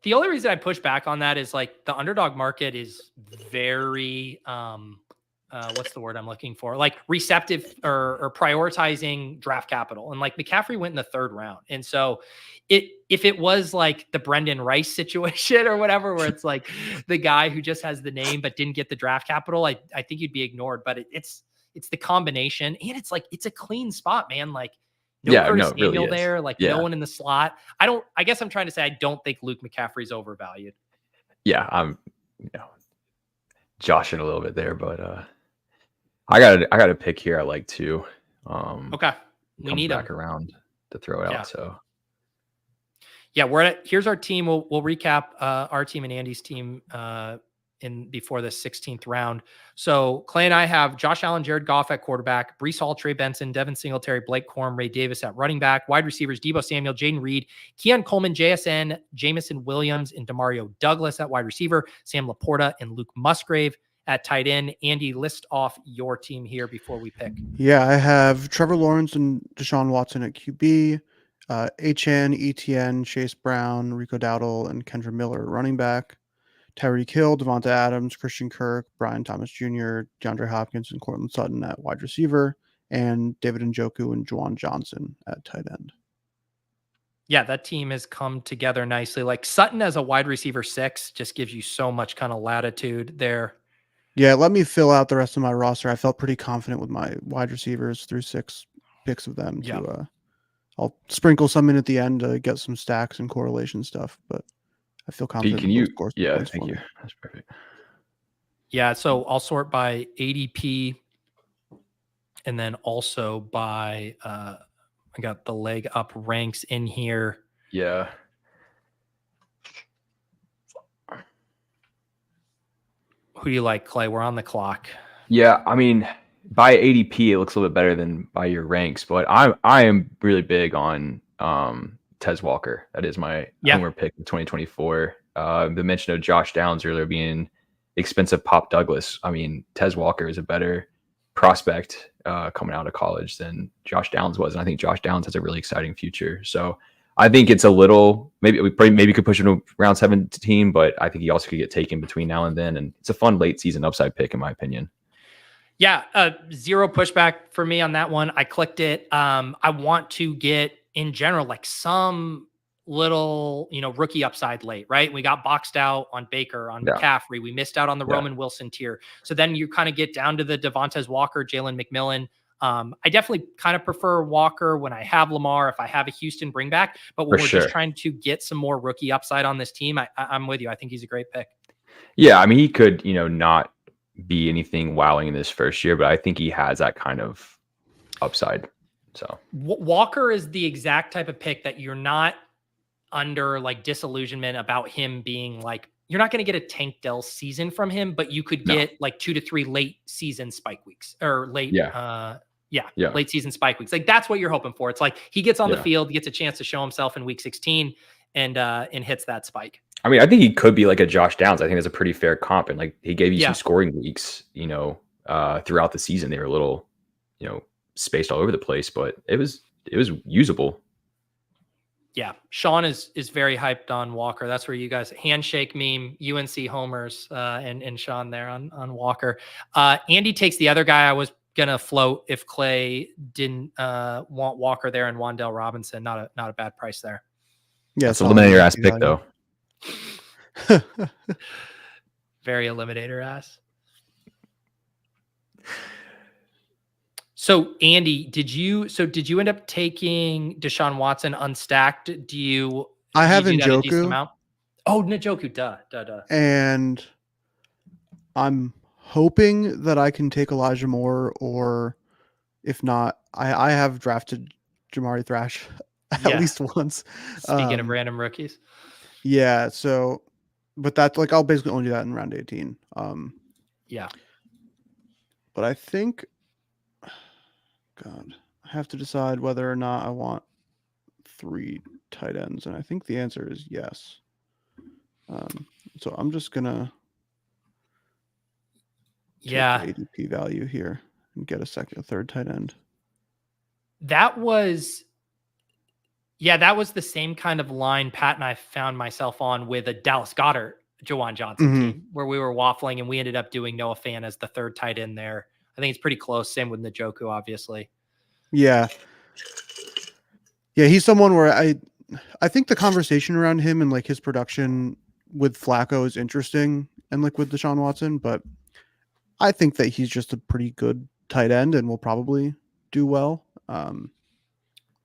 The only reason I push back on that is like the underdog market is very, what's the word I'm looking for? Like receptive or prioritizing draft capital. And like McCaffrey went in the 3rd round. And so if it was like the Brendan Rice situation or whatever, where it's like the guy who just has the name but didn't get the draft capital, I think you'd be ignored. But it's the combination, and it's like it's a clean spot, man. Like Curtis Samuel really there, like no one in the slot. I guess I'm trying to say I don't think Luke McCaffrey's overvalued. Yeah, I'm joshing a little bit there, but I got a pick here I like too. Okay. We need back around to throw it out. So yeah, here's our team. We'll recap our team and Andy's team before the 16th round. So Clay and I have Josh Allen, Jared Goff at quarterback, Breece Hall, Trey Benson, Devin Singletary, Blake Corum, Ray Davis at running back, wide receivers, Deebo Samuel, Jaden Reed, Keon Coleman, JSN, Jamison Williams, and Demario Douglas at wide receiver, Sam Laporta and Luke Musgrave at tight end. Andy, list off your team here before we pick. Yeah, I have Trevor Lawrence and Deshaun Watson at QB, HN, ETN, Chase Brown, Rico Dowdle, and Kendre Miller at running back, Tyreek Hill, Devonta Adams, Christian Kirk, Brian Thomas Jr., DeAndre Hopkins, and Cortland Sutton at wide receiver, and David Njoku and Juwan Johnson at tight end. Yeah, that team has come together nicely. Like Sutton as a wide receiver 6 just gives you so much kind of latitude there. Yeah, let me fill out the rest of my roster. I felt pretty confident with my wide receivers through 6 picks of them. I'll sprinkle some in at the end to get some stacks and correlation stuff, but I feel confident. Thank you. That's perfect. Yeah, so I'll sort by ADP and then also by I got the leg up ranks in here. Yeah. Who do you like, Clay? We're on the clock. Yeah, I mean, by ADP, it looks a little bit better than by your ranks, but I am really big on Tez Walker. That is my homer pick in 2024. The mention of Josh Downs earlier being expensive Pop Douglas. I mean, Tez Walker is a better prospect coming out of college than Josh Downs was, and I think Josh Downs has a really exciting future. So I think it's a little maybe could push him to round 17, but I think he also could get taken between now and then, and it's a fun late season upside pick in my opinion. Yeah, zero pushback for me on that one. I clicked it. I want to get in general like some little rookie upside late, right? We got boxed out on Baker, on McCaffrey. We missed out on the Roman Wilson tier. So then you kind of get down to the Devontez Walker, Jalen McMillan. I definitely kind of prefer Walker when I have Lamar, if I have a Houston bring back, but when we're just trying to get some more rookie upside on this team, I'm with you. I think he's a great pick. Yeah. I mean, he could, not be anything wowing in this first year, but I think he has that kind of upside. So Walker is the exact type of pick that you're not under like disillusionment about him being like, you're not going to get a Tank Dell season from him, but you could get like 2 to 3 late season spike weeks or late, late season spike weeks. Like that's what you're hoping for. It's like he gets on the field, gets a chance to show himself in week 16 and hits that spike. I mean, I think he could be like a Josh Downs. I think that's a pretty fair comp. And like he gave you some scoring weeks, throughout the season. They were a little, spaced all over the place, but it was usable. Yeah. Shawn is very hyped on Walker. That's where you guys handshake meme, UNC homers, and Shawn there on Walker. Andy takes the other guy I was going to float if Clay didn't want Walker there, and Wan'Dale Robinson. Not a bad price there. Yeah. It's a eliminator ass pick though. Very eliminator ass. So Andy, did you end up taking Deshaun Watson unstacked? I have Njoku. Oh, Njoku, duh. And I'm hoping that I can take Elijah Moore, or if not, I have drafted Jamari Thrash at least once. Speaking of random rookies. Yeah, so but that's like I'll basically only do that in round 18. But I think, God, I have to decide whether or not I want 3 tight ends, and I think the answer is yes. So I'm just gonna take Yeah, the ADP value here and get a third tight end. that was the same kind of line Pat and I found myself on with a Dallas Goedert, Juwan Johnson team, where we were waffling and we ended up doing Noah Fant as the third tight end there. I think it's pretty close. Same with Njoku, obviously. Yeah. Yeah, he's someone where I think the conversation around him and like his production with Flacco is interesting and like with Deshaun Watson, but I think that he's just a pretty good tight end and will probably do well.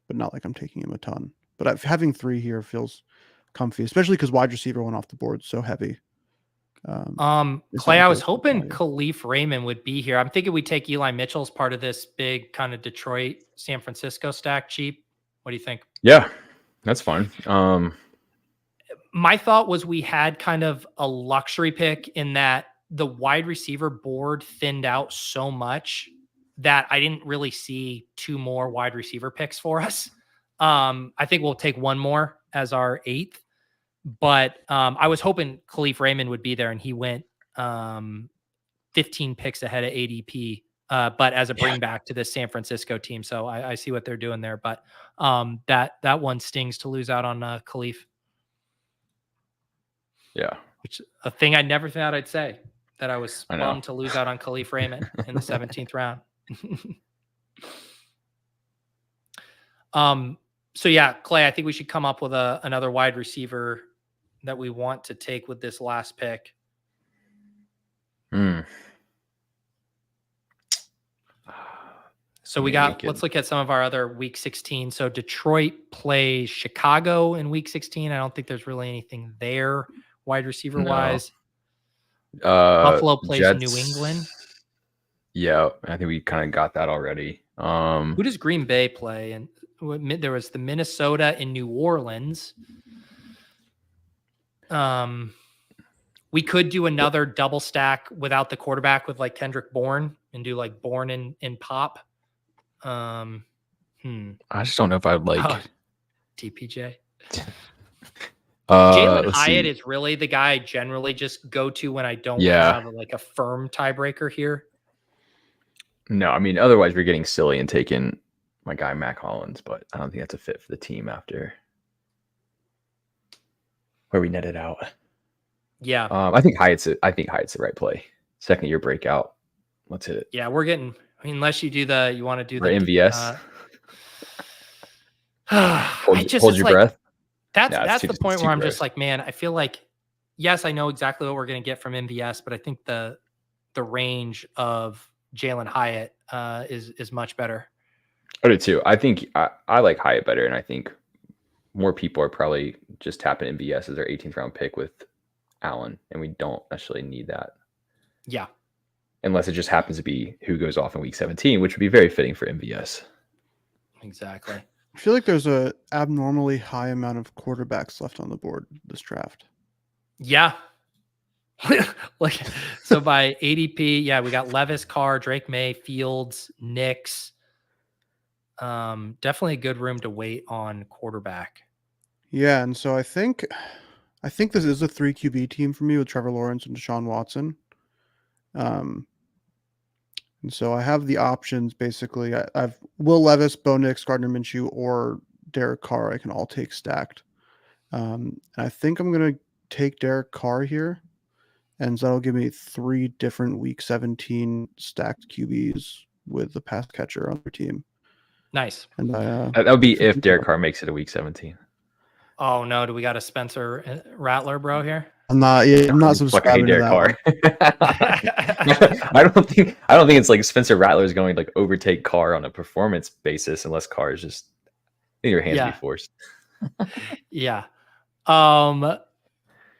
But not like I'm taking him a ton. But having 3 here feels comfy, especially because wide receiver went off the board so heavy. Clay, I was hoping Khalif Raymond would be here. I'm thinking we take Eli Mitchell as part of this big kind of Detroit, San Francisco stack cheap. What do you think? Yeah, that's fine. My thought was we had kind of a luxury pick in that the wide receiver board thinned out so much that I didn't really see 2 more wide receiver picks for us. I think we'll take 1 more as our 8th, but I was hoping Khalif Raymond would be there, and he went 15 picks ahead of ADP, but as a bring back to this San Francisco team. So I see what they're doing there, but that one stings to lose out on Khalif. Yeah. Which a thing I never thought I'd say, that I was bummed to lose out on Khalif Raymond in the 17th round. So yeah, Clay, I think we should come up with another wide receiver that we want to take with this last pick. So let's look at some of our other week 16. So Detroit plays Chicago in week 16. I don't think there's really anything there wide receiver wise. Buffalo plays Jets, New England. Yeah, I think we kind of got that already. Who does Green Bay play? And there was the Minnesota and New Orleans. We could do another double stack without the quarterback with like Kendrick Bourne and do like Bourne and Pop. I just don't know if I'd like TPJ. Jalin Hyatt is really the guy I generally just go to when I don't have like a firm tiebreaker here. No, I mean, otherwise we're getting silly and taking my guy Mac Hollins, but I don't think that's a fit for the team after where we netted out. Yeah. I think Hyatt's the right play. Second year breakout. Let's hit it. Yeah, unless you want to do the MVS. Hold your breath. That's the point where I'm just like, man, I feel like, yes, I know exactly what we're going to get from MVS, but I think the range of Jalin Hyatt is much better. I do too. I think I like Hyatt better, and I think more people are probably just tapping MVS as their 18th round pick with Allen, and we don't necessarily need that. Yeah. Unless it just happens to be who goes off in week 17, which would be very fitting for MVS. Exactly. I feel like there's a abnormally high amount of quarterbacks left on the board this draft. Yeah. So by ADP, we got Levis, Carr, Drake May, Fields, Nix. Definitely a good room to wait on quarterback. Yeah, and so I think this is a 3 QB team for me with Trevor Lawrence and Deshaun Watson. And so I have the options basically. I've Will Levis, Bo Nix, Gardner Minshew, or Derek Carr. I can all take stacked. And I think I'm going to take Derek Carr here. And so that'll give me 3 different week 17 stacked QBs with the pass catcher on their team. Nice. And that would be if Derek Carr makes it a week 17. Oh no, do we got a Spencer Rattler bro here? I'm not subscribing to that. I don't think it's like Spencer Rattler is going to like overtake Carr on a performance basis unless Carr is just in your hands be forced. Yeah.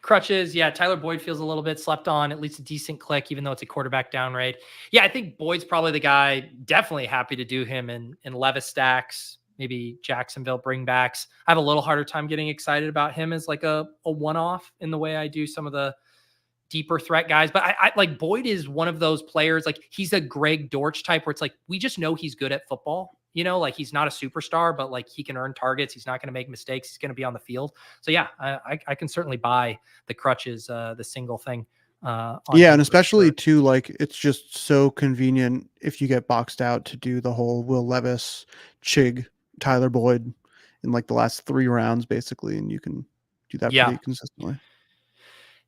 Crutches. Yeah. Tyler Boyd feels a little bit slept on, at least a decent click, even though it's a quarterback downgrade. Yeah. I think Boyd's probably the guy. Definitely happy to do him in Levis stacks, maybe Jacksonville bringbacks. I have a little harder time getting excited about him as like a one-off in the way I do some of the deeper threat guys. But I like Boyd is one of those players, like he's a Greg Dortch type where it's like, we just know he's good at football. Like he's not a superstar, but like he can earn targets. He's not going to make mistakes. He's going to be on the field. So yeah, I can certainly buy the crutches, the single thing. And especially too, like it's just so convenient if you get boxed out to do the whole Will Levis, Chig, Tyler Boyd in like the last 3 rounds basically, and you can do that pretty consistently.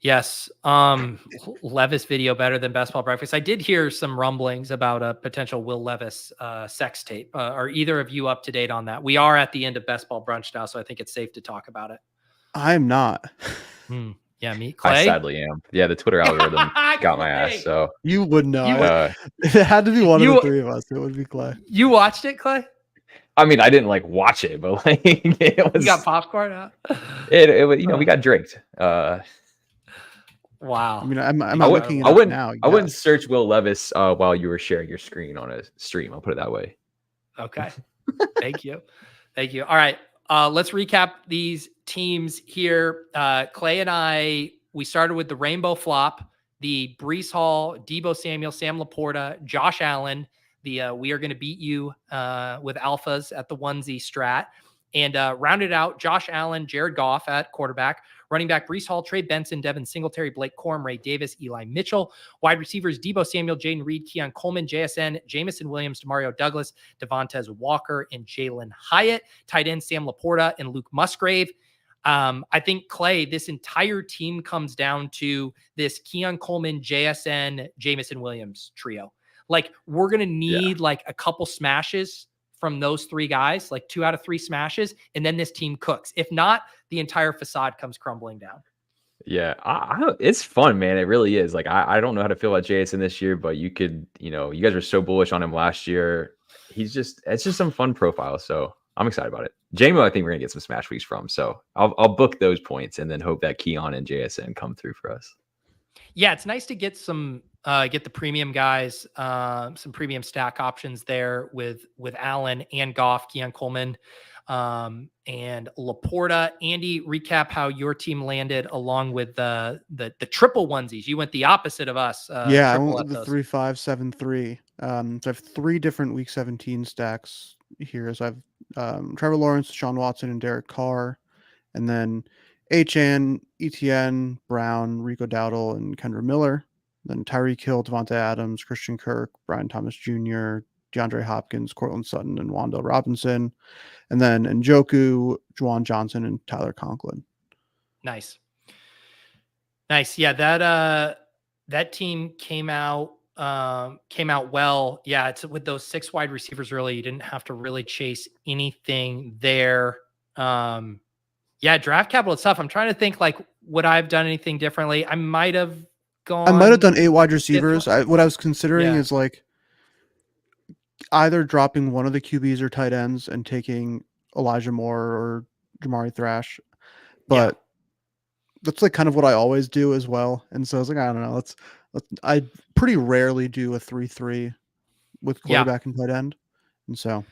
Yes. Levis video better than Best Ball Breakfast. I did hear some rumblings about a potential Will Levis sex tape. Are either of you up to date on that? We are at the end of Best Ball Brunch now, so I think it's safe to talk about it. I'm not. Yeah, me, Clay. I sadly am. Yeah, the Twitter algorithm got my ass. So you would know. If it had to be one of the 3 of us, it would be Clay. You watched it, Clay? I mean, I didn't like watch it, but like it was. You got popcorn out. It we got drinked. Wow. I mean, I'm looking at it now. I wouldn't search Will Levis while you were sharing your screen on a stream. I'll put it that way. Okay. Thank you. All right. Let's recap these teams here. Clay and I, we started with the Rainbow Flop, the Breece Hall, Deebo Samuel, Sam Laporta, Josh Allen. The we are going to beat you with alphas at the onesie strat. And rounded out Josh Allen, Jared Goff at quarterback, running back Breece Hall, Trey Benson, Devin Singletary, Blake Corum, Ray Davis, Eli Mitchell, wide receivers Deebo Samuel, Jaden Reed, Keon Coleman, JSN, Jamison Williams, Demario Douglas, Devontez Walker, and Jalin Hyatt, tight end Sam Laporta and Luke Musgrave. I think, Clay, this entire team comes down to this Keon Coleman, JSN, Jamison Williams trio. Like, we're going to need like a couple smashes from those 3 guys, like 2 out of 3 smashes, and then this team cooks. If not, the entire facade comes crumbling down. Yeah, it's fun, man. It really is. Like, I don't know how to feel about Jason this year, but you could, you guys were so bullish on him last year. It's just some fun profile. So I'm excited about it. JMO, I think we're gonna get some smash weeks from. So I'll book those points and then hope that Keon and JSN come through for us. Yeah, it's nice to get some get the premium guys, some premium stack options there with Allen and Goff, Keon Coleman, and Laporta. Andy, recap how your team landed along with the triple onesies. You went the opposite of us. I went with the 3-5-7-3. So I have 3 different week 17 stacks here. So I have Trevor Lawrence, Sean Watson, and Derek Carr, and then HN, ETN, Brown, Rico Dowdle, and Kendre Miller. Then Tyreek Hill, Devontae Adams, Christian Kirk, Brian Thomas Jr., DeAndre Hopkins, Cortland Sutton, and Wan'Dale Robinson. And then Njoku, Juwan Johnson, and Tyler Conklin. Nice. Yeah, that team came out well. Yeah, it's with those 6 wide receivers early. You didn't have to really chase anything there. Draft capital itself. I'm trying to think, like, would I have done anything differently? I might have done 8 wide receivers. What I was considering is like either dropping one of the QBs or tight ends and taking Elijah Moore or Jamari Thrash. But that's like kind of what I always do as well. And so I was like, I don't know. I pretty rarely do a 3-3 with quarterback and tight end. And so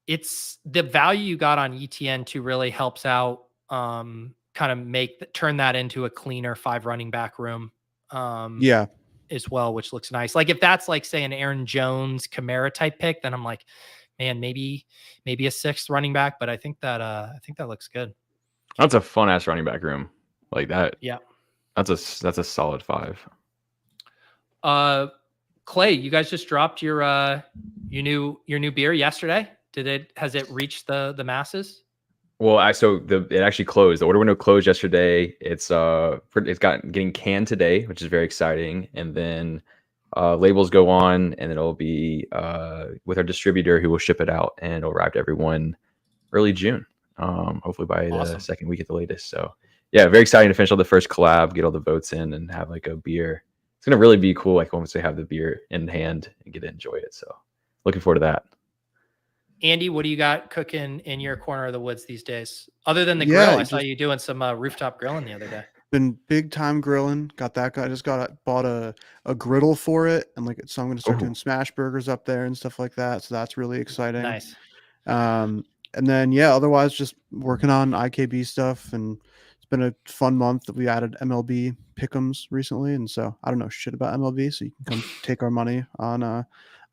it's the value you got on ETN too really helps out, kind of turn that into a cleaner 5 running back room. As well, which looks nice. Like if that's like, say, an Aaron Jones Kamara type pick, then I'm like, man, maybe a 6th running back, but I think that looks good. That's a fun ass running back room like that. Yeah. That's a solid 5. Clay, you guys just dropped your new beer yesterday. Has it reached the masses? Well, it actually closed. The order window closed yesterday. It's getting canned today, which is very exciting. And then labels go on, and it'll be with our distributor who will ship it out, and it'll arrive to everyone early June. Hopefully by the second week at the latest. So yeah, very exciting to finish all the first collab, get all the votes in, and have like a beer. It's gonna really be cool. Like once they have the beer in hand and get to enjoy it. So looking forward to that. Andy, what do you got cooking in your corner of the woods these days? Other than the grill, I saw you doing some rooftop grilling the other day. Been big time grilling. Got that guy. Just bought a griddle for it, and so I'm going to start doing smash burgers up there and stuff like that. So that's really exciting. Nice. And then otherwise just working on IKB stuff and been a fun month that we added MLB pick'ems recently, and so I don't know shit about MLB, so you can come take our money on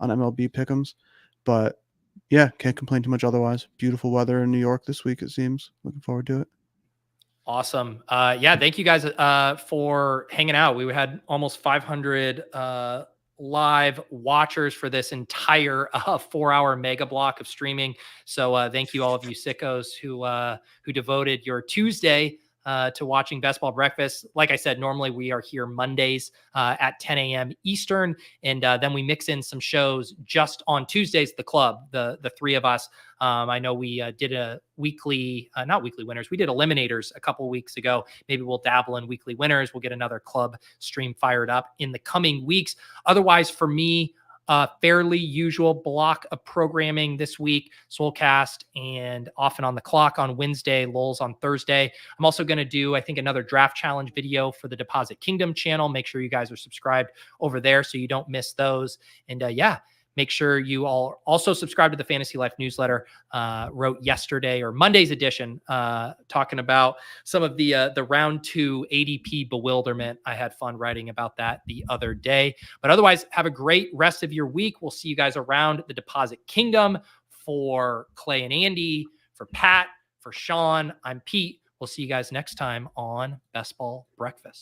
MLB pick'ems. But yeah, can't complain too much otherwise. Beautiful weather in New York this week, it seems. Looking forward to it. Awesome. Yeah, thank you guys for hanging out. We had almost 500 live watchers for this entire 4-hour mega block of streaming. So thank you all of you sickos who devoted your Tuesday to watching Best Ball Breakfast. Like I said, normally we are here Mondays at 10 a.m. Eastern, and then we mix in some shows just on Tuesdays. The club, the three of us. I know we did a weekly, not weekly winners. We did eliminators a couple weeks ago. Maybe we'll dabble in weekly winners. We'll get another club stream fired up in the coming weeks. Otherwise, for me, fairly usual block of programming this week. Soulcast and Often on the Clock on Wednesday, Lulz on Thursday. I'm also going to do, I think, another draft challenge video for the Deposit Kingdom channel. Make sure you guys are subscribed over there so you don't miss those. And yeah, make sure you all also subscribe to the Fantasy Life newsletter. Wrote yesterday or Monday's edition, talking about some of the round 2 ADP bewilderment. I had fun writing about that the other day. But otherwise, have a great rest of your week. We'll see you guys around the Deposit Kingdom. For Clay and Andy, for Pat, for Sean, I'm Pete. We'll see you guys next time on Best Ball Breakfast.